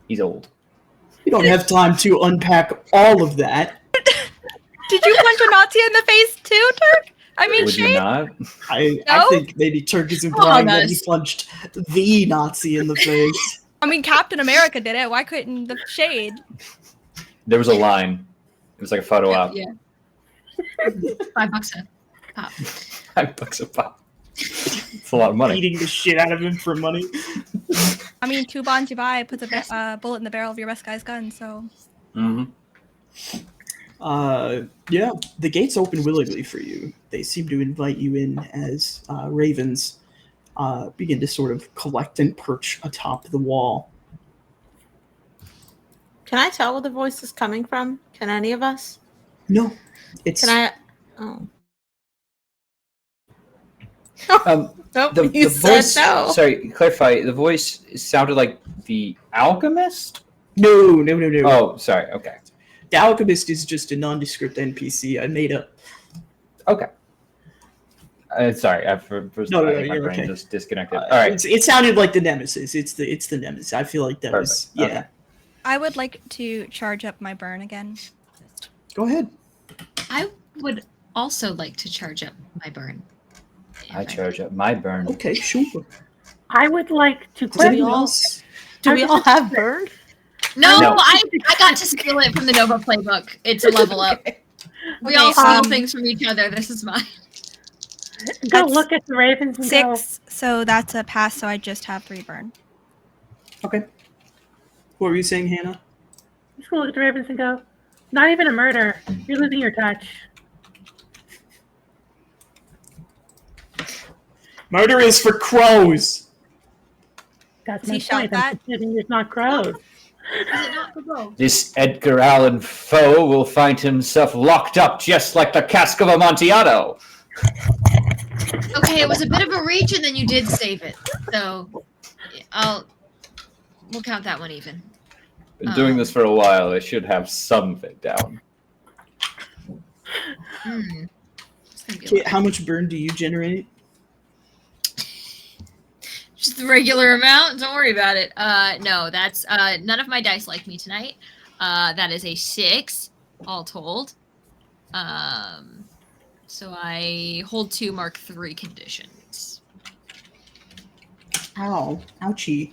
He's old. We don't have time to unpack all of that. Did you punch a Nazi in the face too, Turk? I mean, Would you Shane? not? I No? think maybe Turk is implying that he guys. punched the Nazi in the face. I mean, Captain America did it. Why couldn't the Shade? There was a line. It was like a photo op. Yeah. $5 a pop. $5 a pop. It's a lot of money. Beating the shit out of him for money. I mean, 2 bonds you buy puts a bullet in the barrel of your best guy's gun, so. Mm-hmm. Yeah, the gates open willingly for you. They seem to invite you in as ravens begin to sort of collect and perch atop the wall. Can I tell where the voice is coming from? Can any of us? No, it's Can I? Oh. Nope, The you said voice. no. Sorry, clarify. The voice sounded like the alchemist. no. Oh, sorry. Okay. The alchemist is just a nondescript NPC I made up. Okay. Sorry, I think No, my you're brain okay. just disconnected. All right. It sounded like the Nemesis. It's the Nemesis. I feel like that was Perfect. yeah. Okay. I would like to charge up my burn again. Go ahead. I would also like to charge up my burn. I charge up my burn. Okay, sure. I would like to Does quit. anyone else? Do we all have burn? No, No. I got to steal it from the Nova playbook. It's a level up. We all Okay, steal things from each other. This is mine. Go That's look at the ravens and go. 6, so that's a pass, so I just have 3 burn. Okay. What were you saying, Hannah? Just go look at the ravens and go. Not even a murder. You're losing your touch. Murder is for crows. That's Does my he shout point. that? I'm pretending there's not crows. Is it not the goal? This Edgar Allan Poe will find himself locked up just like the cask of Amontillado. Okay, it was a bit of a reach, and then you did save it. So, we'll count that one even. Been doing this for a while. I should have some of it down. It's gonna be a Okay, lot. how much burn do you generate? Just the regular amount. Don't worry about it. No, that's none of my dice like me tonight. That is a 6, all told. So I hold 2 Mark 3 conditions. Ow. Ouchie.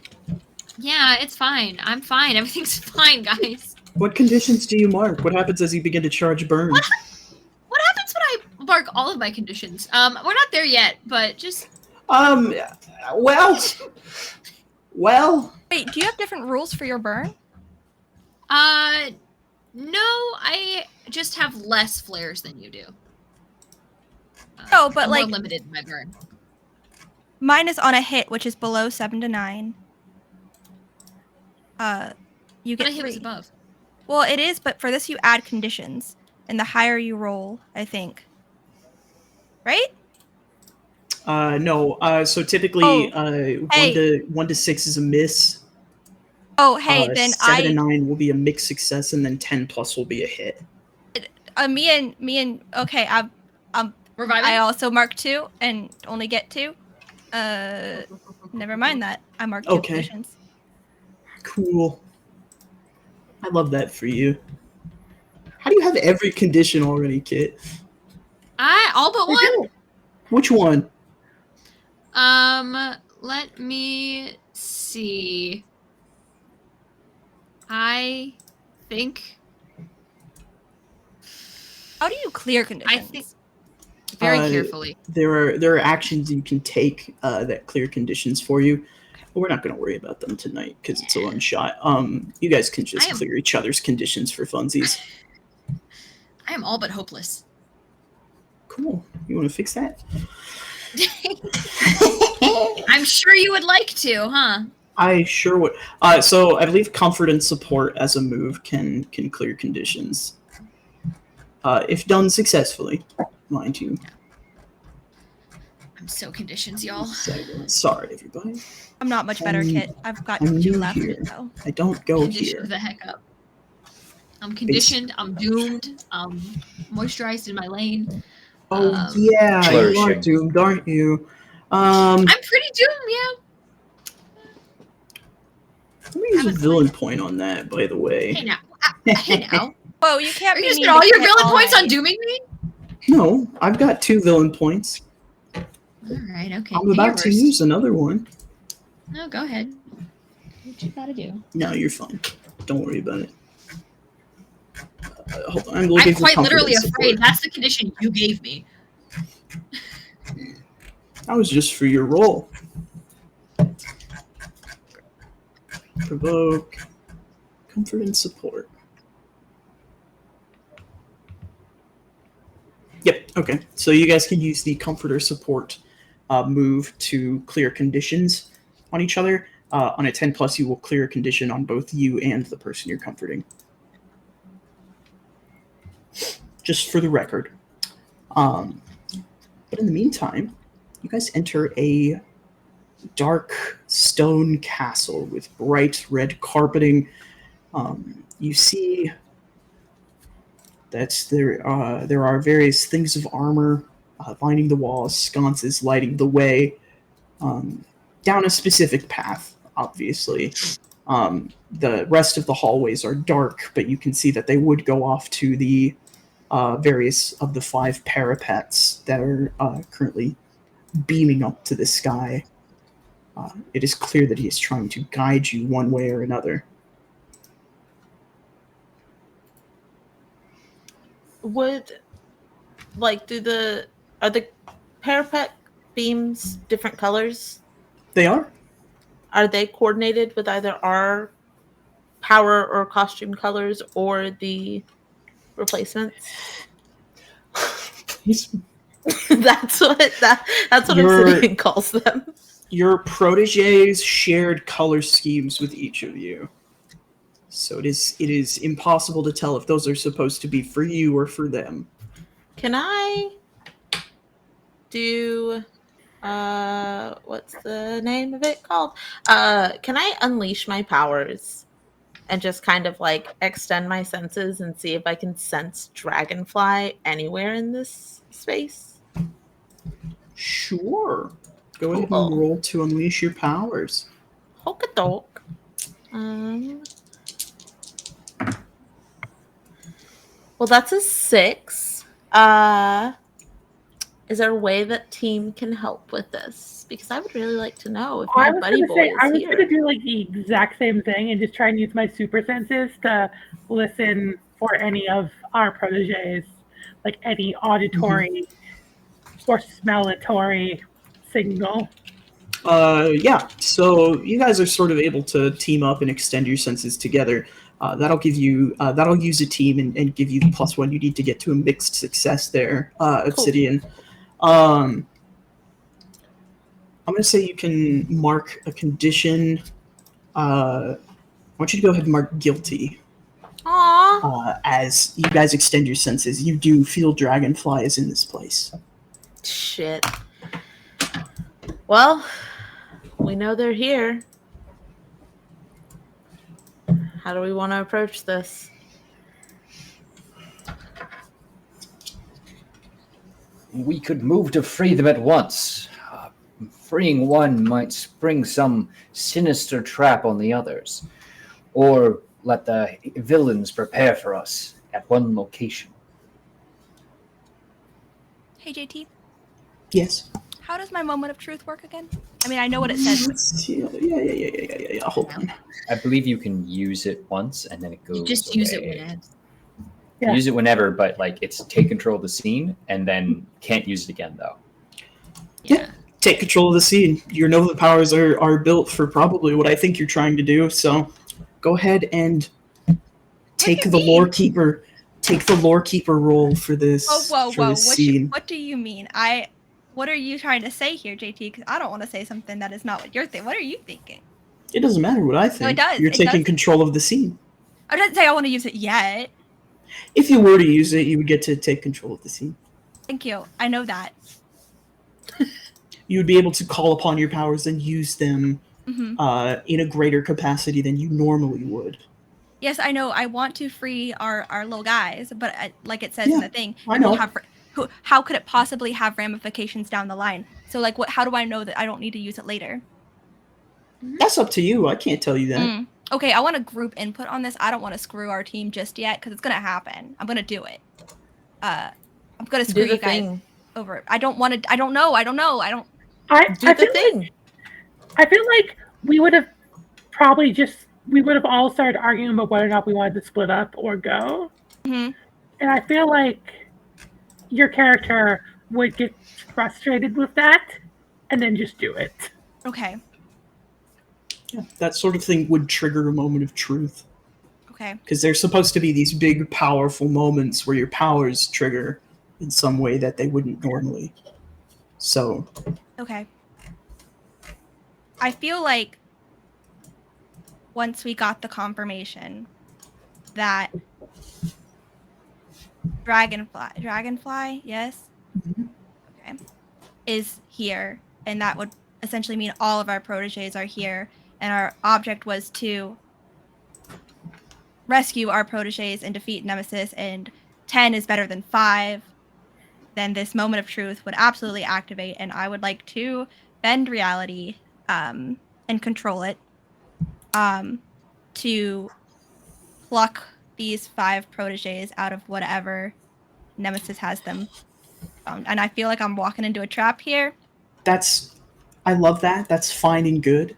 Yeah, it's fine. I'm fine. Everything's fine, guys. What conditions do you mark? What happens as you begin to charge burn? What happens mark all of my conditions. We're not there yet, but just Well. Wait, do you have different rules for your burn? no, I just have less flares than you do. Oh, but I'm like more limited in my burn. mine is on a hit, which is below 7 to 9. You But get I hit was 3. above. Well, it is, but for this you add conditions, and the higher you roll, I think. Right? No. So typically, hey. 1 to 6 is a miss. Oh, hey, then 7 to 9 will be a mixed success, and then 10 plus will be a hit. Me and okay, We're vibing? I also mark 2 and only get 2. Never mind that. I marked 2 Okay. conditions. Cool. I love that for you. How do you have every condition already, Kit? All but one. Which one? Let me see. I think How do you clear conditions? I think very Uh, carefully. There are actions you can take that clear conditions for you. But we're not going to worry about them tonight because it's a one shot. You guys can just clear each other's conditions for funsies. I am all but hopeless. Cool. You want to fix that? I'm sure you would like to, huh? I sure would. So I believe comfort and support as a move can clear conditions. If done successfully, mind you. I'm so conditions, y'all. Sorry, everybody. I'm not much better, Kit. I've got I'm 2 new left. here. So. I don't go Conditioned here. the heck up. I'm conditioned. I'm doomed. I'm moisturized in my lane. Oh yeah, you are Flourishing. doomed, aren't you? I'm pretty doomed, yeah. Let me use a villain point on that, by the way. Hey now. Hey now. Whoa, you can't Are be you mean spend to all your Kit villain all points on night. dooming me? No, I've got 2 villain points. Alright, okay. I'm about to use another one. No, go ahead. What you gotta do? No, you're fine. Don't worry about it. Hold on, I'm looking I'm for quite comfort literally and support. afraid. That's the condition you gave me. That was just for your roll. Provoke, comfort and support. Yep, okay. So you guys can use the comfort or support move to clear conditions on each other. On a 10 plus, you will clear a condition on both you and the person you're comforting. Just for the record. But in the meantime, you guys enter a dark stone castle with bright red carpeting. You see that there are various things of armor lining the walls, sconces lighting the way down a specific path, obviously. The rest of the hallways are dark, but you can see that they would go off to the various of the 5 parapets that are currently beaming up to the sky. It is clear that he is trying to guide you one way or another. Are the parapet beams different colors? They are? Are they coordinated with either our power or costume colors or the replacements? That's what Obsidian calls them. Your proteges shared color schemes with each of you. So it is impossible to tell if those are supposed to be for you or for them. Can I do what's the name of it called? Can I unleash my powers and just kind of like extend my senses and see if I can sense dragonfly anywhere in this space? Sure. Go ahead and roll to unleash your powers. Hokadok. Well, that's a 6. Is there a way that team can help with this? Because I would really like to know if my buddy boy is I was here. going to do like the exact same thing and just try and use my super senses to listen for any of our proteges, like any auditory or smellatory signal? Yeah. So you guys are sort of able to team up and extend your senses together. That'll give you that'll use a team and give you the +1 you need to get to a mixed success there, Obsidian. I'm gonna say you can mark a condition. I want you to go ahead and mark guilty. Aw. As you guys extend your senses, you do feel dragonflies in this place. Shit. Well, we know they're here. How do we want to approach this? We could move to free them at once. Freeing one might spring some sinister trap on the others, or let the villains prepare for us at one location. Hey, JT, Yes. how does my moment of truth work again? I mean, I know what it says. Yeah. Hold on. I believe you can use it once and then it goes. You just use it away. when it. Yeah. Use it whenever, but like it's take control of the scene and then can't use it again though. Yeah. Take control of the scene. Your Nova powers are built for probably what I think you're trying to do. So, go ahead and take do you the mean? lore keeper. Take the lore keeper role for this. Whoa! for this scene. What do you mean? What are you trying to say here, JT? Because I don't want to say something that is not what you're thinking. What are you thinking? It doesn't matter what I think. it does. You're It taking does. control of the scene. I didn't say I want to use it yet. If you were to use it, you would get to take control of the scene. Thank you. I know that. You would be able to call upon your powers and use them Hmm. in a greater capacity than you normally would. Yes, I know. I want to free our little guys, but like it says in Yeah, the thing, I it will know. have how could it possibly have ramifications down the line? So like, how do I know that I don't need to use it later? That's up to you. I can't tell you that. Mm. Okay, I want a group input on this. I don't want to screw our team just yet because it's gonna happen. I'm gonna do it. I'm gonna screw Do the you guys thing. over. I don't want to. I don't know. I Do I the feel thing. I feel like we would have all started arguing about whether or not we wanted to split up or go. Mhm. And I feel like your character would get frustrated with that and then just do it. Okay. Yeah, that sort of thing would trigger a moment of truth. Okay. Because there's supposed to be these big, powerful moments where your powers trigger in some way that they wouldn't normally. So, Okay. I feel like once we got the confirmation that Dragonfly, yes? Mhm. Okay. Is here, and that would essentially mean all of our proteges are here, and our object was to rescue our proteges and defeat Nemesis, and 10 is better than 5, then this moment of truth would absolutely activate, and I would like to bend reality and control it to pluck these 5 proteges out of whatever Nemesis has them found. And I feel like I'm walking into a trap here. I love that. That's fine and good.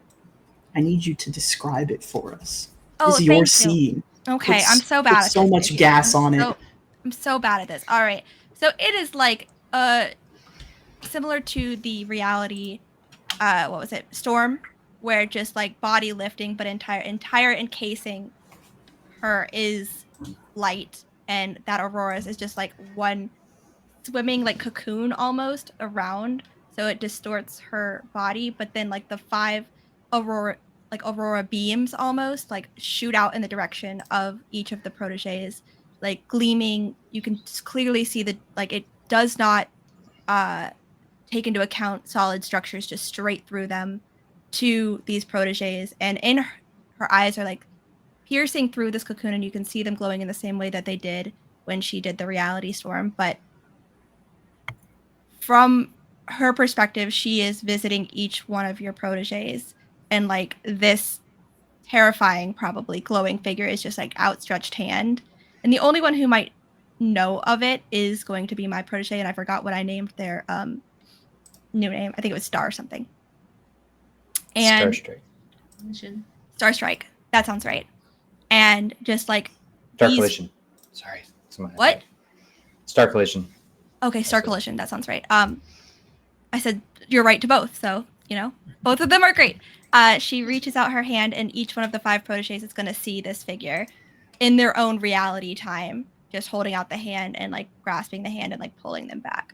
I need you to describe it for us. Oh, This is thank your you. scene. Okay, Put I'm s- so put bad at so this. much JT. gas on it. I'm so bad at this. All right. So it is like similar to the reality what was it? Storm, where just like body lifting but entire encasing her is light, and that Aurora's is just like one swimming like cocoon almost around, so it distorts her body, but then like the 5 Aurora beams almost like shoot out in the direction of each of the proteges, like gleaming. You can clearly see the like it does not take into account solid structures, just straight through them to these proteges, and in her eyes are like piercing through this cocoon, and you can see them glowing in the same way that they did when she did the reality storm. But from her perspective, she is visiting each one of your proteges, and like this terrifying, probably glowing figure is just like outstretched hand. And the only one who might know of it is going to be my protege, and I forgot what I named their new name. I think it was Star something. And Starstrike. Star Strike. That sounds right. And just like Star these- Collision. Sorry. What? Star Collision. Okay, Star Collision. That sounds right. I said, you're right to both. So, both of them are great. She reaches out her hand, and each one of the 5 proteges is going to see this figure in their own reality time, just holding out the hand and like grasping the hand and like pulling them back.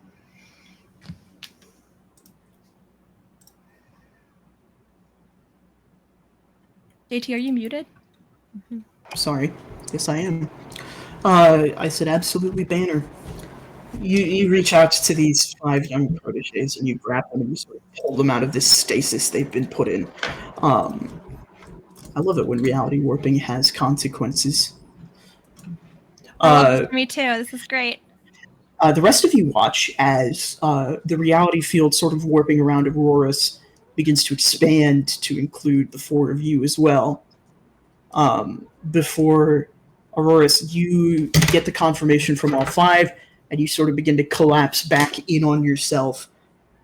JT, are you muted? Sorry. Yes, I am. I said absolutely banner. You reach out to these 5 young proteges and you grab them and you sort of pull them out of this stasis they've been put in. I love it when reality warping has consequences. I love this for me too. This is great. The rest of you watch as the reality field sort of warping around Aurora's begins to expand to include the 4 of you as well. Before Auroras, you get the confirmation from all 5, and you sort of begin to collapse back in on yourself,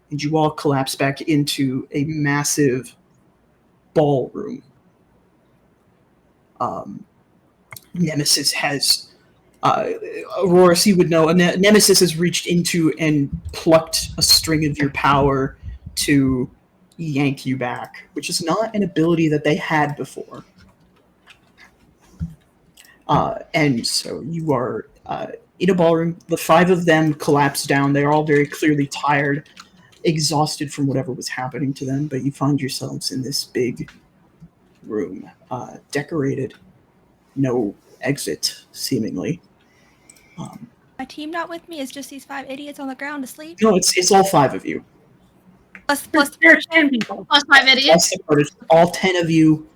and you all collapse back into a massive ballroom. Nemesis has... Auroras, you would know, Nemesis has reached into and plucked a string of your power to yank you back, which is not an ability that they had before. And so you are in a ballroom. The 5 of them collapse down. They're all very clearly tired, exhausted from whatever was happening to them, but you find yourselves in this big room, decorated, no exit, seemingly. My team not with me is just these 5 idiots on the ground asleep. No, it's all 5 of you. Plus There's 10 people. Plus 5 idiots. All 10 of you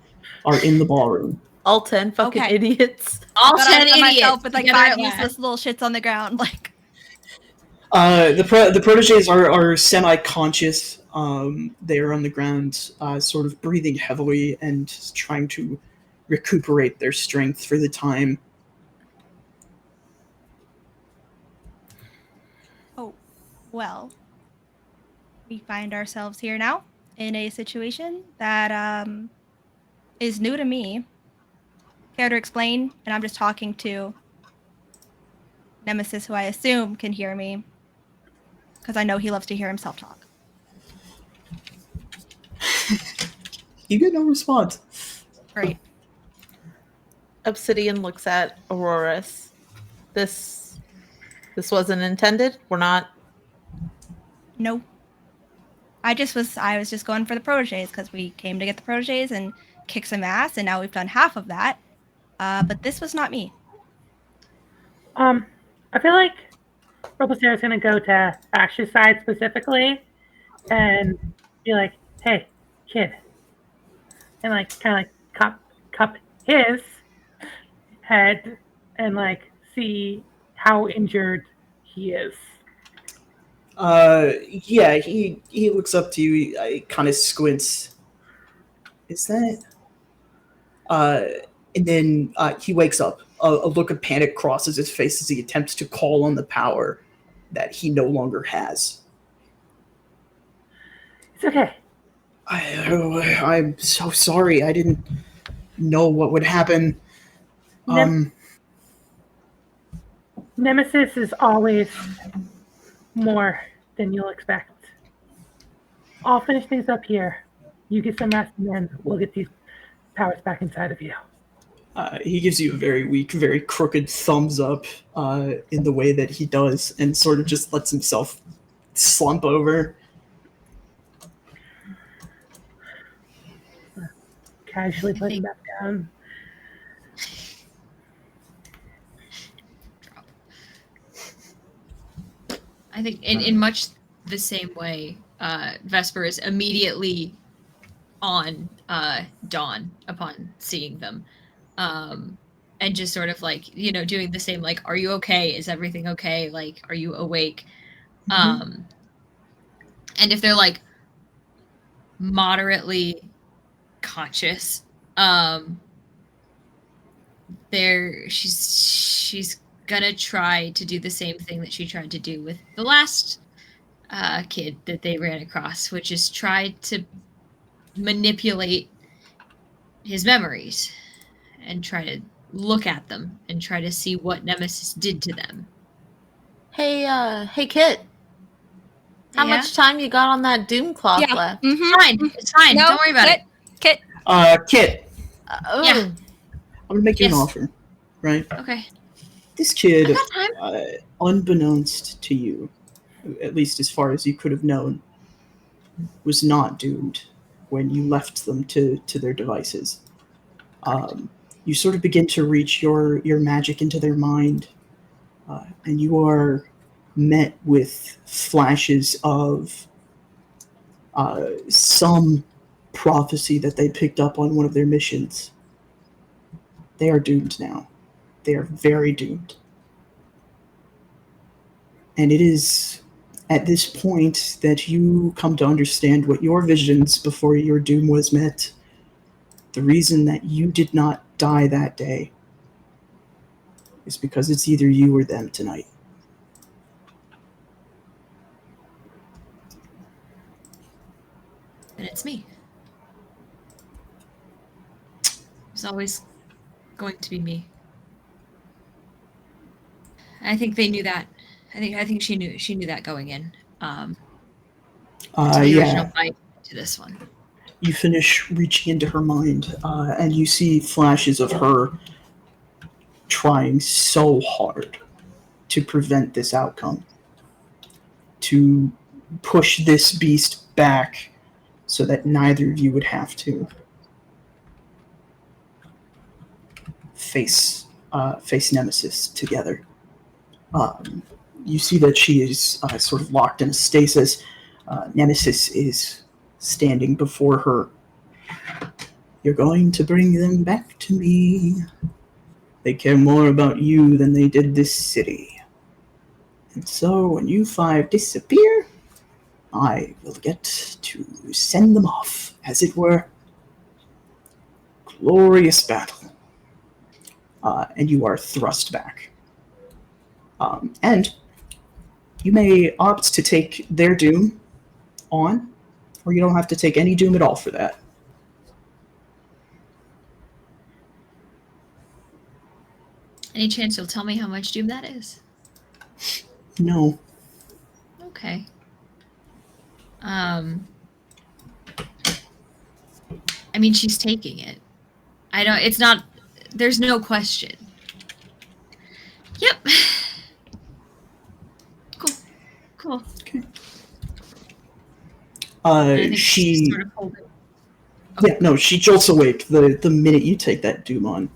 are in the ballroom. All 10 fucking Okay. idiots. All But 10 I idiots. myself with like together 5 at last. useless little shits on the ground. Like, The proteges are semi-conscious. They are on the ground, sort of breathing heavily and trying to recuperate their strength for the time. well, we find ourselves here now in a situation that is new to me. Care to explain? And I'm just talking to Nemesis, who I assume can hear me, because I know he loves to hear himself talk. You get no response. Great. Obsidian looks at Auroras. This wasn't intended. We're not. No. I was just going for the proteges because we came to get the proteges and kick some ass, and now we've done half of that. But this was not me. I feel like Robespierre is gonna go to Ash's side specifically and be like, "Hey, kid," and like kind of like cup his head and like see how injured he is. Yeah, he looks up to you. He kind of squints. Is that? And then he wakes up. A look of panic crosses his face as he attempts to call on the power that he no longer has. It's okay. I'm so sorry. I didn't know what would happen. Nemesis is always more than you'll expect. I'll finish things up here. You get some rest, and then we'll get these powers back inside of you. He gives you a very weak, very crooked thumbs up in the way that he does, and sort of just lets himself slump over. Casually put him back down. I think in much the same way, Vesper is immediately on Dawn upon seeing them. And just sort of like, doing the same, like, are you okay? Is everything okay? Like, are you awake? And if they're like moderately conscious, she's gonna try to do the same thing that she tried to do with the last kid that they ran across, which is try to manipulate his memories and try to look at them and try to see what Nemesis did to them. Hey, Kit. How Yeah. much time you got on that doom cloth Yeah. left? Mm-hmm. It's fine. No, Don't worry about it. Kit. Kit, Yeah. Oh, I'm gonna make you an Yes. offer, right? Okay. This I've kid, got time. unbeknownst to you, at least as far as you could have known, was not doomed when you left them to their devices. You sort of begin to reach your magic into their mind, and you are met with flashes of some prophecy that they picked up on one of their missions. They are doomed now. They are very doomed. And it is at this point that you come to understand what your visions before your doom was met. The reason that you did not die that day is because it's either you or them tonight. And it's me. It's always going to be me. I think they knew that. I think she knew that going in. To the original fight to this one. You finish reaching into her mind, and you see flashes of her trying so hard to prevent this outcome, to push this beast back so that neither of you would have to face Nemesis together. You see that she is sort of locked in a stasis. Nemesis is standing before her. You're going to bring them back to me. They care more about you than they did this city. And so when you five disappear, I will get to send them off, as it were. Glorious battle. And you are thrust back. And you may opt to take their doom on, or you don't have to take any doom at all for that. Any chance you'll tell me how much doom that is? No. Okay. I mean, she's taking it. I don't. It's not. There's no question. Yep. Cool. And I think She sort of hold it. Yeah, no, she jolts awake the minute you take that doom on,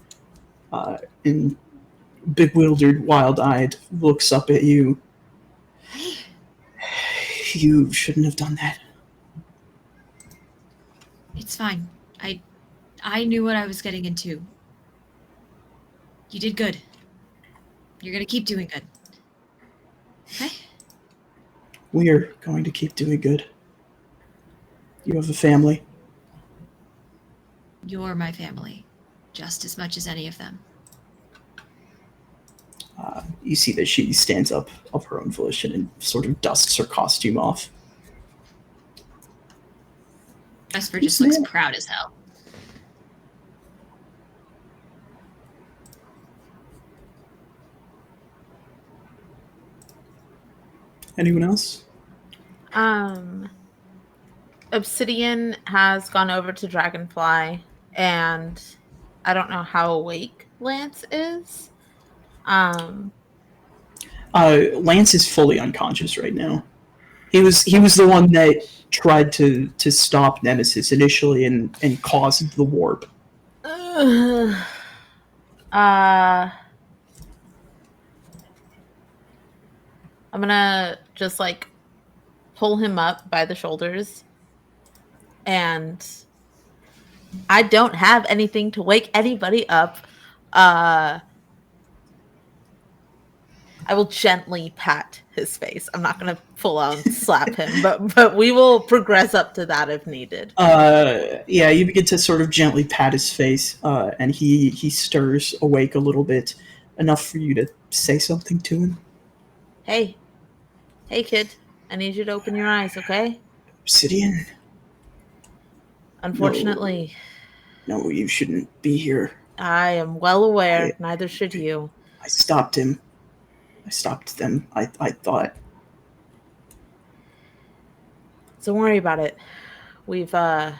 and bewildered, wild-eyed, looks up at you. You shouldn't have done that. It's fine. I knew what I was getting into. You did good. You're gonna keep doing good. Okay? We're going to keep doing good. You have a family. You're my family, just as much as any of them. You see that she stands up of her own volition and sort of dusts her costume off. Vesper Yes, just looks ma'am. proud as hell. Anyone else? Obsidian has gone over to Dragonfly, and I don't know how awake Lance is. Lance is fully unconscious right now. He was the one that tried to stop Nemesis initially and caused the warp. I'm gonna just like pull him up by the shoulders, and I don't have anything to wake anybody up. I will gently pat his face. I'm not gonna full on slap him, but we will progress up to that if needed. Yeah, you begin to sort of gently pat his face, and he stirs awake a little bit, enough for you to say something to him. Hey, kid, I need you to open your eyes, okay? Obsidian? Unfortunately, No, you shouldn't be here. I am well aware. Neither should you. I stopped him. I stopped them. I thought. Don't worry about it. We can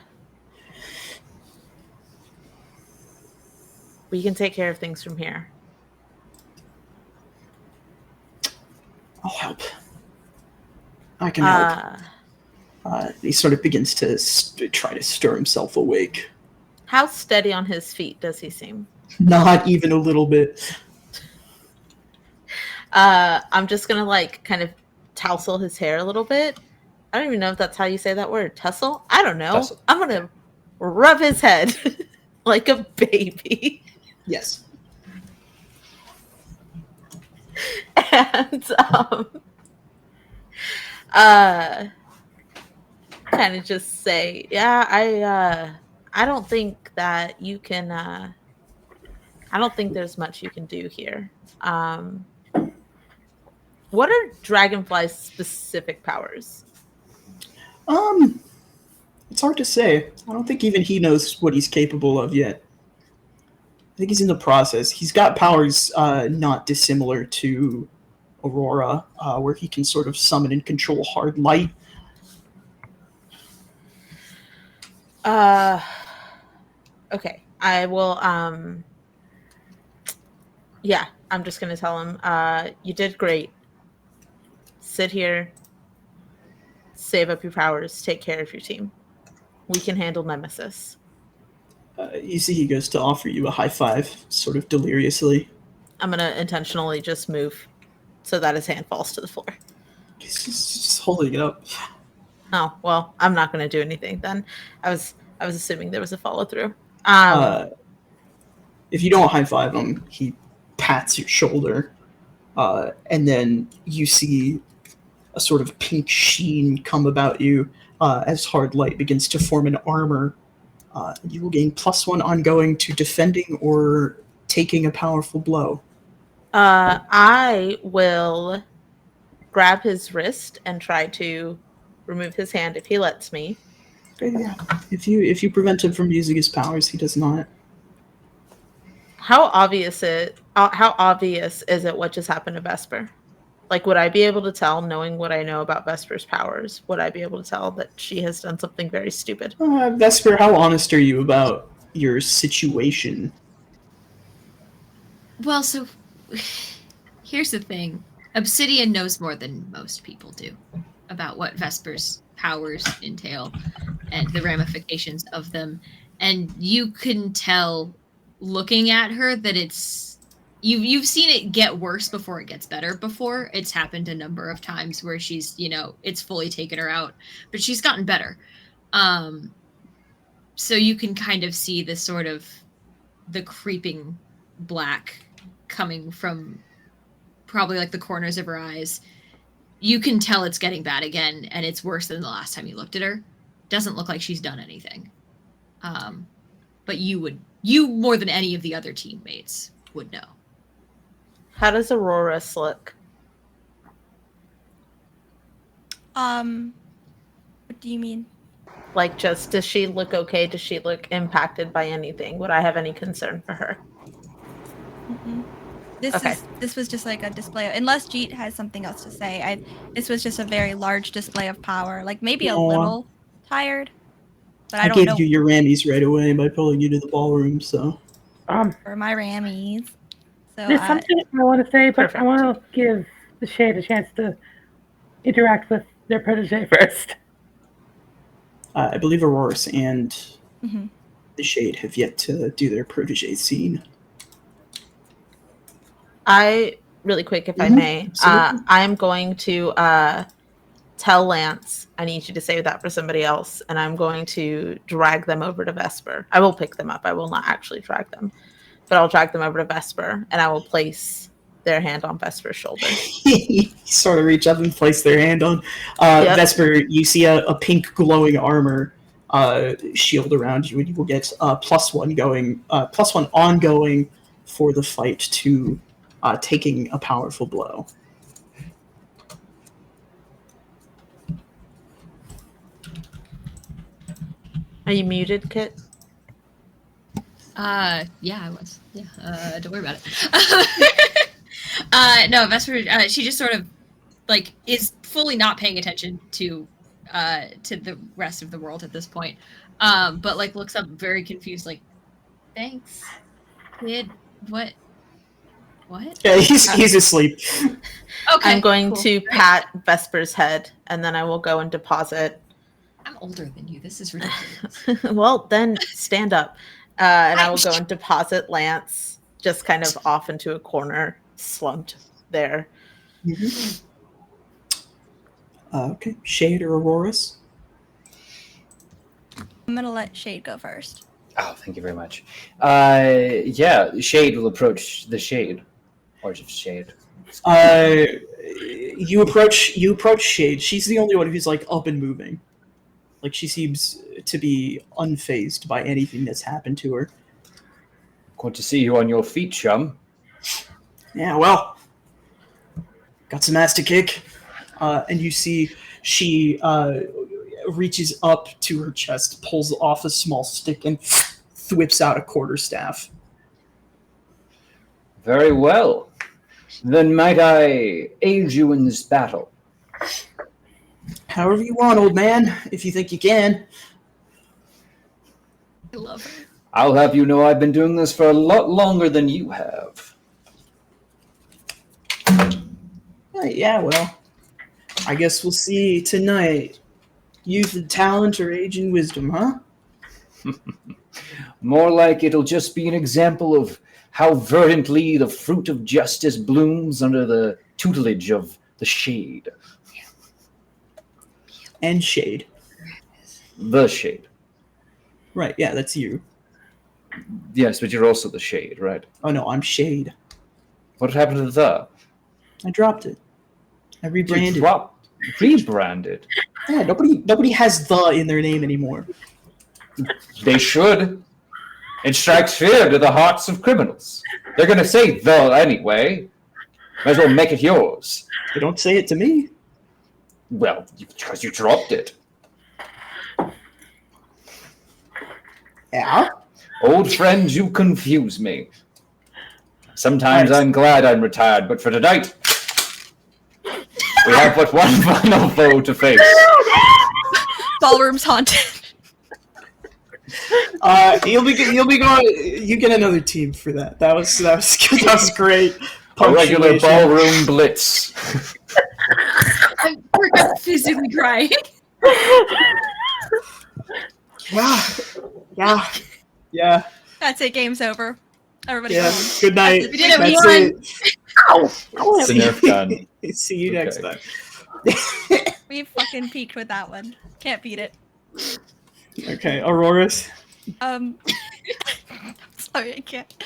take care of things from here. I'll help. I can help. He sort of begins to try to stir himself awake. How steady on his feet does he seem? Not even a little bit. I'm just gonna like kind of tousle his hair a little bit. I don't even know if that's how you say that word. Tussle? I don't know. Tussle. I'm gonna rub his head like a baby. Yes. And kind of just say, yeah, I don't think that you can I don't think there's much you can do here. What are Dragonfly's specific powers? It's hard to say. I don't think even he knows what he's capable of yet. I think he's in the process. He's got powers not dissimilar to Aurora, where he can sort of summon and control hard light. Okay. I will yeah, I'm just gonna tell him, you did great. Sit here, save up your powers, take care of your team. We can handle Nemesis. You see he goes to offer you a high five, sort of deliriously. I'm gonna intentionally just move so that his hand falls to the floor. He's just holding it up. Oh, well, I'm not gonna do anything then. I was assuming there was a follow through. If you don't high five him, he pats your shoulder, and then you see a sort of pink sheen come about you as hard light begins to form an armor. You will gain +1 ongoing to defending or taking a powerful blow. I will grab his wrist and try to remove his hand if he lets me. Yeah. If you prevent him from using his powers, he does not. How obvious is it what just happened to Vesper? Like, would I be able to tell, knowing what I know about Vesper's powers, would I be able to tell that she has done something very stupid? Vesper, how honest are you about your situation? Well, so here's the thing. Obsidian knows more than most people do about what Vesper's powers entail and the ramifications of them. And you can tell looking at her that you've seen it get worse before it gets better before. It's happened a number of times where she's, it's fully taken her out, but she's gotten better. So you can kind of see the sort of the creeping black coming from probably like the corners of her eyes. You can tell it's getting bad again, and it's worse than the last time you looked at her. Doesn't look like she's done anything. But you more than any of the other teammates would know. How does Aurora's look? What do you mean? Like, just, does she look okay? Does she look impacted by anything? Would I have any concern for her? Mm-mm. Okay. This was just like a display. Unless Jeet has something else to say, this was just a very large display of power. Like maybe a little tired, but I don't gave know. you your rammies right away by pulling you to the ballroom, so. For my rammies. So There's something I want to say, but Perfect. I want to give the Shade a chance to interact with their protege first. I believe Auroras and Mhm. the Shade have yet to do their protege scene. Really quick, if I Mhm, may, absolutely. I'm going to tell Lance, I need you to save that for somebody else, and I'm going to drag them over to Vesper. I will pick them up. I will not actually drag them, but I'll drag them over to Vesper, and I will place their hand on Vesper's shoulder. You sort of reach up and place their hand on. Yep. Vesper, you see a pink glowing armor shield around you, and you will get +1 ongoing for the fight to taking a powerful blow. Are you muted, Kit? Yeah, I was. Yeah, don't worry about it. No, Vesper, she just sort of like is fully not paying attention to to the rest of the world at this point. But like looks up very confused, like, thanks, kid. What? Yeah, he's asleep. Okay. I'm going cool. to pat Vesper's head, and then I will go and deposit. I'm older than you. This is ridiculous. Well, then stand up. And I will go and deposit Lance just kind of off into a corner, slumped there. Okay, Shade or Auroras? I'm gonna let Shade go first. Oh, thank you very much. Yeah, Shade will approach the Shade. Or just Shade. You approach Shade. She's the only one who's like up and moving. Like she seems to be unfazed by anything that's happened to her. Good to see you on your feet, chum. Yeah, well, got some ass to kick. And you see she reaches up to her chest, pulls off a small stick, and whips out a quarterstaff. Very well. Then might I aid you in this battle? However you want, old man, if you think you can. I love her. I'll have you know I've been doing this for a lot longer than you have. Yeah, well, I guess we'll see tonight. Youth and talent or age and wisdom, huh? More like it'll just be an example of how verdantly the fruit of justice blooms under the tutelage of the Shade. And Shade. The Shade. Right, yeah, that's you. Yes, but you're also the Shade, right? Oh no, I'm Shade. What happened to the? I dropped it. I rebranded. Rebranded? Yeah, nobody has the in their name anymore. They should. It strikes fear to the hearts of criminals. They're going to say the anyway. Might as well make it yours. They don't say it to me. Well, because you dropped it. Yeah? Old friend, you confuse me. Sometimes Right. I'm glad I'm retired, but for tonight, we have but one final foe to face. Ballroom's haunted. You'll be going. You get another team for that. That was good. That was great. A regular Punctuation. ballroom blitz. I'm physically crying. Yeah. That's it. Game's over. Everybody go Yeah. home. Good night. We did it, we That's won. it. It's a Nerf gun. See you next Okay. time. We fucking peaked with that one. Can't beat it. Okay, Auroras. Sorry, I can't.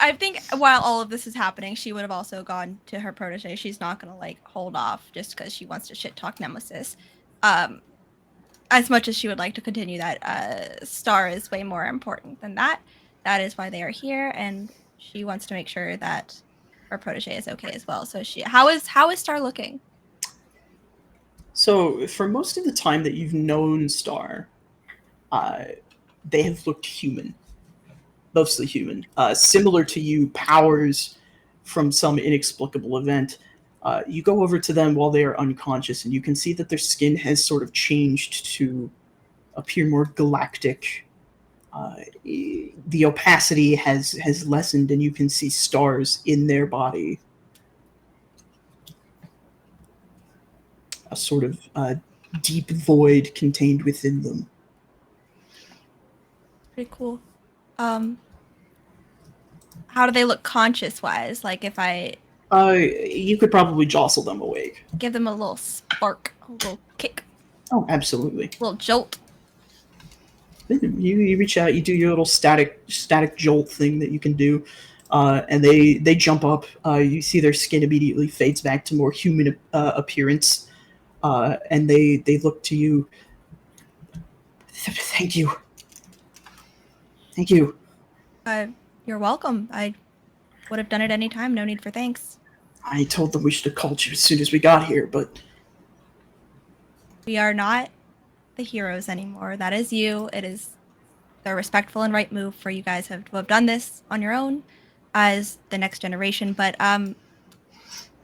I think while all of this is happening, she would have also gone to her protege. She's not gonna like hold off just because she wants to shit talk Nemesis. As much as she would like to continue that, Star is way more important than that. That is why they are here, and she wants to make sure that her protege is okay as well. So how is Star looking? So for most of the time that you've known Star, they have looked human, mostly human. Similar to you, powers from some inexplicable event. You go over to them while they are unconscious, and you can see that their skin has sort of changed to appear more galactic. The opacity has lessened, and you can see stars in their body. A sort of deep void contained within them. Pretty cool. How do they look conscious-wise? Like if I You could probably jostle them awake. give them a little spark, a little kick, Oh, absolutely. a little jolt. You reach out, you do your little static jolt thing that you can do, and they jump up. You see their skin immediately fades back to more human appearance, and they look to you. Thank you. Thank you. You're welcome. I would have done it any time. No need for thanks. I told them we should have called you as soon as we got here, but We are not the heroes anymore. That is you. It is the respectful and right move for you guys to have done this on your own as the next generation. But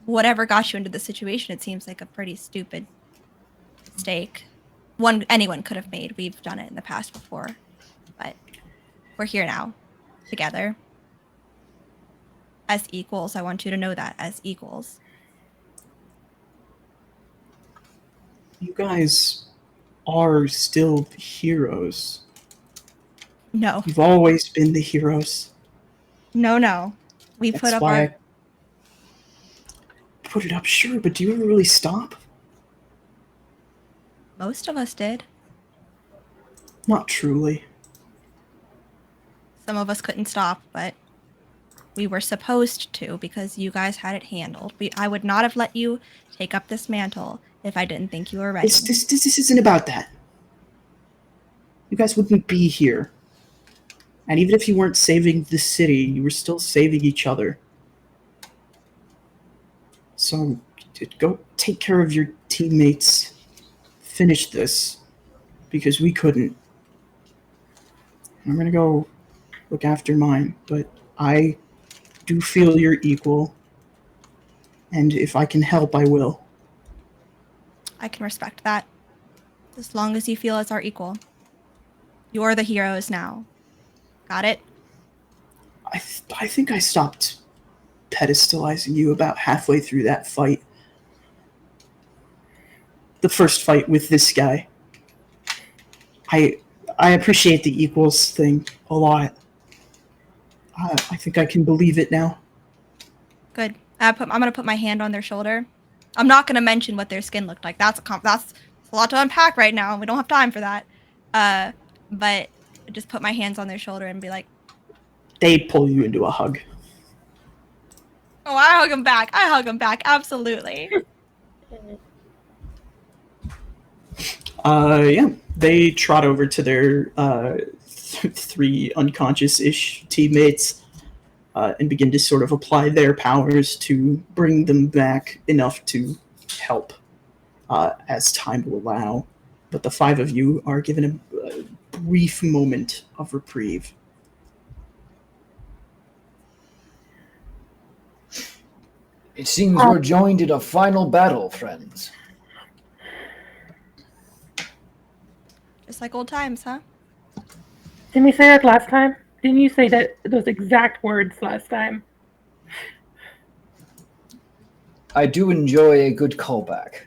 whatever got you into the situation, it seems like a pretty stupid mistake. One anyone could have made. We've done it in the past before, but we're here now, together, as equals. I want you to know that, as equals. You guys are still heroes. No, You've always been the heroes. no. We That's put up why our. I put it up, sure, but do you ever really stop? Most of us did. Not truly. Some of us couldn't stop, but we were supposed to because you guys had it handled. I would not have let you take up this mantle if I didn't think you were ready. This isn't about that. You guys wouldn't be here. And even if you weren't saving the city, you were still saving each other. So, go take care of your teammates. Finish this. Because we couldn't. I'm gonna go look after mine, but I do feel you're equal. And if I can help, I will. I can respect that. As long as you feel as our equal. You're the heroes now. Got it? I think I stopped pedestalizing you about halfway through that fight. The first fight with this guy. I appreciate the equals thing a lot. I think I can believe it now. Good. I'm gonna put my hand on their shoulder. I'm not gonna mention what their skin looked like. That's a lot to unpack right now. We don't have time for that. But just put my hands on their shoulder and be like, They pull you into a hug. "Oh, I hug them back. I hug them back. Absolutely." Yeah. They trot over to their three unconscious-ish teammates and begin to sort of apply their powers to bring them back enough to help as time will allow. But the five of you are given a brief moment of reprieve. It seems we're joined in a final battle, friends. Just like old times, huh? Didn't we say that last time? Didn't you say that those exact words last time? I do enjoy a good callback.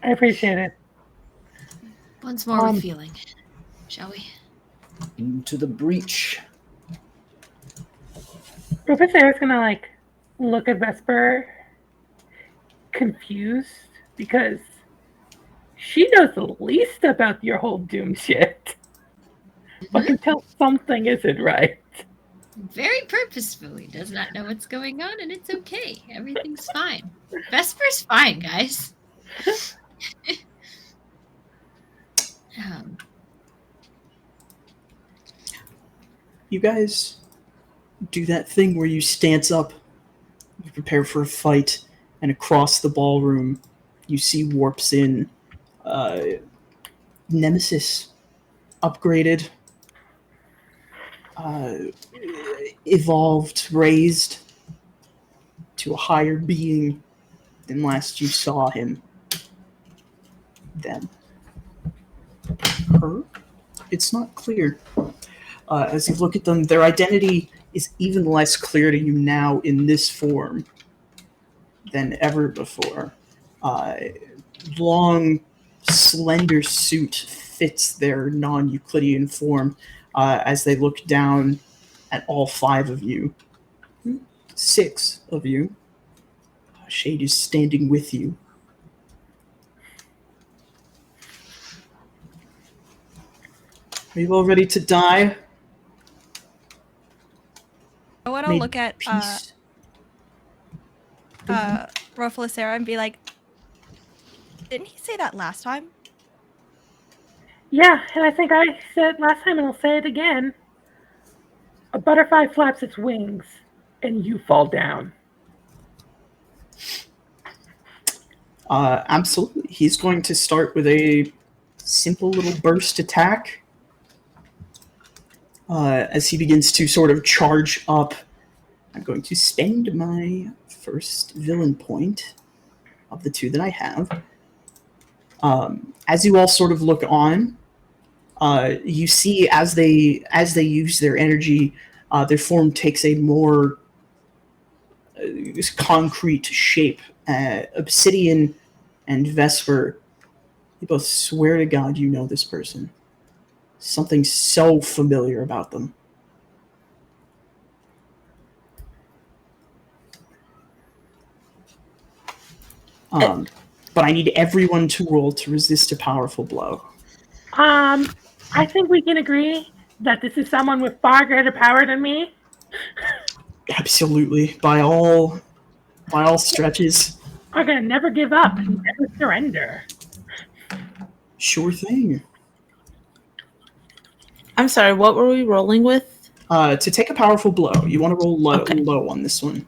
I appreciate it. Once more with feeling, shall we? Into the breach. Professor is gonna look at Vesper confused because she knows the least about your whole doom shit. But can tell something isn't right. Very purposefully does not know what's going on, and it's okay. Everything's fine. Vesper's fine, guys. You guys do that thing where you stance up, you prepare for a fight, and across the ballroom, you see warps in Nemesis, upgraded, evolved, raised to a higher being than last you saw him. Them. Her? It's not clear. As you look at them, their identity is even less clear to you now in this form than ever before. Long, slender suit fits their non-Euclidean form as they look down at all five of you. 6 of you. Shade is standing with you. Are you all ready to die? I want to Made look at peace? Rofelicera and be like, "Didn't he say that last time?" Yeah, and I think I said last time and I'll say it again. A butterfly flaps its wings and you fall down. Absolutely. He's going to start with a simple little burst attack. As he begins to sort of charge up I'm going to spend my first villain point of the 2 that I have. As you all sort of look on, you see as they use their energy, their form takes a more concrete shape. Obsidian and Vesper, you both swear to God you know this person. Something so familiar about them. But I need everyone to roll to resist a powerful blow. I think we can agree that this is someone with far greater power than me. Absolutely, by all stretches. I'm gonna never give up, never surrender. Sure thing. I'm sorry, what were we rolling with? To take a powerful blow, you want to roll low on this one.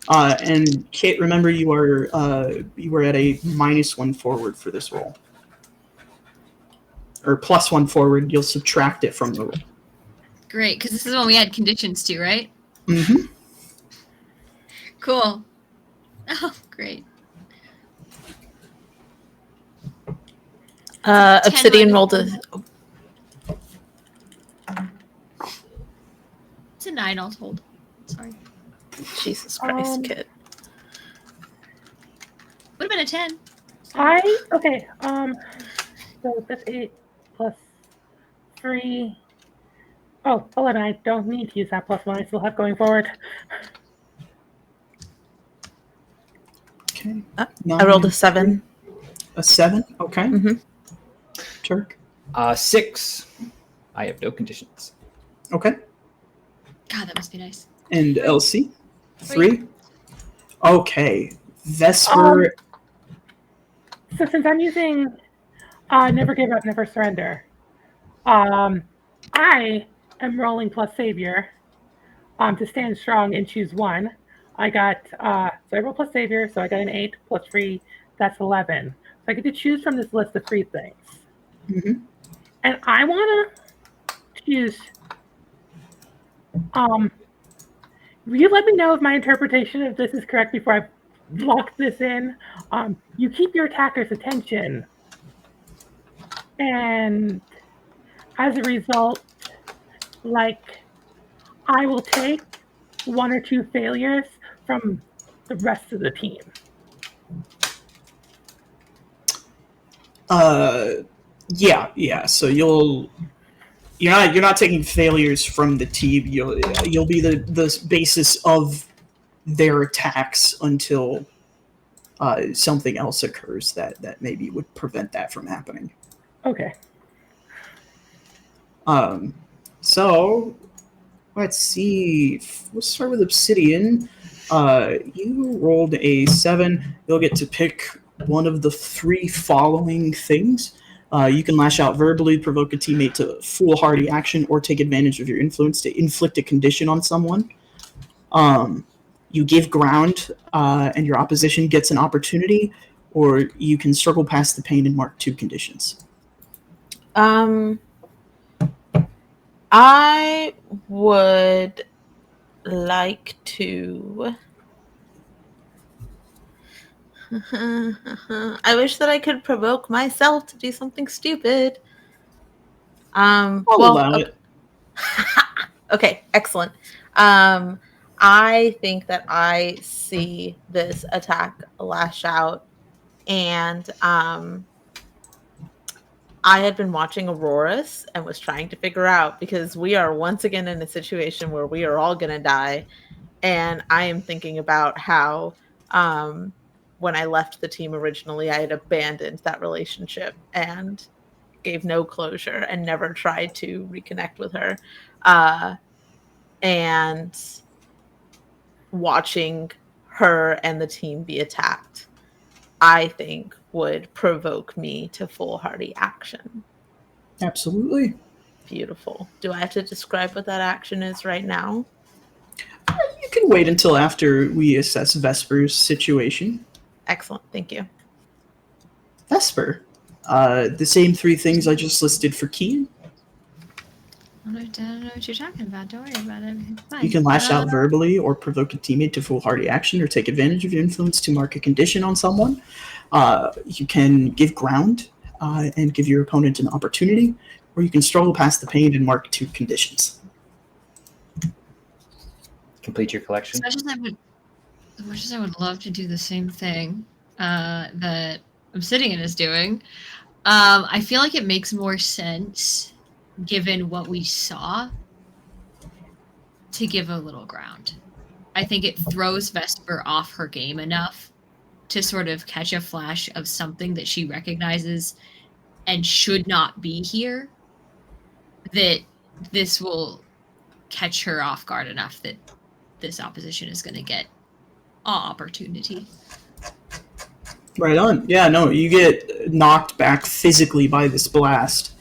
And Kate, remember you are at a -1 forward for this roll, or +1 forward. You'll subtract it from the roll. Great, because this is when we had conditions too, right? Mm-hmm. Cool. Oh, great. Obsidian rolled a. It's a 9 all told. Sorry. Jesus Christ, kid. Would have been a 10. Okay. So that's 8 plus 3. Oh, 11. I don't need to use that +1. I still have going forward. Okay. I rolled a 7. A 7. Okay. Mm-hmm. Turk. 6. I have no conditions. Okay. God, that must be nice. And Elsie. 3. Okay. Vesper. So since I'm using never give up, never surrender, I am rolling plus savior to stand strong and choose 1. I got so I roll plus savior, so I got an 8 plus 3, that's 11. So I get to choose from this list of 3 things. Mm-hmm. And I want to choose. Will you let me know if my interpretation of this is correct before I lock this in? You keep your attacker's attention, and as a result, like, I will take 1 or 2 failures from the rest of the team. Yeah. So you're not taking failures from the team. You'll be the basis of their attacks until something else occurs that maybe would prevent that from happening. Okay. So let's see. Let's start with Obsidian. You rolled a 7. You'll get to pick one of the 3 following things. You can lash out verbally, provoke a teammate to foolhardy action, or take advantage of your influence to inflict a condition on someone. You give ground, and your opposition gets an opportunity, or you can struggle past the pain and mark 2 conditions. I would like to. I wish that I could provoke myself to do something stupid. I'll allow it. Okay, excellent. I think that I see this attack lash out, and I had been watching Auroras and was trying to figure out, because we are once again in a situation where we are all going to die, and I am thinking about how when I left the team originally, I had abandoned that relationship and gave no closure and never tried to reconnect with her. And watching her and the team be attacked, I think, would provoke me to foolhardy action. Absolutely. Beautiful. Do I have to describe what that action is right now? You can wait until after we assess Vesper's situation. Excellent. Thank you. Vesper. The same 3 things I just listed for Kian. don't know what you're talking about. Don't worry about it. Everything's fine. You can lash out verbally or provoke a teammate to foolhardy action or take advantage of your influence to mark a condition on someone. You can give ground and give your opponent an opportunity, or you can struggle past the pain and mark 2 conditions. Complete your collection. As much as I would love to do the same thing that Obsidian is doing, I feel like it makes more sense, given what we saw, to give a little ground. I think it throws Vesper off her game enough to sort of catch a flash of something that she recognizes and should not be here, that this will catch her off guard enough that this opposition is going to get opportunity. Right on. Yeah, no, you get knocked back physically by this blast,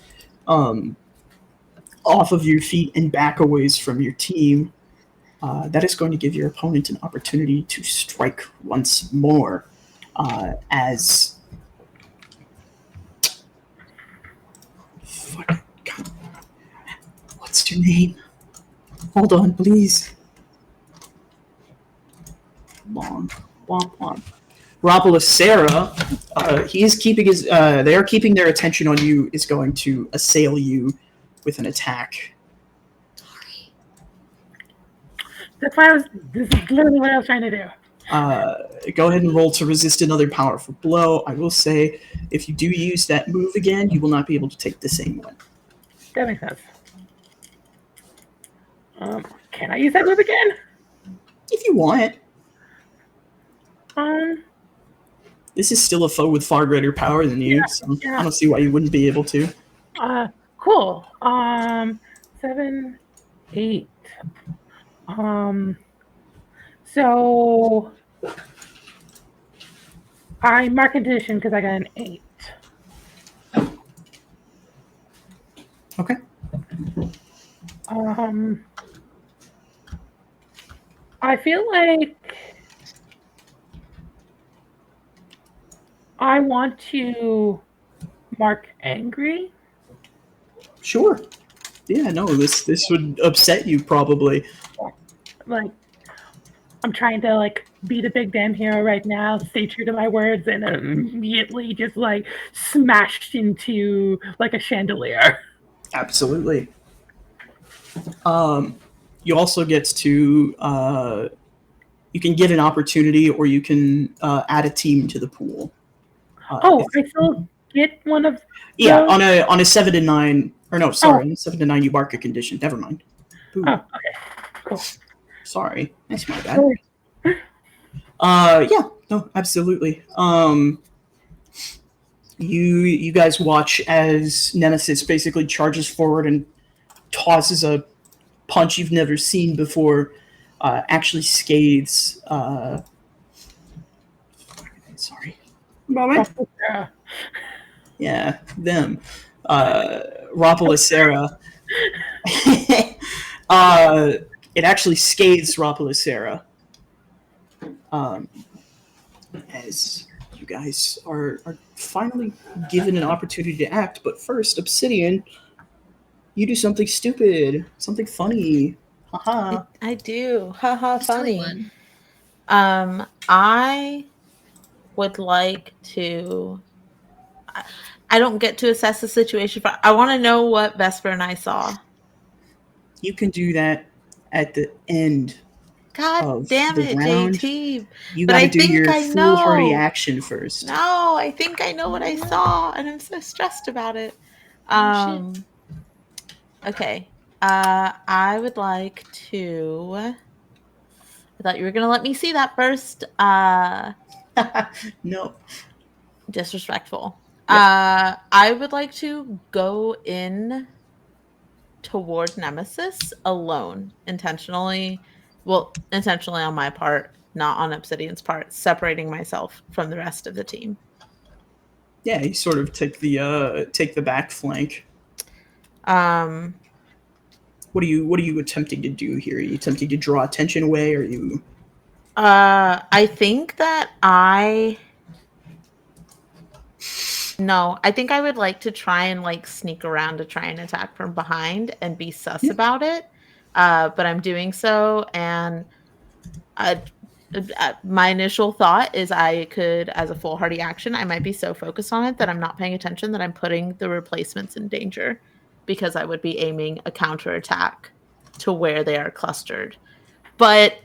off of your feet and back a ways from your team. That is going to give your opponent an opportunity to strike once more, as... Fuck. God. What's your name? Hold on, please. Long. Womp womp. Ropolis Sarah, he is keeping his. They are keeping their attention on you. Is going to assail you with an attack. Sorry. That's why this is literally what I was trying to do. Go ahead and roll to resist another powerful blow. I will say, if you do use that move again, you will not be able to take the same one. That makes sense. Can I use that move again? If you want. This is still a foe with far greater power than you, so I don't see why you wouldn't be able to. Cool. 7, 8. So I mark condition because I got an 8. Okay. I feel like I want to mark angry. Sure. Yeah, no, this would upset you probably. Like, I'm trying to like be the big damn hero right now, stay true to my words, and immediately just like smashed into like a chandelier. Absolutely. You also get to you can get an opportunity, or you can add a team to the pool. I still get one of. Yeah, those? on a 7 to 9, or no, sorry, on a 7 to 9 you mark a condition. Never mind. Ooh, Oh, okay, cool. sorry, that's my bad. Yeah, no, absolutely. You guys watch as Nemesis basically charges forward and tosses a punch you've never seen before. Actually scathes. Sorry. Moment. Yeah, them. Ropolis Sarah. It actually scathes Ropolis Sarah. As you guys are finally given an opportunity to act, but first, Obsidian, you do something stupid, something funny. Haha. I do. Haha, Silly funny. one. I would like to. I don't get to assess the situation, but I want to know what Vesper and I saw. You can do that at the end. God damn the it, round. JT. You But gotta I do think your I foolhardy know. action first. No, I think I know what I saw, and I'm so stressed about it. Oh, Okay. I would like to. I thought you were gonna let me see that first. No. Disrespectful. Yep. I would like to go in toward Nemesis alone, intentionally. Well, intentionally on my part, not on Obsidian's part, separating myself from the rest of the team. Yeah, you sort of take the back flank. What are you attempting to do here? Are you attempting to draw attention away, or are you? I think that I No, I think I would like to try and like sneak around to try and attack from behind and be sus Yeah. about it. But I'm doing so, and my initial thought is I could, as a foolhardy action, I might be so focused on it that I'm not paying attention that I'm putting the replacements in danger, because I would be aiming a counterattack to where they are clustered. But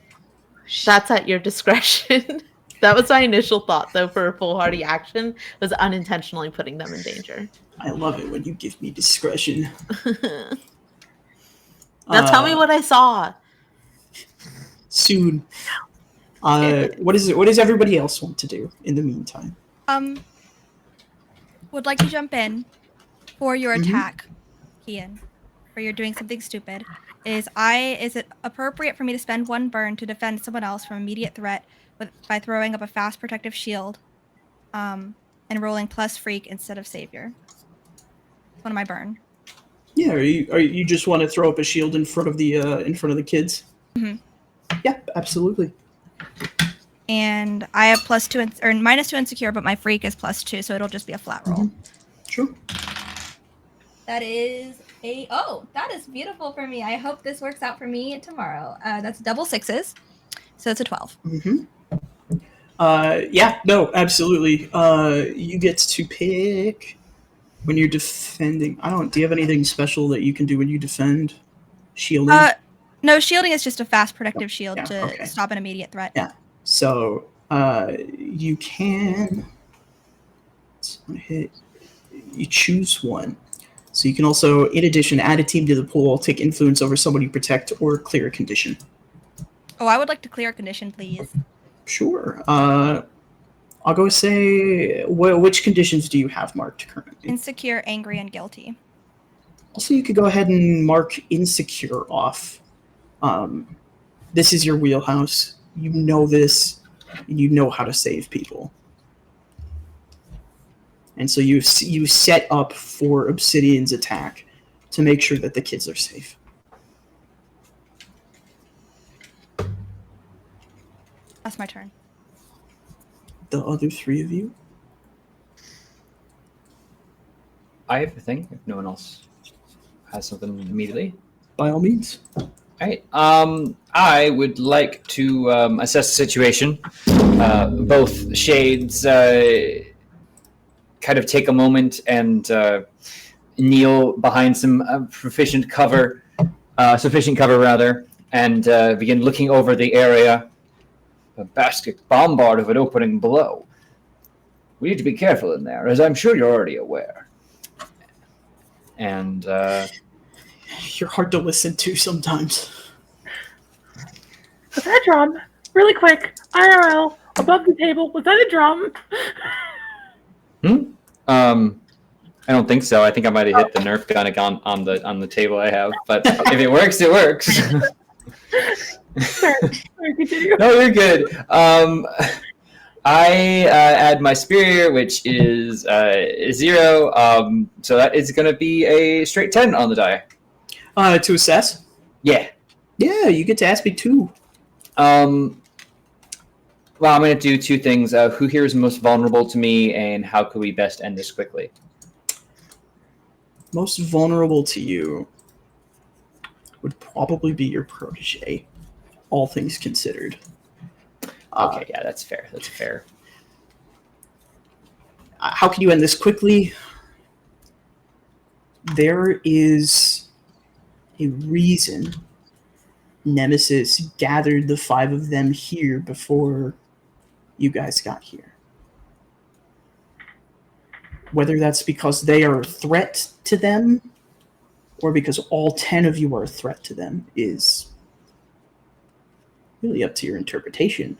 that's at your discretion. That was my initial thought, though, for a foolhardy action, was unintentionally putting them in danger. I love it when you give me discretion. Now tell me what I saw. Soon. What does everybody else want to do in the meantime? Would like to jump in for your Mhm. attack, Kian, or you're doing something stupid. Is it appropriate for me to spend 1 burn to defend someone else from immediate threat by throwing up a fast protective shield, and rolling plus freak instead of savior? One of my burn. Yeah, you just want to throw up a shield in front of the kids? Mhm. Yeah, absolutely. And I have +2 or -2 insecure, but my freak is +2, so it'll just be a flat roll. Sure. That is that is beautiful for me. I hope this works out for me tomorrow. That's double 6s, so it's a 12. Yeah, no, absolutely. You get to pick when you're defending. Do you have anything special that you can do when you defend? Shielding? No, shielding is just a fast protective shield Yeah, to okay. stop an immediate threat. Yeah. So, you can you choose one. So you can also, in addition, add a team to the pool, take influence over someone you protect, or clear a condition. Oh, I would like to clear a condition, please. Sure. I'll go say, which conditions do you have marked currently? Insecure, angry, and guilty. Also, you could go ahead and mark insecure off. This is your wheelhouse. You know this. You know how to save people. And so you set up for Obsidian's attack to make sure that the kids are safe. That's my turn. The other 3 of you? I have a thing. If no one else has something immediately. By all means. All right. I would like to assess the situation. Both shades kind of take a moment and kneel behind some sufficient cover, and begin looking over the area. A basket bombard of an opening below. We need to be careful in there, as I'm sure you're already aware. And you're hard to listen to sometimes. Was that a drum? Really quick, IRL, above the table, was that a drum? I don't think so. I think I might have hit the Nerf gun on the table I have. But if it works, it works. Sorry, continue. No, you're good. I add my spear, which is 0. So that is going to be a straight 10 on the die. To assess? Yeah. Yeah, you get to ask me 2. Well, I'm going to do 2 things. Who here is most vulnerable to me, and how could we best end this quickly? Most vulnerable to you would probably be your protege, all things considered. Okay, yeah, that's fair. That's fair. How can you end this quickly? There is a reason Nemesis gathered the 5 of them here before you guys got here. Whether that's because they are a threat to them or because all 10 of you are a threat to them is really up to your interpretation.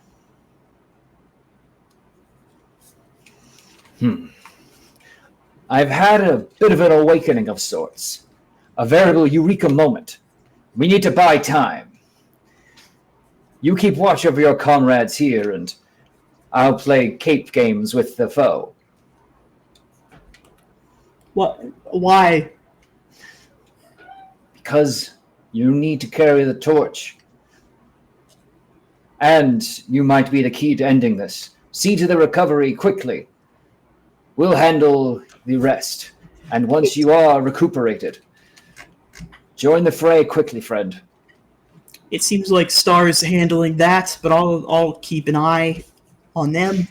I've had a bit of an awakening of sorts. A veritable eureka moment. We need to buy time. You keep watch over your comrades here, and I'll play cape games with the foe. What? Why? Because you need to carry the torch. And you might be the key to ending this. See to the recovery quickly. We'll handle the rest. And once you are recuperated, join the fray quickly, friend. It seems like Star is handling that, but I'll keep an eye on them.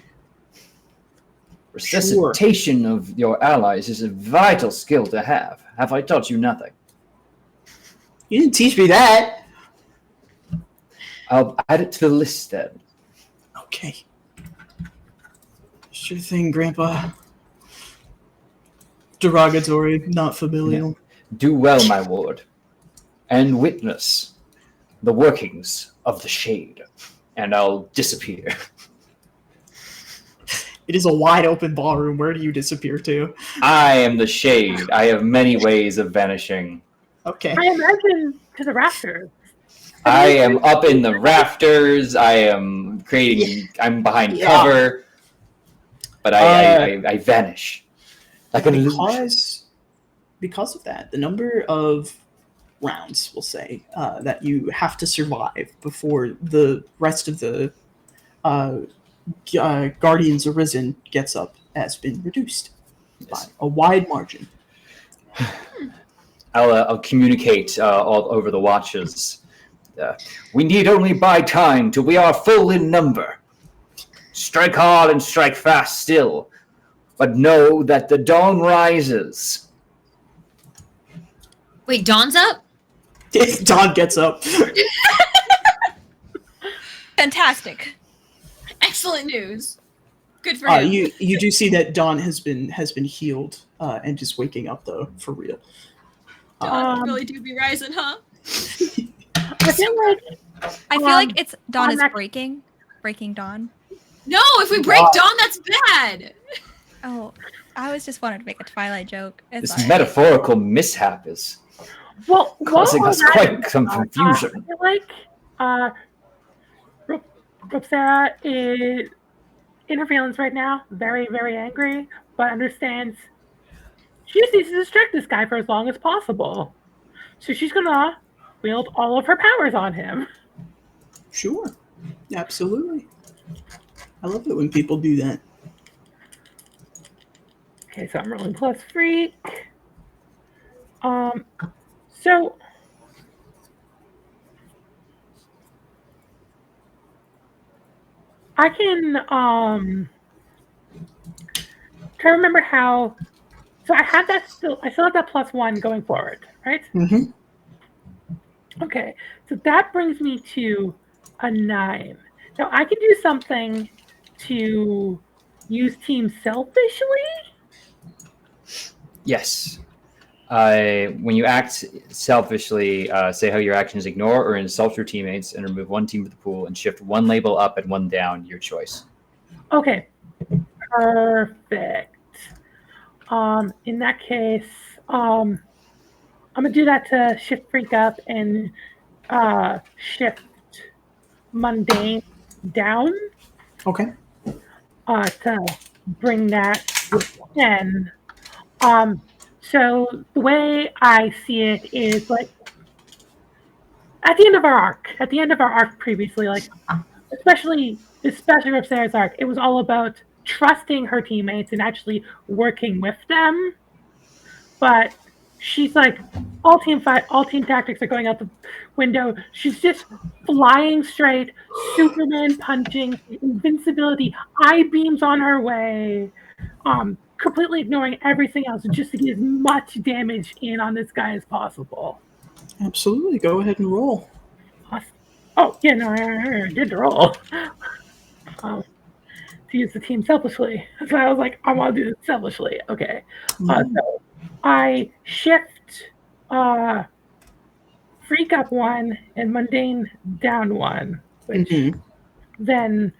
Resuscitation of your allies is a vital skill to have. Have I taught you nothing? You didn't teach me that. I'll add it to the list then. Okay. Sure thing, Grandpa. Derogatory, not familial. Do well, my ward, and witness the workings of the shade, and I'll disappear. It is a wide open ballroom. Where do you disappear to? I am the shade. I have many ways of vanishing. Okay. I imagine to the rafters. I am up in the rafters. I am creating. I'm behind Yeah. cover, but I vanish like an illusion. Because of that, the number of rounds, we'll say, that you have to survive before the rest of the Guardians Arisen gets up has been reduced by a wide margin. I'll communicate all over the watches. We need only buy time till we are full in number. Strike hard and strike fast still, but know that the dawn rises. Wait, Dawn's up? Dawn gets up. Fantastic. Excellent news. Good for him. You do see that Dawn has been healed and just waking up though, for real. Dawn really do be rising, huh? I feel like I feel like it's Dawn on is that- breaking Dawn. No, if we break Dawn, that's bad. Oh, I was just wanted to make a Twilight joke. It's This all right. metaphorical mishap is well, causing while us that quite is some going on, confusion. I feel like Roxera is in her feelings right now, very, very angry, but understands she just needs to distract this guy for as long as possible. So she's gonna wield all of her powers on him. Sure. Absolutely. I love it when people do that. Okay, so I'm rolling plus freak. So I can try to remember how. So I had that I still have that +1 going forward, right? Mm-hmm. Okay, so that brings me to a 9. Now I can do something to use team selfishly. Yes. When you act selfishly, say how your actions ignore or insult your teammates and remove one team from the pool and shift one label up and one down, your choice. Okay, perfect. In that case, I'm gonna do that to shift freak up and shift mundane down. Okay. To bring that to 10. So the way I see it is like at the end of our arc previously, like especially Roxera's arc, it was all about trusting her teammates and actually working with them. But she's like, all team tactics are going out the window. She's just flying straight, Superman punching, invincibility, eye beams on her way, completely ignoring everything else just to get as much damage in on this guy as possible. Absolutely. Go ahead and roll. Oh, yeah, no, I did the roll. To use the team selfishly. So I was like, I want to do this selfishly. Okay. So I shift freak up 1 and mundane down 1, which then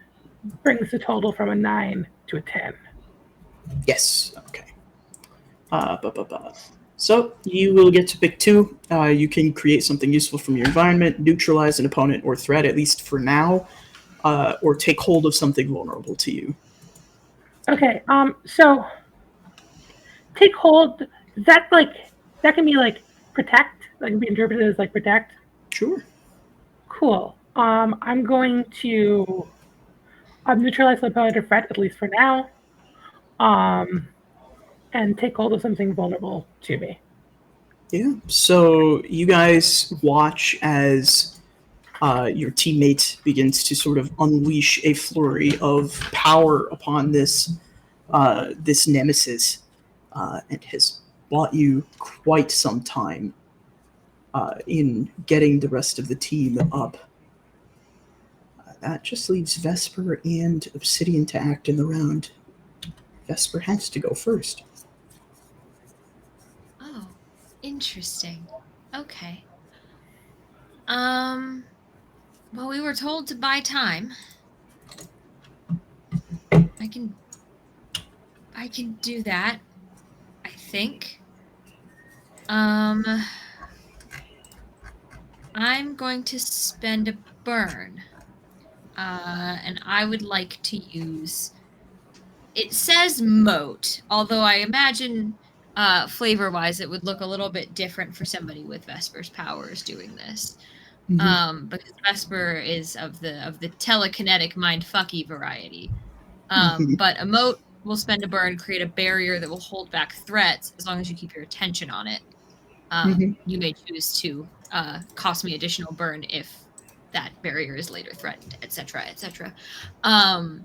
brings the total from a 9 to a 10. Yes. Okay. So you will get to pick 2. You can create something useful from your environment, neutralize an opponent or threat, at least for now, or take hold of something vulnerable to you. Okay. So take hold. That can be like protect. That can be interpreted as like protect. Sure. Cool. I'm going to neutralize the opponent or threat, at least for now. and take hold of something vulnerable to me. Yeah. So you guys watch as your teammate begins to sort of unleash a flurry of power upon this this nemesis, and has bought you quite some time in getting the rest of the team up. That just leaves Vesper and Obsidian to act in the round. Vesper has to go first. Oh, interesting. Okay. Well, we were told to buy time. I can do that. I think. I'm going to spend a burn. And I would like to use. It says moat, although I imagine flavor-wise it would look a little bit different for somebody with Vesper's powers doing this. Because Vesper is of the telekinetic mindfucky variety. But a moat will spend a burn, create a barrier that will hold back threats as long as you keep your attention on it. You may choose to cost me additional burn if that barrier is later threatened, etc., etc. But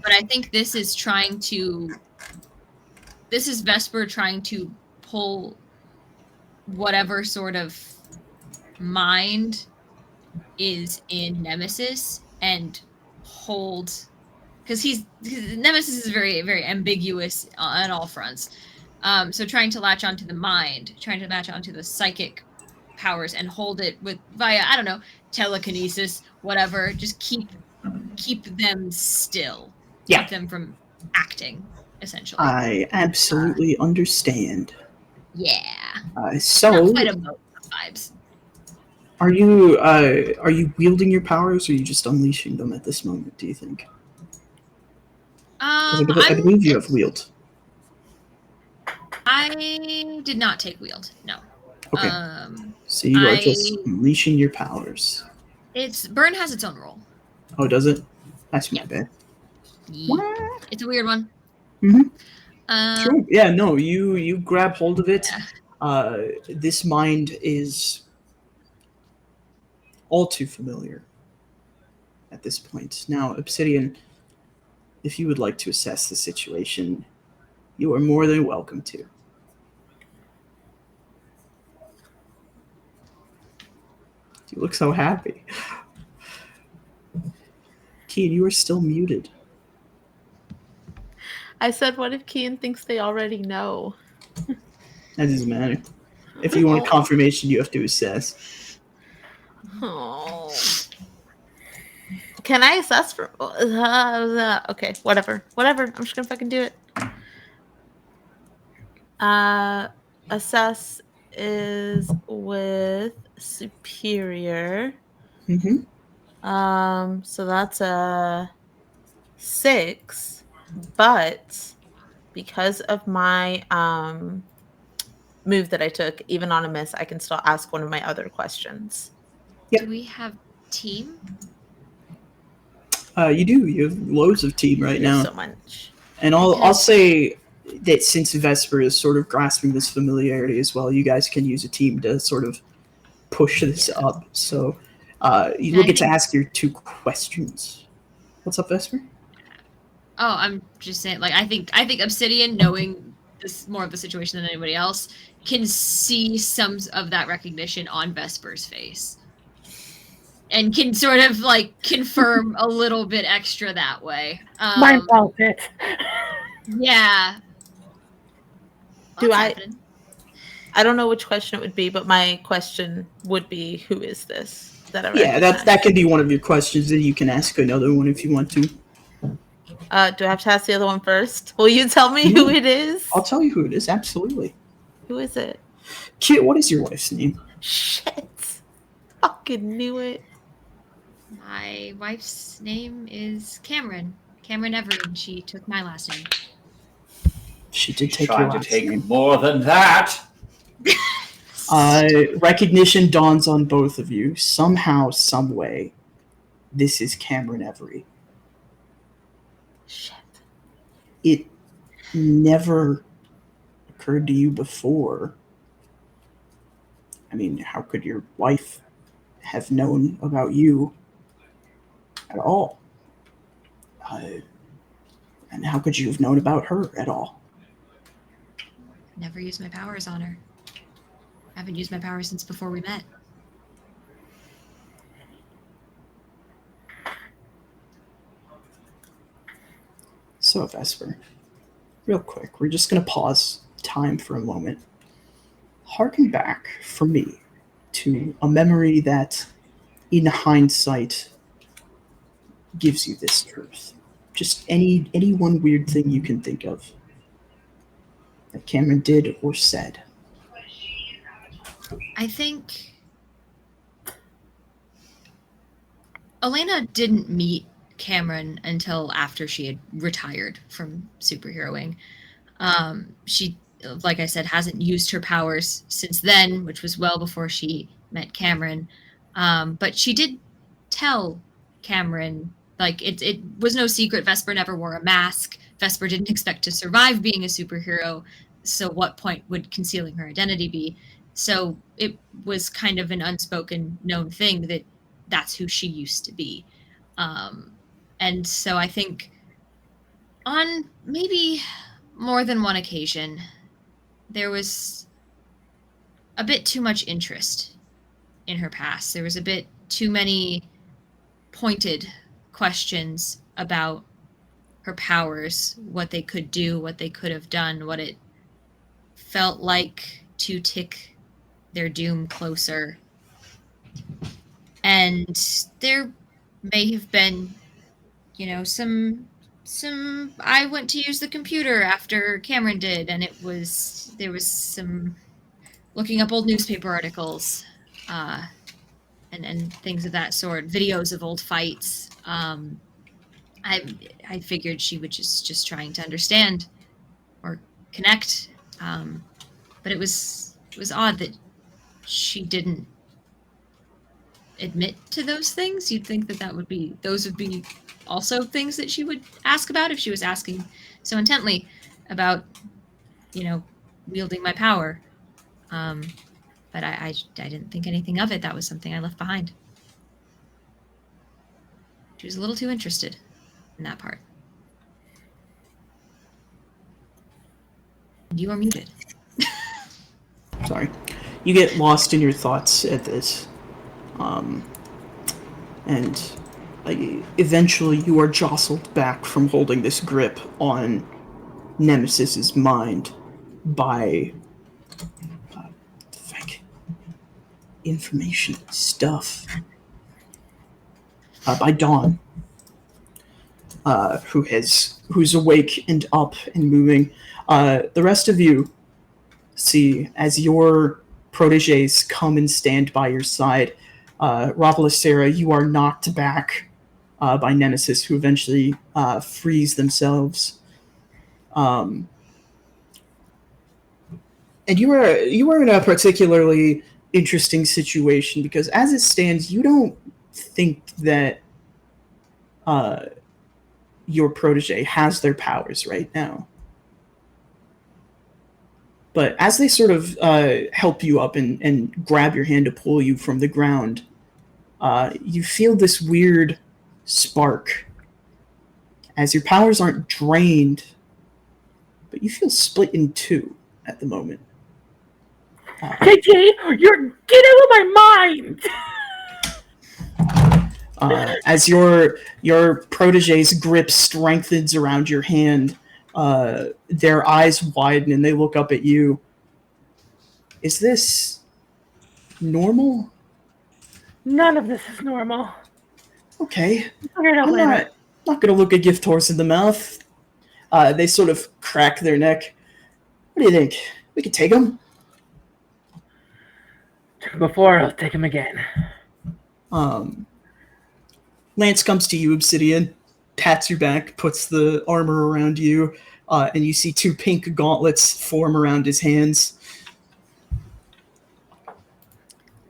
I think this is Vesper trying to pull whatever sort of mind is in Nemesis and hold, because Nemesis is very, very ambiguous on all fronts. So trying to latch onto the mind, trying to latch onto the psychic powers and hold it via, I don't know, telekinesis, whatever. Just keep them still. Yeah. Keep them from acting, essentially. I absolutely understand. Yeah. So Not quite a moat vibes. are you wielding your powers, or are you just unleashing them at this moment, do you think? I believe you have wield. I did not take wield, no. Okay. So you are just unleashing your powers. Burn has its own role. Oh, does it? That's my bad. Yeah. It's a weird one. Sure. Yeah, no, you grab hold of it. Yeah. This mind is all too familiar at this point. Now, Obsidian, if you would like to assess the situation, you are more than welcome to. You look so happy. Kian, you are still muted. I said, what if Kian thinks they already know? That doesn't matter. If you want confirmation, you have to assess. Oh. Can I assess for... okay, whatever. I'm just gonna fucking do it. Assess is with superior. So that's a 6, but because of my move that I took, even on a miss, I can still ask one of my other questions. Yep. Do we have team? You do. You have loads of team right now. So much. And I'll say that since Vesper is sort of grasping this familiarity as well, you guys can use a team to sort of push this up. So you will get to ask your 2 questions. What's up, Vesper? Oh, I'm just saying, like, I think Obsidian, knowing this more of the situation than anybody else, can see some of that recognition on Vesper's face. And can sort of, like, confirm a little bit extra that way. Mine felt it. Yeah. I don't know which question it would be, but my question would be, who is this? That could be one of your questions, and you can ask another one if you want to. Do I have to ask the other one first? Will you tell me who it is? I'll tell you who it is, absolutely. Who is it? Kit, what is your wife's name? Shit. Fucking knew it. My wife's name is Cameron. Cameron Everett. She took my last name. She did take your last name. More than that. Recognition dawns on both of you. Somehow, some way, this is Cameron Everett. Shit. It never occurred to you before. I mean, how could your wife have known about you at all? And how could you have known about her at all? Never used my powers on her. I haven't used my powers since before we met. So, Vesper, real quick, we're just going to pause time for a moment. Harken back for me to a memory that, in hindsight, gives you this truth. Just any one weird thing you can think of that Cameron did or said. I think Elena didn't meet Cameron until after she had retired from superheroing. She, like I said, hasn't used her powers since then, which was well before she met Cameron. But she did tell Cameron, like, it was no secret Vesper never wore a mask. Vesper didn't expect to survive being a superhero. So what point would concealing her identity be? So it was kind of an unspoken known thing that that's who she used to be. And so I think on maybe more than one occasion, there was a bit too much interest in her past. There was a bit too many pointed questions about her powers, what they could do, what they could have done, what it felt like to tick their doom closer. And there may have been, some I went to use the computer after Cameron did, and there was some looking up old newspaper articles, and things of that sort, videos of old fights. I figured she would just trying to understand or connect, but it was odd that she didn't admit to those things. You'd think those would be also things that she would ask about if she was asking so intently about, wielding my power. But I didn't think anything of it. That was something I left behind. She was a little too interested in that part. You are muted. Sorry. You get lost in your thoughts at this. And eventually you are jostled back from holding this grip on Nemesis's mind by information stuff. By Dawn, who's awake and up and moving. The rest of you see as your proteges come and stand by your side. Ravelicera, you are knocked back by Nemesis, who eventually frees themselves. And you are in a particularly interesting situation because, as it stands, you don't think that your protege has their powers right now. But as they sort of help you up and grab your hand to pull you from the ground, you feel this weird spark as your powers aren't drained, but you feel split in two at the moment. JJ, get out of my mind! As your protege's grip strengthens around your hand, their eyes widen and they look up at you. Is this normal? None of this is normal. Okay. I'm not going to look a gift horse in the mouth. They sort of crack their neck. What do you think? We could take him? Took him before, I'll take him again. Lance comes to you, Obsidian, pats your back, puts the armor around you, and you see two pink gauntlets form around his hands.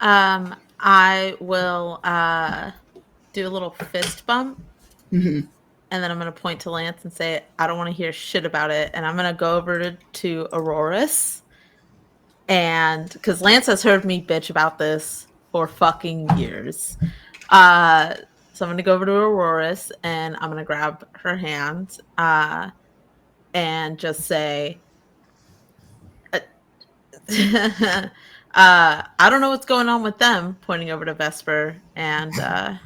I will do a little fist bump. Mm-hmm. and then I'm gonna point to Lance and say, I don't want to hear shit about it. And I'm gonna go over to Auroras, and because Lance has heard me bitch about this for fucking years. So I'm gonna go over to Auroras and I'm gonna grab her hand and just say, I don't know what's going on with them, pointing over to Vesper and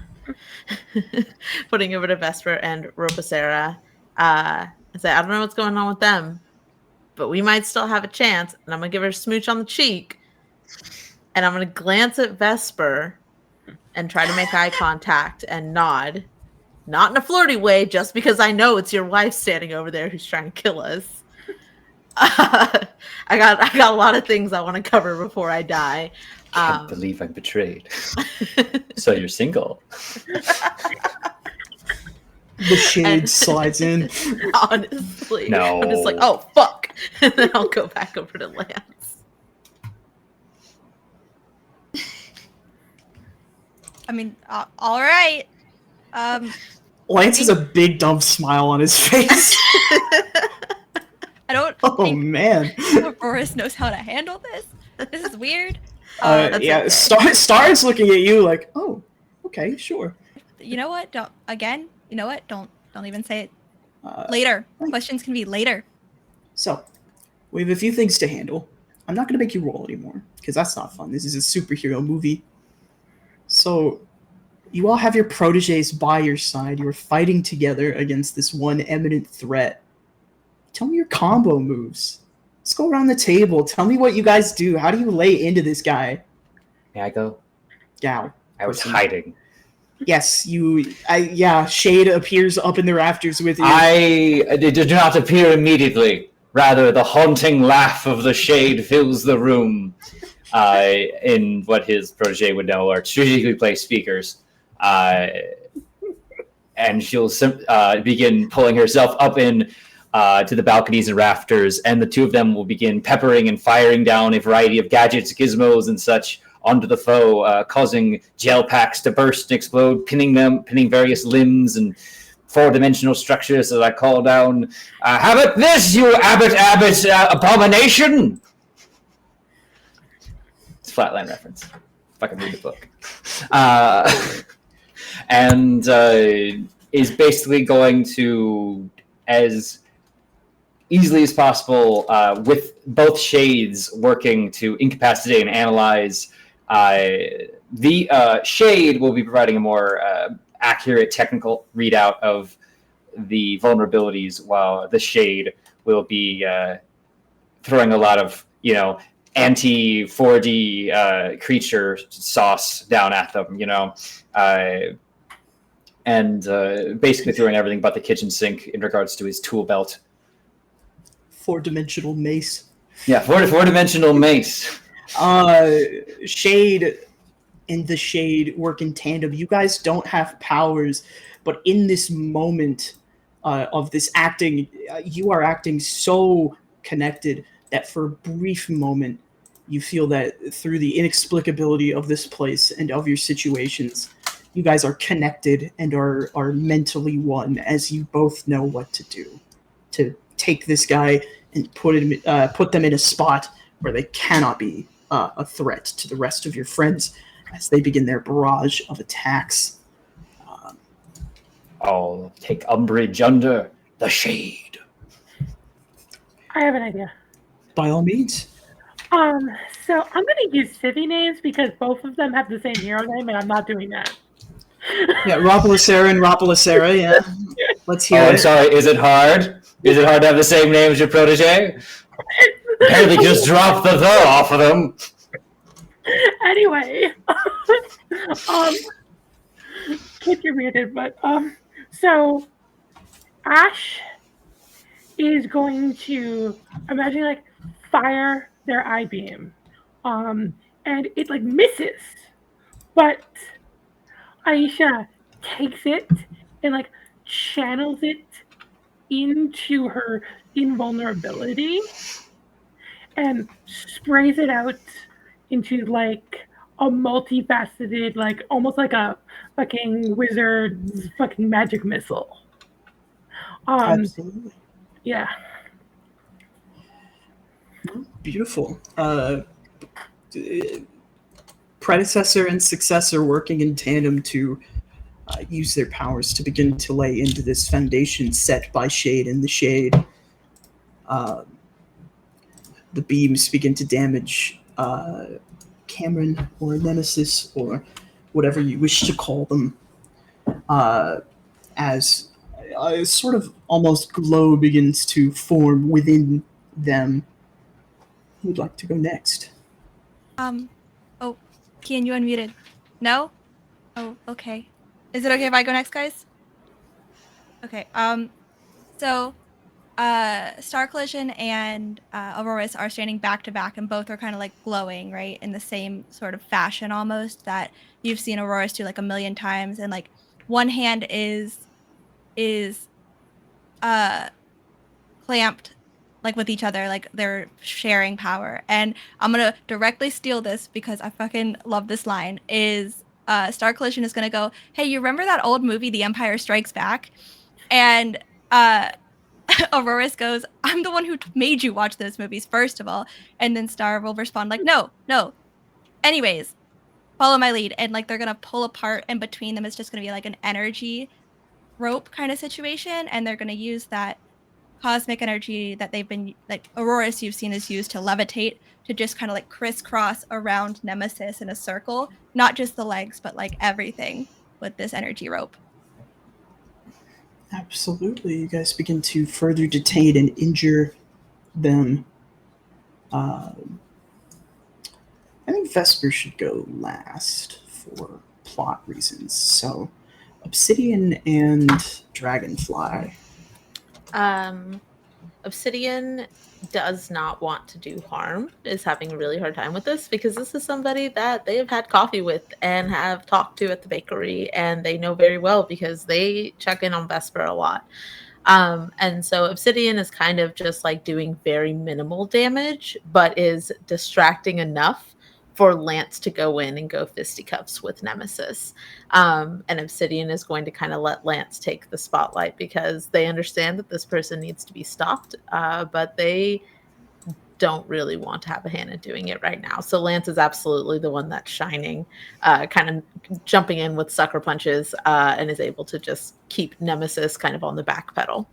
putting over to Vesper and Ropacera. And say, I don't know what's going on with them, but we might still have a chance. And I'm gonna give her a smooch on the cheek, and I'm gonna glance at Vesper and try to make eye contact and nod. Not in a flirty way, just because I know it's your wife standing over there who's trying to kill us. I got a lot of things I want to cover before I die. Can't believe I'm betrayed. So you're single. The shade slides in. Honestly. No. I'm just like, oh, fuck. And then I'll go back over to Lance. I mean, all right. Lance has a big dumb smile on his face. I don't Oh think man. Auroras knows how to handle this. This is weird. That's Yeah, okay. Star is looking at you like, oh, okay, sure. You know what? Don't again. You know what? Don't even say it. Uh, Later. Questions can be later. So, we have a few things to handle. I'm not going to make you roll anymore, because that's not fun. This is a superhero movie. So, you all have your proteges by your side. You're fighting together against this one eminent threat. Tell me your combo moves. Let's go around the table. Tell me what you guys do. How do you lay into this guy? May I go? Gal. I was Person. hiding. Yes, Shade appears up in the rafters with you. I did not appear immediately. Rather, the haunting laugh of the shade fills the room. In what his protege would know are strategically placed speakers. And she'll begin pulling herself up in to the balconies and rafters, and the two of them will begin peppering and firing down a variety of gadgets, gizmos, and such onto the foe, causing gel packs to burst and explode, pinning various limbs and four-dimensional structures as I call down, have it this, you Abbott abomination! It's a Flatline reference, if I can read the book. And is basically going to, as easily as possible, with both shades working to incapacitate and analyze. The shade will be providing a more accurate technical readout of the vulnerabilities, while the shade will be throwing a lot of, anti-4D creature sauce down at them, and basically throwing everything but the kitchen sink in regards to his tool belt. 4-dimensional mace. Yeah, four-dimensional mace. Shade and the Shade work in tandem. You guys don't have powers, but in this moment of this acting, you are acting so connected that for a brief moment, you feel that through the inexplicability of this place and of your situations, you guys are connected and are mentally one, as you both know what to do to take this guy and put them in a spot where they cannot be a threat to the rest of your friends as they begin their barrage of attacks. I'll take umbrage under the shade. I have an idea. By all means. So I'm gonna use city names because both of them have the same hero name, and I'm not doing that. Yeah, Rapalacera and Rapalacera, yeah. Let's hear I'm it. sorry, is it hard? Is it hard to have the same name as your protege? Apparently just drop the off of them. Anyway, Kid, you're muted, but so Ash is going to imagine fire their eye beam, and it misses, but Aisha takes it and channels it into her invulnerability and sprays it out into a multifaceted, almost like a fucking wizard's fucking magic missile. Absolutely. Yeah. Beautiful. Predecessor and successor working in tandem to use their powers to begin to lay into this foundation set by Shade and the Shade. The beams begin to damage Cameron or Nemesis or whatever you wish to call them, as a sort of almost glow begins to form within them. Who would like to go next? Oh, Kian, you unmuted. No? Oh, okay. Is it okay if I go next, guys? Okay. So, Star Collision and Auroras are standing back to back, and both are kind of like glowing, right, in the same sort of fashion almost that you've seen Auroras do like a million times. And like one hand is clamped like with each other, like they're sharing power. And I'm gonna directly steal this because I fucking love this line. Is Star Collision is gonna go, "Hey, you remember that old movie, The Empire Strikes Back?" And Auroras goes, "I'm the one who made you watch those movies, first of all." And then Star will respond like, "No. Anyways, follow my lead." And like they're gonna pull apart, and between them it's just gonna be like an energy rope kind of situation, and they're gonna use that cosmic energy that they've been like Auroras you've seen is used to levitate, to just kind of like crisscross around Nemesis in a circle, not just the legs, but like everything with this energy rope. Absolutely. You guys begin to further detain and injure them. I think Vesper should go last for plot reasons. So, Obsidian and Dragonfly. Obsidian does not want to do harm, is having a really hard time with this because this is somebody that they have had coffee with and have talked to at the bakery, and they know very well because they check in on Vesper a lot. And so Obsidian is kind of just like doing very minimal damage, but is distracting enough for Lance to go in and go fisticuffs with Nemesis. And Obsidian is going to kind of let Lance take the spotlight because they understand that this person needs to be stopped, but they don't really want to have a hand in doing it right now. So Lance is absolutely the one that's shining, kind of jumping in with sucker punches, and is able to just keep Nemesis kind of on the back pedal.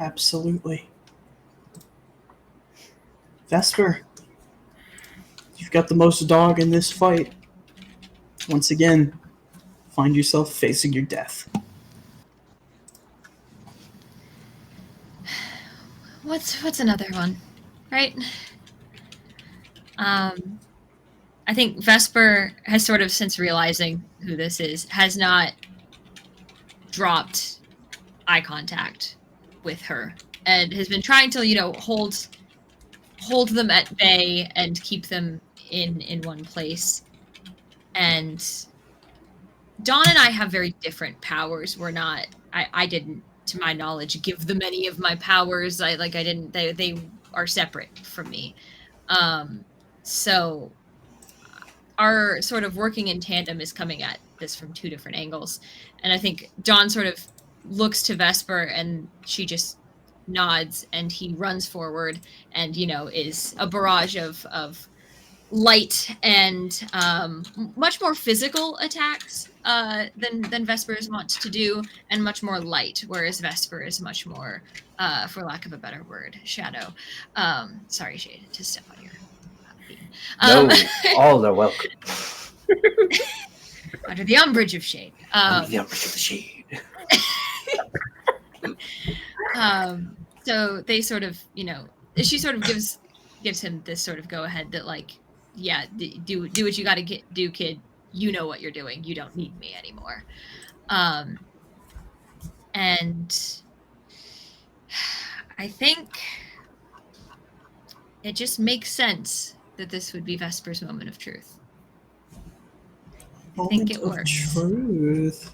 Absolutely. Vesper, you've got the most dog in this fight. Once again, find yourself facing your death. What's another one, right? I think Vesper has sort of, since realizing who this is, has not dropped eye contact with her and has been trying to, hold them at bay and keep them in one place. And Dawn and I have very different powers. We're not, I didn't, to my knowledge, give them any of my powers. They are separate from me. So our sort of working in tandem is coming at this from two different angles. And I think Dawn sort of looks to Vesper and she just nods, and he runs forward and, is a barrage of light and much more physical attacks than Vesper is wont to do, and much more light, whereas Vesper is much more, for lack of a better word, shadow. Sorry, Shade, to step on your No, all are welcome. under the umbrage of Shade. Under the umbrage of the Shade. So they sort of, she sort of gives him this sort of go ahead that, like, yeah, do what you got to do, kid. You know what you're doing. You don't need me anymore. And I think it just makes sense that this would be Vesper's moment of truth. I think it works. Truth.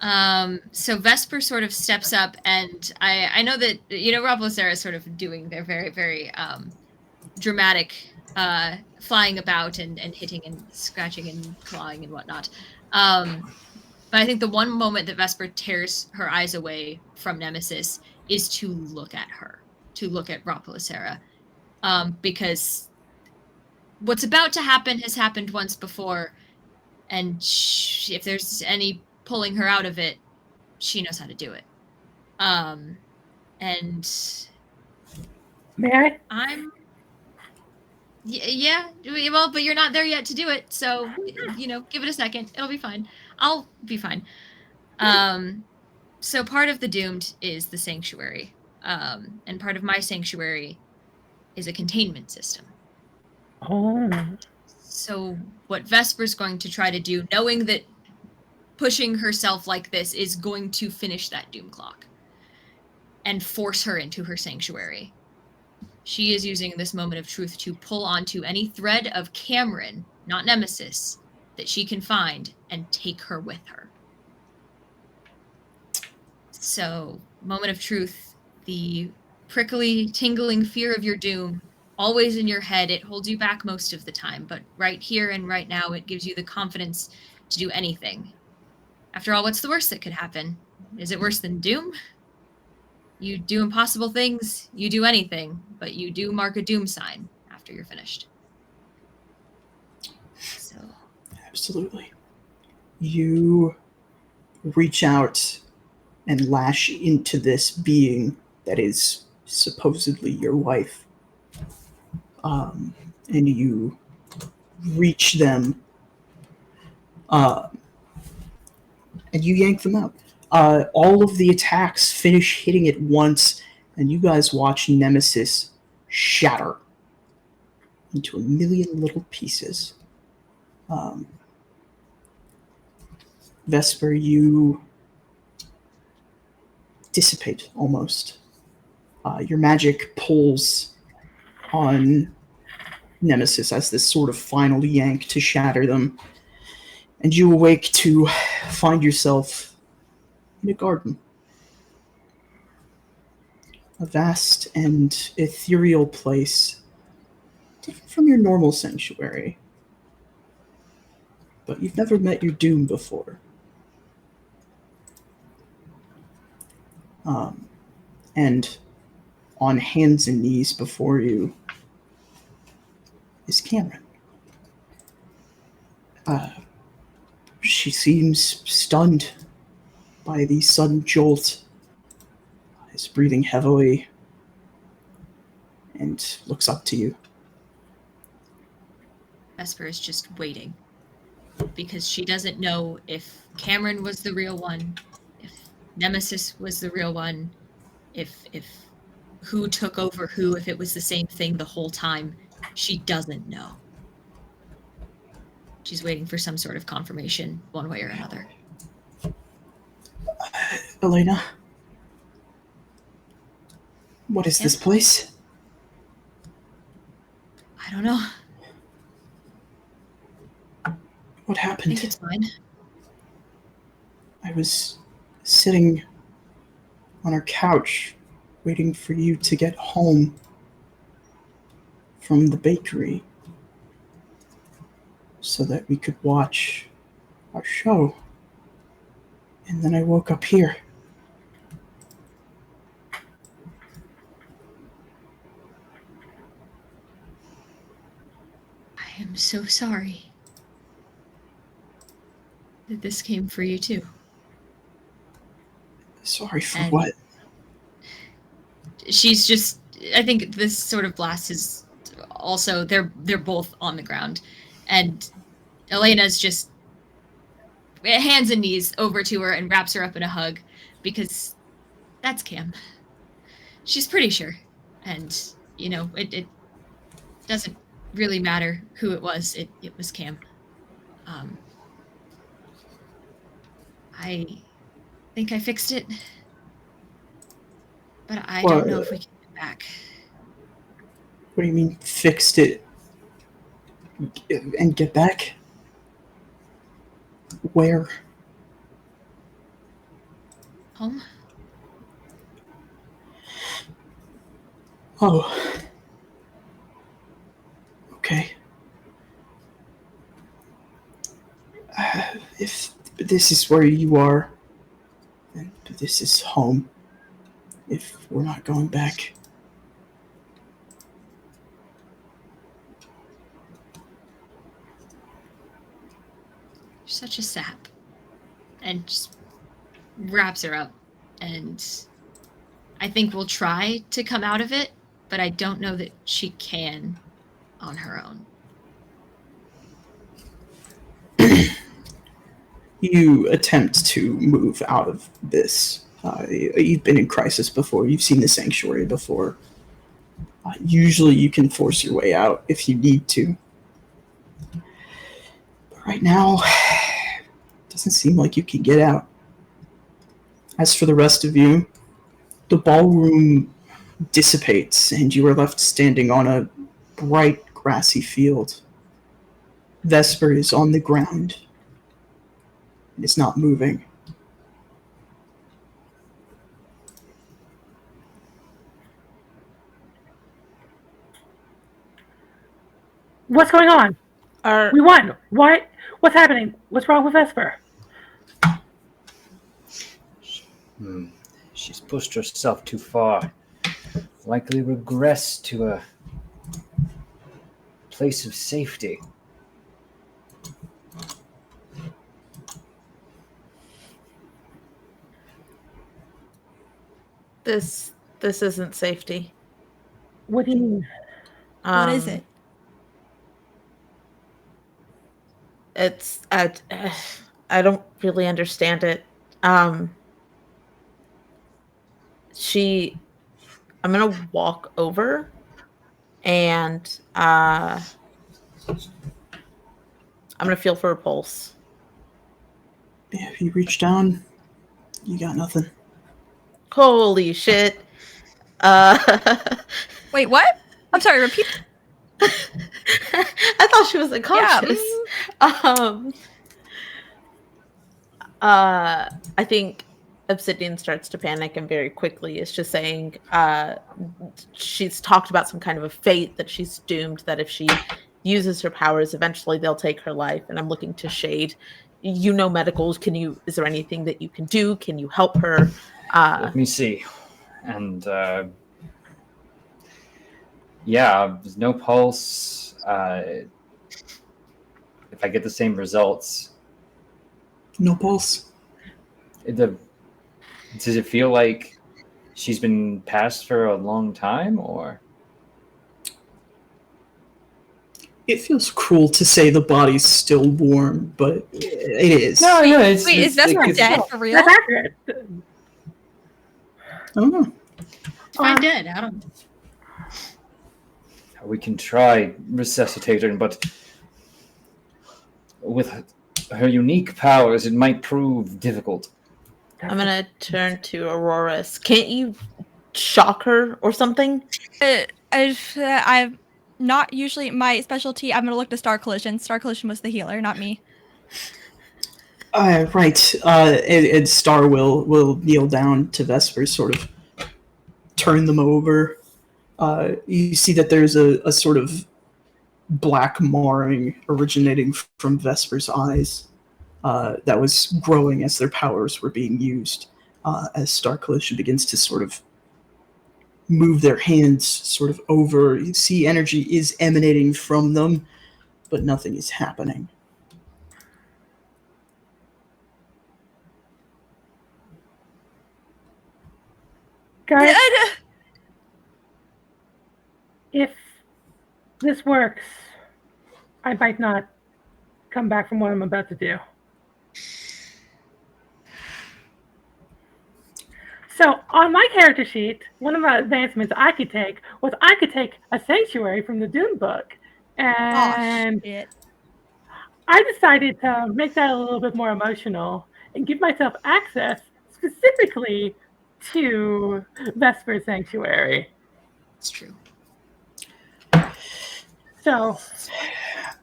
So Vesper sort of steps up, and I know that, Rob Lacera is sort of doing their very, very dramatic flying about and hitting and scratching and clawing and whatnot. But But I think the one moment that Vesper tears her eyes away from Nemesis is to look at her, to look at Rapalicera. Because what's about to happen has happened once before, and if there's any pulling her out of it, she knows how to do it. And May I? Yeah, well, but you're not there yet to do it, so give it a second. It'll be fine. I'll be fine. So part of the Doomed is the sanctuary, and part of my sanctuary is a containment system. Oh. So what Vesper's going to try to do, knowing that pushing herself like this is going to finish that Doom clock and force her into her sanctuary. She is using this moment of truth to pull onto any thread of Cameron, not Nemesis, that she can find and take her with her. So, moment of truth, the prickly, tingling fear of your doom, always in your head. It holds you back most of the time, but right here and right now, it gives you the confidence to do anything. After all, what's the worst that could happen? Is it worse than doom? You do impossible things, you do anything, but you do mark a doom sign after you're finished. So. Absolutely. You reach out and lash into this being that is supposedly your wife. And you reach them and you yank them out. All of the attacks finish hitting at once, and you guys watch Nemesis shatter into a million little pieces. Vesper, you dissipate almost. Your magic pulls on Nemesis as this sort of final yank to shatter them, and you awake to find yourself in a garden. A vast and ethereal place, different from your normal sanctuary. But you've never met your doom before. And on hands and knees before you is Cameron. She seems stunned by the sudden jolt, is breathing heavily, and looks up to you. Vesper is just waiting, because she doesn't know if Cameron was the real one, if Nemesis was the real one, if who took over who, if it was the same thing the whole time. She doesn't know. She's waiting for some sort of confirmation, one way or another. Elena, what is this place? I don't know. What I happened? think it's fine. I was sitting on our couch waiting for you to get home from the bakery so that we could watch our show. And then I woke up here. I am so sorry that this came for you too. Sorry for And what? She's just, I think this sort of blast is also, they're both on the ground, and Elena's just hands and knees over to her and wraps her up in a hug, because that's Cam. She's pretty sure, and it doesn't really matter who it was. It was Cam. I think I fixed it, but I don't know if we can get back. What do you mean, fixed it and get back? Where? Home? Oh. Okay. If But this is where you are. And this is home. If we're not going back. You're such a sap. And just wraps her up. And I think we'll try to come out of it, but I don't know that she can on her own. You attempt to move out of this. You've been in crisis before. You've seen the sanctuary before. Usually you can force your way out if you need to. But right now, it doesn't seem like you can get out. As for the rest of you, the ballroom dissipates and you are left standing on a bright grassy field. Vesper is on the ground. It's not moving. What's going on? We won. What? What's happening? What's wrong with Vesper? She's pushed herself too far. Likely regress to a place of safety. This isn't safety. What do you mean? What is it? It's I don't really understand it. I'm gonna walk over and I'm gonna feel for her pulse. Yeah, if you reach down, you got nothing. Holy shit. Wait, what? I'm sorry, repeat. I thought she was unconscious. I think Obsidian starts to panic and very quickly is just saying she's talked about some kind of a fate that she's doomed, that if she uses her powers, eventually they'll take her life. And I'm looking to Shade. You know medicals. Is there anything that you can do? Can you help her? Let me see. And yeah, there's no pulse. If I get the same results, No pulse. Does it feel like she's been passed for a long time, or? It feels cruel to say the body's still warm, but it is. No, it's. Wait, is Vesper dead for real? That's accurate. I don't know. I'm dead. I don't. We can try resuscitating, but with her unique powers, it might prove difficult. I'm gonna turn to Auroras. Can't you shock her or something? I'm not usually my specialty. I'm gonna look to Star Collision. Star Collision was the healer, not me. Right. And Star will kneel down to Vesper, sort of turn them over. You see that there's a sort of black marring originating from Vesper's eyes that was growing as their powers were being used. As Star Collision begins to sort of move their hands sort of over, you see energy is emanating from them, but nothing is happening. Guys, if this works, I might not come back from what I'm about to do. So on my character sheet, one of the advancements I could take was I could take a sanctuary from the Dune book. And shit. I decided to make that a little bit more emotional and give myself access specifically to Vesper Sanctuary. It's true. So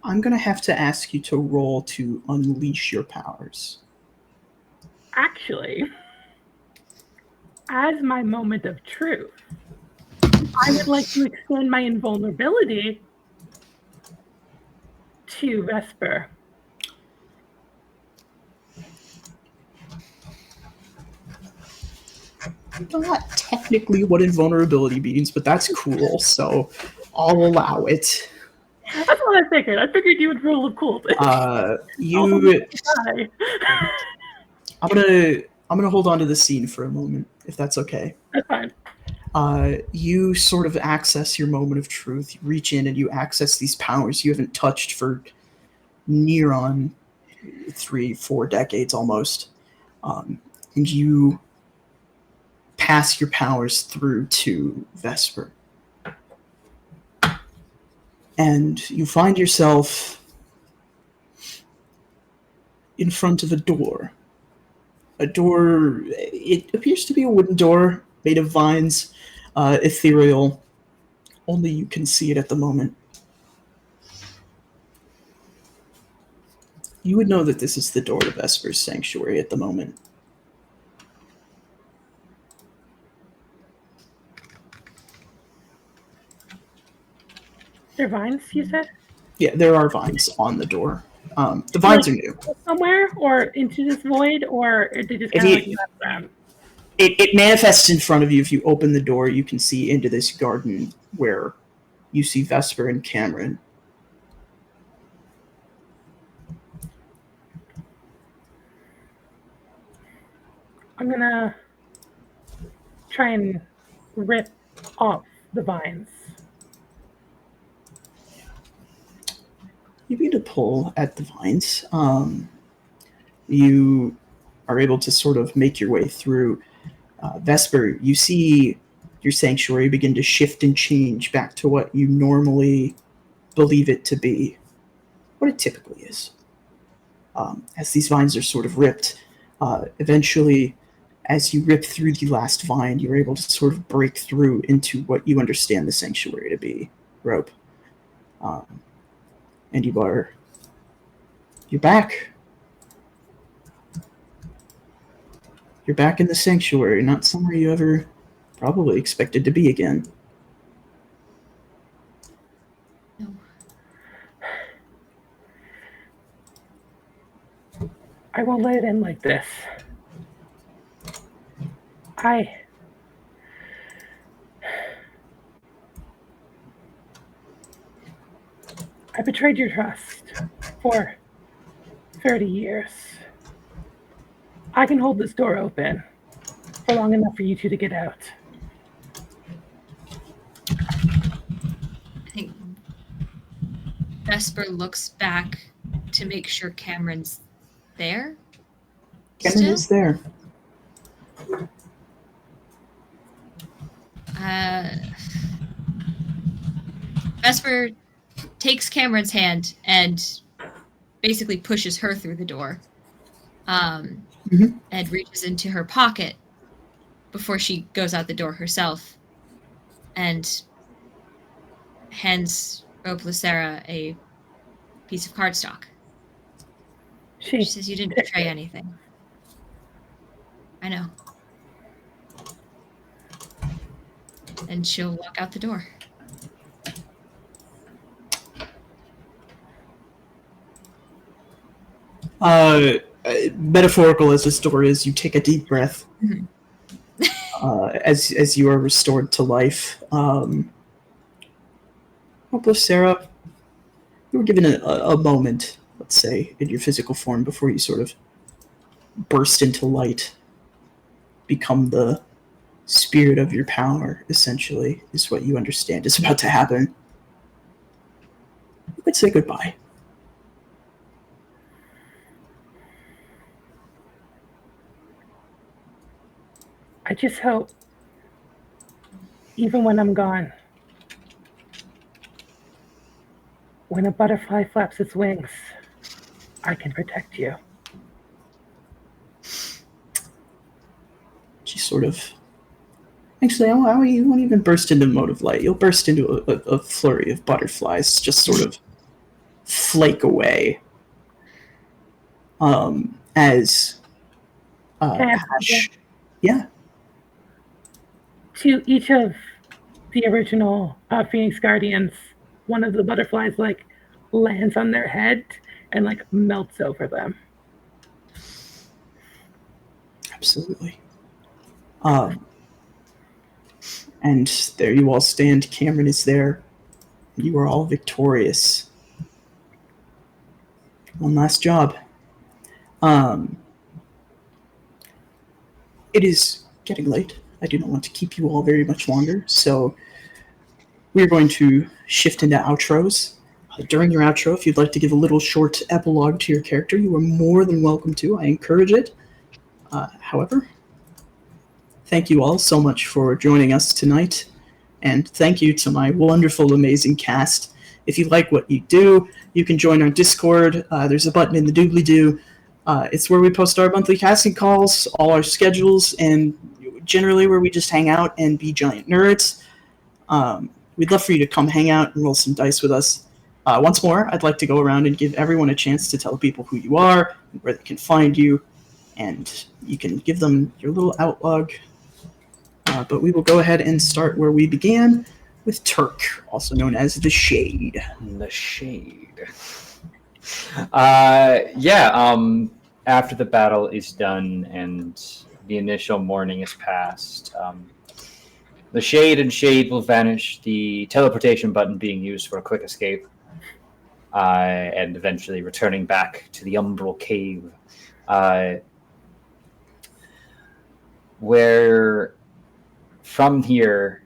I'm going to have to ask you to roll to unleash your powers. actually, as my moment of truth, I would like to extend my invulnerability to Vesper. not technically what invulnerability means, but that's cool, so I'll allow it. That's what I figured. I figured you would rule of cool. You, Hi. I'm gonna hold on to the scene for a moment, if that's okay. That's fine. You sort of access your moment of truth. You reach in and you access these powers you haven't touched for near on 3-4 decades almost, and you pass your powers through to Vesper, and you find yourself in front of a door. A door, it appears to be a wooden door made of vines, ethereal. Only you can see it at the moment. You would know that this is the door to Vesper's sanctuary at the moment. They're vines, you said? Yeah, there are vines on the door. The vines are new. Somewhere or into this void, or they just kind of like around? It manifests in front of you. If you open the door, you can see into this garden where you see Vesper and Cameron. I'm gonna try and rip off the vines. You begin to pull at the vines. You are able to sort of make your way through. Vesper, you see your sanctuary begin to shift and change back to what you normally believe it to be, what it typically is. As these vines are sort of ripped, eventually, as you rip through the last vine, you're able to sort of break through into what you understand the sanctuary to be, Rope. And you're back. You're back in the sanctuary, not somewhere you ever probably expected to be again. No. I won't let it end like this. I betrayed your trust for 30 years. I can hold this door open for long enough for you two to get out. I think Vesper looks back to make sure Cameron's there. Cameron still? is there. Vesper takes Cameron's hand and basically pushes her through the door, and reaches into her pocket before she goes out the door herself and hands Rope Lucera a piece of cardstock. She says, "You didn't betray anything." I know. And she'll walk out the door. Metaphorical as this door is, you take a deep breath as you are restored to life. Sarah, you were given a moment, let's say, in your physical form before you sort of burst into light, become the spirit of your power, essentially, is what you understand is about to happen. You could say goodbye. I just hope, even when I'm gone, when a butterfly flaps its wings, I can protect you. She sort of... Actually, you won't even burst into a mode of light. You'll burst into a flurry of butterflies, just sort of flake away. As Ash... Yeah. To each of the original Phoenix Guardians, one of the butterflies lands on their head and melts over them. Absolutely. And there you all stand. Cameron is there. You are all victorious. One last job. It is getting late. I do not want to keep you all very much longer, so we're going to shift into outros. During your outro, if you'd like to give a little short epilogue to your character, you are more than welcome to. I encourage it. However, thank you all so much for joining us tonight, and thank you to my wonderful, amazing cast. If you like what you do, you can join our Discord. There's a button in the doobly-doo. It's where we post our monthly casting calls, all our schedules, and generally where we just hang out and be giant nerds. We'd love for you to come hang out and roll some dice with us. Once more, I'd like to go around and give everyone a chance to tell people who you are, where they can find you, and you can give them your little outlog. But we will go ahead and start where we began, with Turk, also known as the Shade. The Shade. After the battle is done and the initial mourning is past, the Shade and Shade will vanish, the teleportation button being used for a quick escape, and eventually returning back to the Umbral Cave, where from here,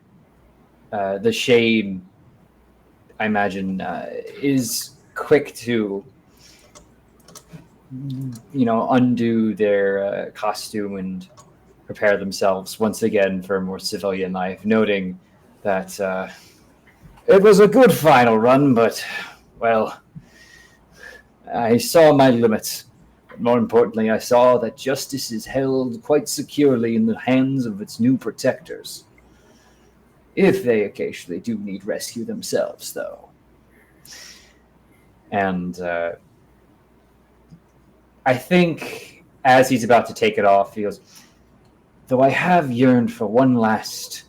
the Shade, I imagine, is quick to, undo their costume and prepare themselves once again for a more civilian life, noting that it was a good final run, but, well, I saw my limits. But more importantly, I saw that justice is held quite securely in the hands of its new protectors. If they occasionally do need rescue themselves, though. And I think as he's about to take it off, he goes, though I have yearned for one last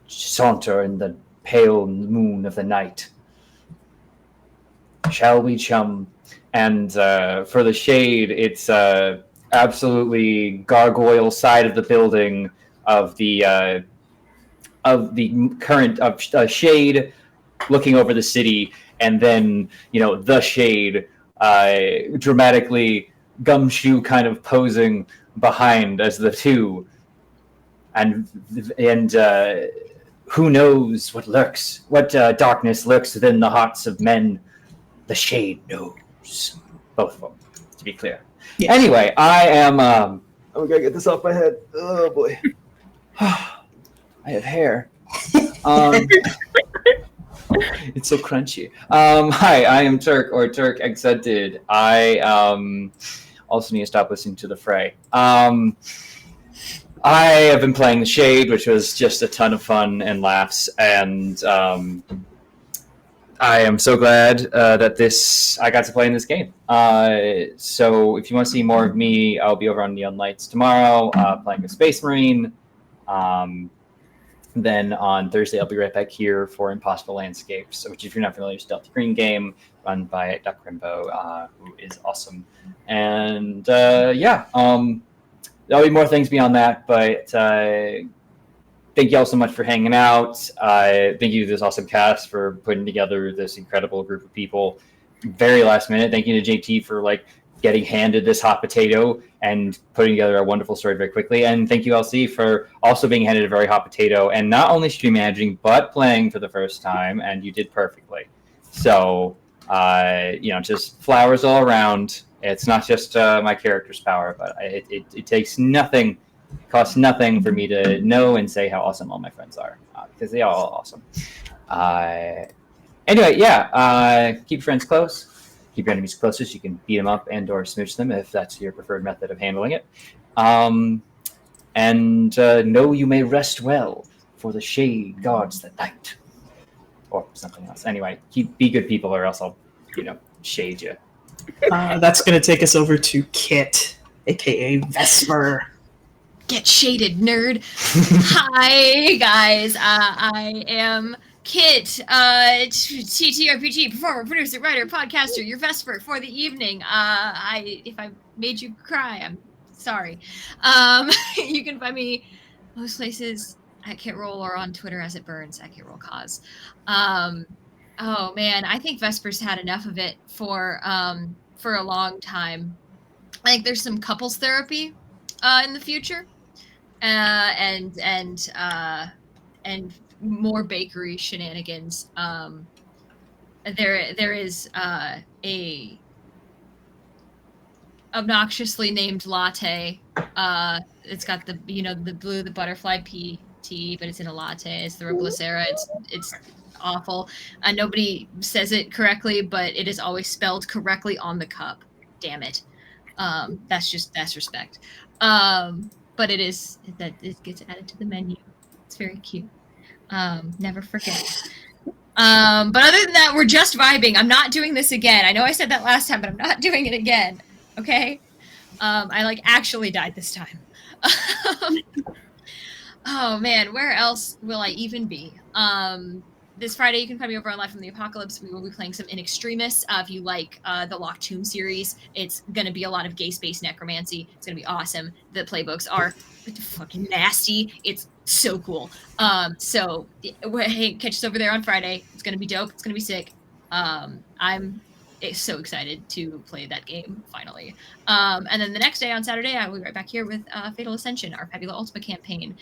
saunter in the pale moon of the night. Shall we, chum? And for the Shade, it's absolutely gargoyle side of the building of the current of Shade looking over the city, and then the Shade dramatically Gumshoe kind of posing behind as the two, and who knows what darkness lurks within the hearts of men. The Shade knows. Both of them, to be clear. Yeah. Anyway, I am I'm gonna get this off my head. Oh boy. I have hair. It's so crunchy. Hi, I am Turk, or Turk Accented. I also need to stop listening to the Fray. I have been playing the Shade, which was just a ton of fun and laughs, and I am so glad that I got to play in this game. So if you want to see more of me, I'll be over on Neon Lights tomorrow, playing a Space Marine. Then on Thursday, I'll be right back here for Impossible Landscapes, which, if you're not familiar, is a Stealthy Green game run by Duck Rimbo, who is awesome. And there'll be more things beyond that, but thank you all so much for hanging out. Thank you to this awesome cast for putting together this incredible group of people. Very last minute. Thank you to JT for getting handed this hot potato and putting together a wonderful story very quickly. And thank you, LC, for also being handed a very hot potato and not only stream managing, but playing for the first time. And you did perfectly. So, just flowers all around. It's not just my character's power, but it takes nothing, costs nothing for me to know and say how awesome all my friends are, because they are all awesome. Anyway, keep your friends close. Keep your enemies closest. You can beat them up and or smooch them if that's your preferred method of handling it. And know you may rest well, for the Shade guards the night. Or something else. Anyway, be good people, or else I'll, shade you. That's going to take us over to Kit, a.k.a. Vesper. Get shaded, nerd. Hi, guys. I am Kit, TTRPG performer, producer, writer, podcaster, your Vesper for the evening. If I made you cry, I'm sorry. You can find me most places at Kit Roll or on Twitter as it burns at Kit Roll Cause. Oh man, I think Vesper's had enough of it for a long time. I think there's some couples therapy in the future, and more bakery shenanigans. There is a obnoxiously named latte. It's got the the butterfly pea tea, but it's in a latte. It's the Reblacera. It's awful. Nobody says it correctly, but it is always spelled correctly on the cup. Damn it. That's respect. But it gets added to the menu. It's very cute. Never forget. But other than that, we're just vibing. I'm not doing this again. I know I said that last time, but I'm not doing it again. Okay? I actually died this time. Oh man, where else will I even be? This Friday, you can find me over on Live from the Apocalypse. We will be playing some In Extremis. If you like the Locked Tomb series, it's going to be a lot of gay space necromancy. It's going to be awesome. The playbooks are fucking nasty. It's so cool. So hey, catch us over there on Friday. It's going to be dope. It's going to be sick. I'm so excited to play that game finally. And then the next day on Saturday, I will be right back here with Fatal Ascension, our Fabula Ultima campaign,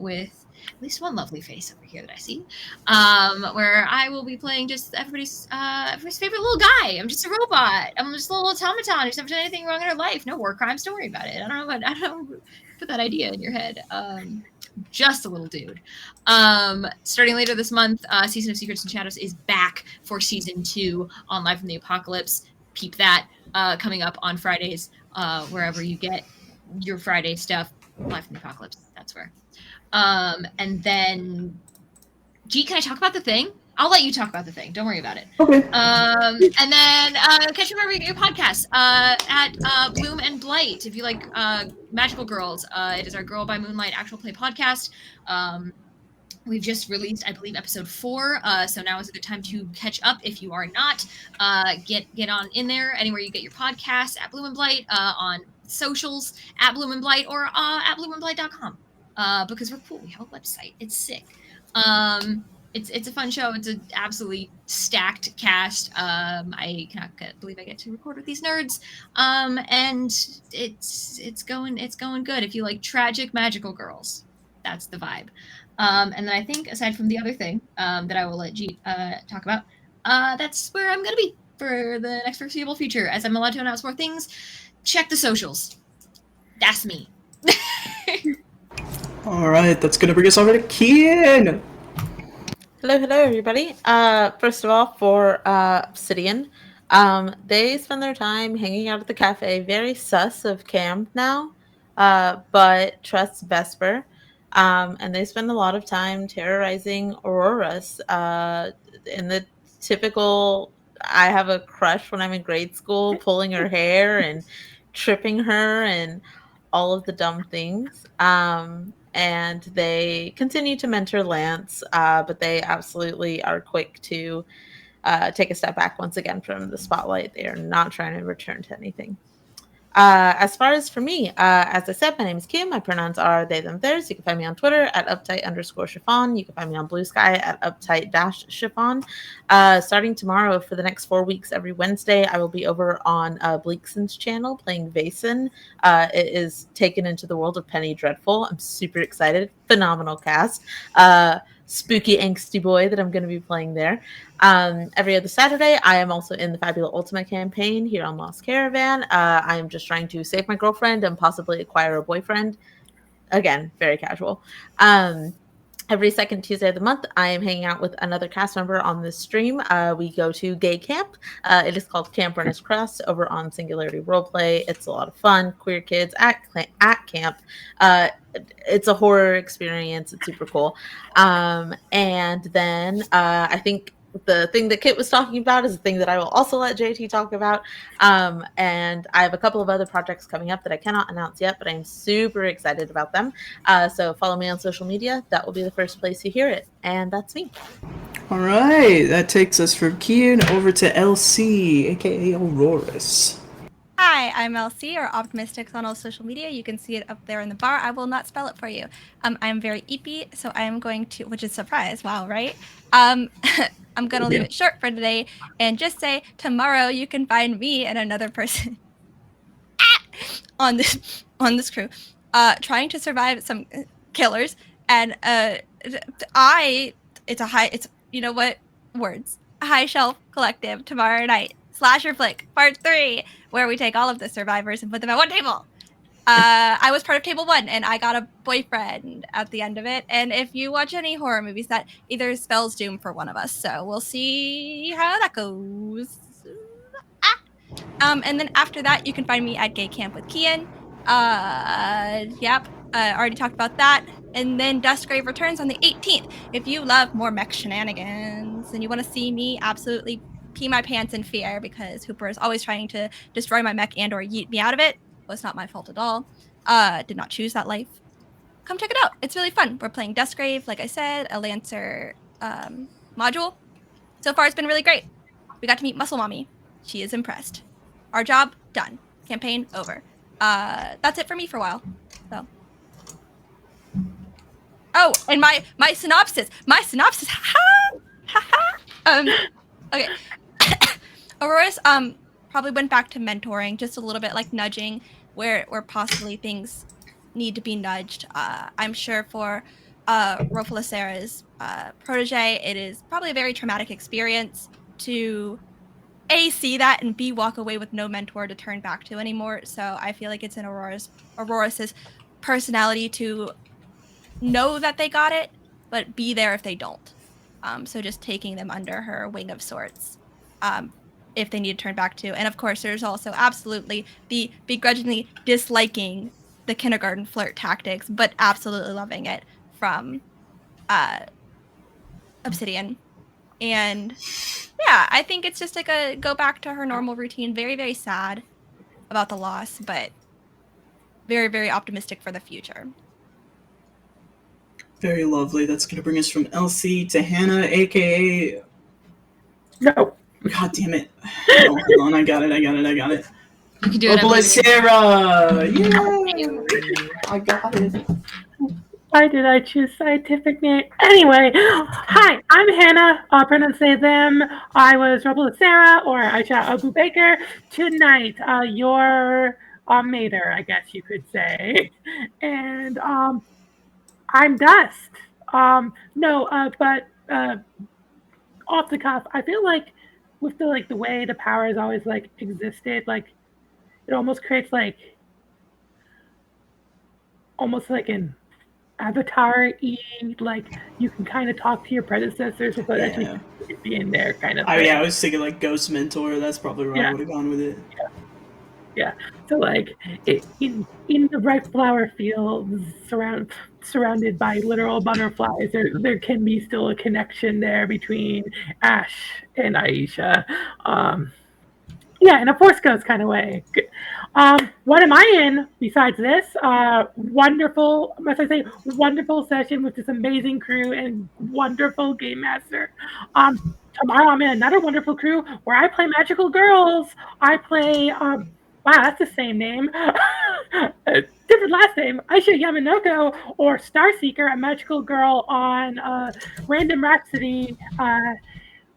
with at least one lovely face over here that I see, where I will be playing just everybody's favorite little guy. I'm just a robot. I'm just a little automaton who's never done anything wrong in her life. No war crimes. Don't worry about it. I don't know. Put that idea in your head. Just a little dude. Starting later this month, Season of Secrets and Shadows is back for season 2 on Live from the Apocalypse. Peep that. Coming up on Fridays, wherever you get your Friday stuff. Live from the Apocalypse. That's where. And then, G, can I talk about the thing? I'll let you talk about the thing. Don't worry about it. Okay. And then catch me wherever you get your podcasts at Bloom and Blight. If you like Magical Girls, it is our Girl by Moonlight actual play podcast. We've just released, I believe, episode 4. So now is a good time to catch up. If you are not, get on in there anywhere you get your podcasts at Bloom and Blight, on socials at Bloom and Blight, or at bloomandblight.com. Because we're cool. We have a website. It's sick. It's a fun show. It's an absolutely stacked cast. I cannot believe I get to record with these nerds. And it's going good. If you like tragic magical girls, that's the vibe. And then I think, aside from the other thing that I will let G talk about, that's where I'm gonna be for the next foreseeable future. As I'm allowed to announce more things, check the socials. That's me. All right, that's gonna bring us over to Kian. Hello, everybody. First of all, for Obsidian, they spend their time hanging out at the cafe, very sus of Cam now, but trusts Vesper. And they spend a lot of time terrorizing Auroras in the typical, I have a crush when I'm in grade school, pulling her hair and tripping her and all of the dumb things. And they continue to mentor Lance, but they absolutely are quick to take a step back once again from the spotlight. They are not trying to return to anything. As far as for me, as I said, my name is Kim. My pronouns are they, them, theirs. You can find me on Twitter at uptight_chiffon. You can find me on Blue Sky at uptight-chiffon. Starting tomorrow for the next 4 weeks, every Wednesday, I will be over on Bleakson's channel playing Vaesen. It is taken into the world of Penny Dreadful. I'm super excited. Phenomenal cast. Spooky, angsty boy that I'm going to be playing there. Every other Saturday, I am also in the Fabula Ultima campaign here on Lost Caravan. I am just trying to save my girlfriend and possibly acquire a boyfriend. Again, very casual. Every second Tuesday of the month, I am hanging out with another cast member on this stream. We go to Gay Camp. It is called Camp Runners Cross over on Singularity Roleplay. It's a lot of fun. Queer kids at camp. It's a horror experience. It's super cool. And then I think the thing that Kit was talking about is the thing that I will also let JT talk about. And I have a couple of other projects coming up that I cannot announce yet, but I'm super excited about them. So follow me on social media. That will be the first place you hear it. And that's me. All right, that takes us from Kian over to LC, aka Auroras. Hi, Hi, I'm LC or Optimistics on all social media. You can see it up there in the bar. I will not spell it for you. I'm very eepy, so I am going to, which is surprise. Wow, right? I'm gonna leave it short for today and just say tomorrow you can find me and another person on this crew, trying to survive some killers, and it's you know what words, High Shelf Collective tomorrow night, Slasher Flick Part 3, where we take all of the survivors and put them at one table. I was part of table 1 and I got a boyfriend at the end of it, and if you watch any horror movies, that either spells doom for one of us, so we'll see how that goes. And then after that, you can find me at Gay Camp with Kian. Already talked about that. And then Dustgrave returns on the 18th. If you love more mech shenanigans and you want to see me absolutely pee my pants in fear because Hooper is always trying to destroy my mech and or yeet me out of it, well, it's not my fault at all. Did not choose that life. Come check it out. It's really fun. We're playing Dustgrave, like I said, a Lancer module. So far, it's been really great. We got to meet Muscle Mommy. She is impressed. Our job done. Campaign over. That's it for me for a while. So. Oh, and my synopsis. Okay. Aurora's probably went back to mentoring, just a little bit, like nudging where possibly things need to be nudged. I'm sure for Rofelicera's protege, it is probably a very traumatic experience to A, see that, and B, walk away with no mentor to turn back to anymore. So I feel like it's in Aurora's personality to know that they got it, but be there if they don't. So just taking them under her wing of sorts, if they need to turn back to. And of course, there's also absolutely the begrudgingly disliking the kindergarten flirt tactics, but absolutely loving it from Obsidian. And yeah, I think it's just like a go back to her normal routine. Very, very sad about the loss, but very, very optimistic for the future. Very lovely. That's going to bring us from LC to Hannah, aka. No. God damn it. Oh, hold on. I got it. You can do it. Rofelicera! Yay! I got it. Why did I choose scientific name? Anyway, hi, I'm Hannah. Pronounce they, them. I was Rofelicera, or Aisha Abu Baker. Tonight, your mater, I guess you could say. And I'm Dust. But off the cuff, I feel like with the way the power has always existed, it almost creates almost like an Avatar-y, you can kind of talk to your predecessors without actually being there, kind of thing. I was thinking Ghost Mentor. That's probably where I would have gone with it. Yeah. So in the bright flower fields surrounded by literal butterflies, there can be still a connection there between Ash and Aisha. In a Force Ghost kind of way. What am I in besides this? Wonderful session with this amazing crew and wonderful game master. Tomorrow I'm in another wonderful crew where I play magical girls. I play, wow, that's the same name. Different last name. Aisha Yamanoko, or Starseeker, a magical girl on Random Rhapsody,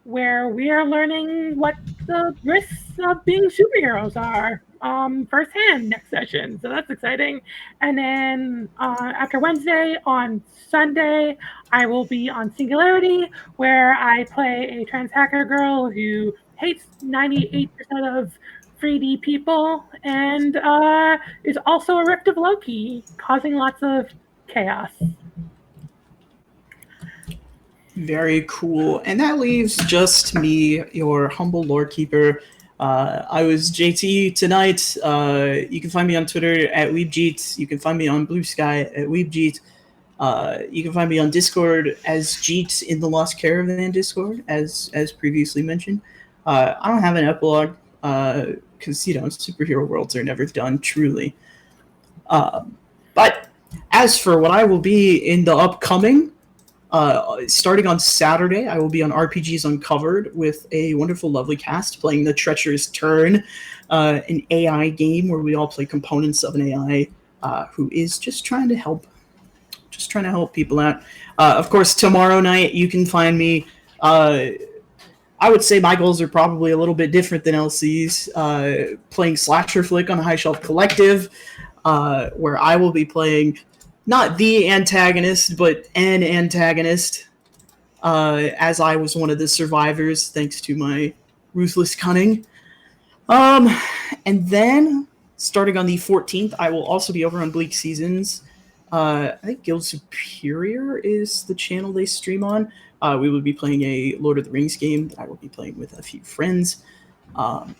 where we are learning what the risks of being superheroes are firsthand next session. So that's exciting. And then after Wednesday, on Sunday, I will be on Singularity, where I play a trans hacker girl who hates 98% of 3D people and is also a Rift of Loki, causing lots of chaos. Very cool. And that leaves just me, your humble lore keeper. I was JT tonight. You can find me on Twitter at Weebjeet. You can find me on Blue Sky at Weebjeet. You can find me on Discord as Jeet in the Lost Caravan Discord, as previously mentioned. I don't have an epilogue because, superhero worlds are never done, truly. But as for what I will be in the upcoming, Starting on Saturday, I will be on RPGs Uncovered with a wonderful, lovely cast playing The Treacherous Turn, an AI game where we all play components of an AI who is just trying to help people out. Of course, tomorrow night you can find me. I would say my goals are probably a little bit different than LC's. Playing Slasher Flick on High Shelf Collective, where I will be playing not the antagonist, but an antagonist, as I was one of the survivors, thanks to my ruthless cunning. And then, starting on the 14th, I will also be over on Bleak Seasons. I think Guild Superior is the channel they stream on. We will be playing a Lord of the Rings game that I will be playing with a few friends. And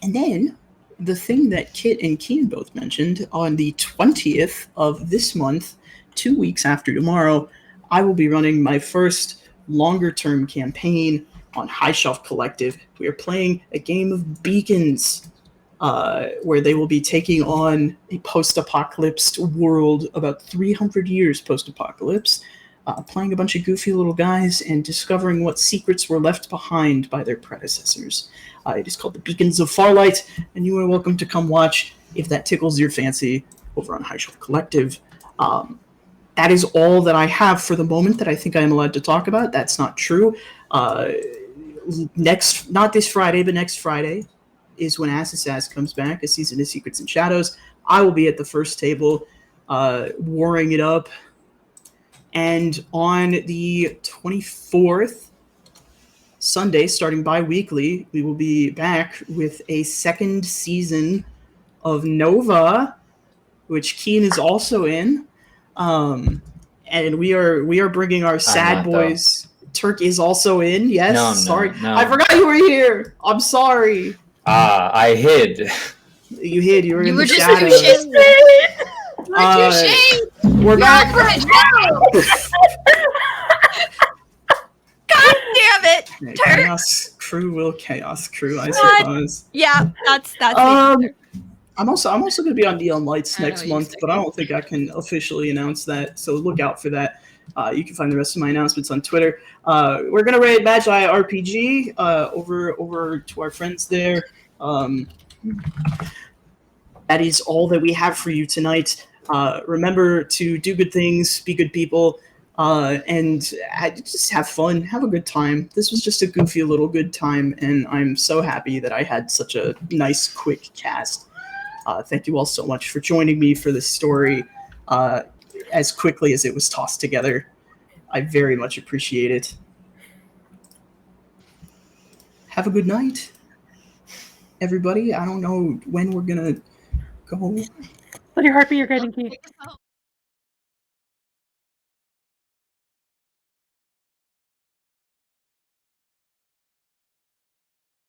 then, the thing that Kit and Keen both mentioned, on the 20th of this month, 2 weeks after tomorrow, I will be running my first longer-term campaign on High Shelf Collective. We are playing a game of Beacons, where they will be taking on a post-apocalypse world about 300 years post-apocalypse, playing a bunch of goofy little guys and discovering what secrets were left behind by their predecessors. It is called The Beacons of Farlight, and you are welcome to come watch if that tickles your fancy over on High Shelf Collective. That is all that I have for the moment that I think I am allowed to talk about. That's not true. Not this Friday, but next Friday is when Assassin comes back, A Season of Secrets and Shadows. I will be at the first table, warring it up. And on the 24th, Sunday, starting bi-weekly, we will be back with a second season of Nova, which Keen is also in. And we are bringing our sad boys. Turk is also in. Yes, No, sorry. no. I forgot you were here. I'm sorry. I hid. You hid. You were in the just shadows. We're back. God damn it! Yeah, Turk. Chaos Crew will Chaos Crew, I What? suppose. Yeah, that's I'm also going to be on Neon Lights I know next what you month, said. but I don't think I can officially announce that. So look out for that. You can find the rest of my announcements on Twitter. We're going to raid Magi RPG over to our friends there. That is all that we have for you tonight. Remember to do good things, be good people, and just have fun, have a good time. This was just a goofy little good time, and I'm so happy that I had such a nice, quick cast. Thank you all so much for joining me for this story as quickly as it was tossed together. I very much appreciate it. Have a good night, everybody. I don't know when we're going to go. Let your heart be your guiding key.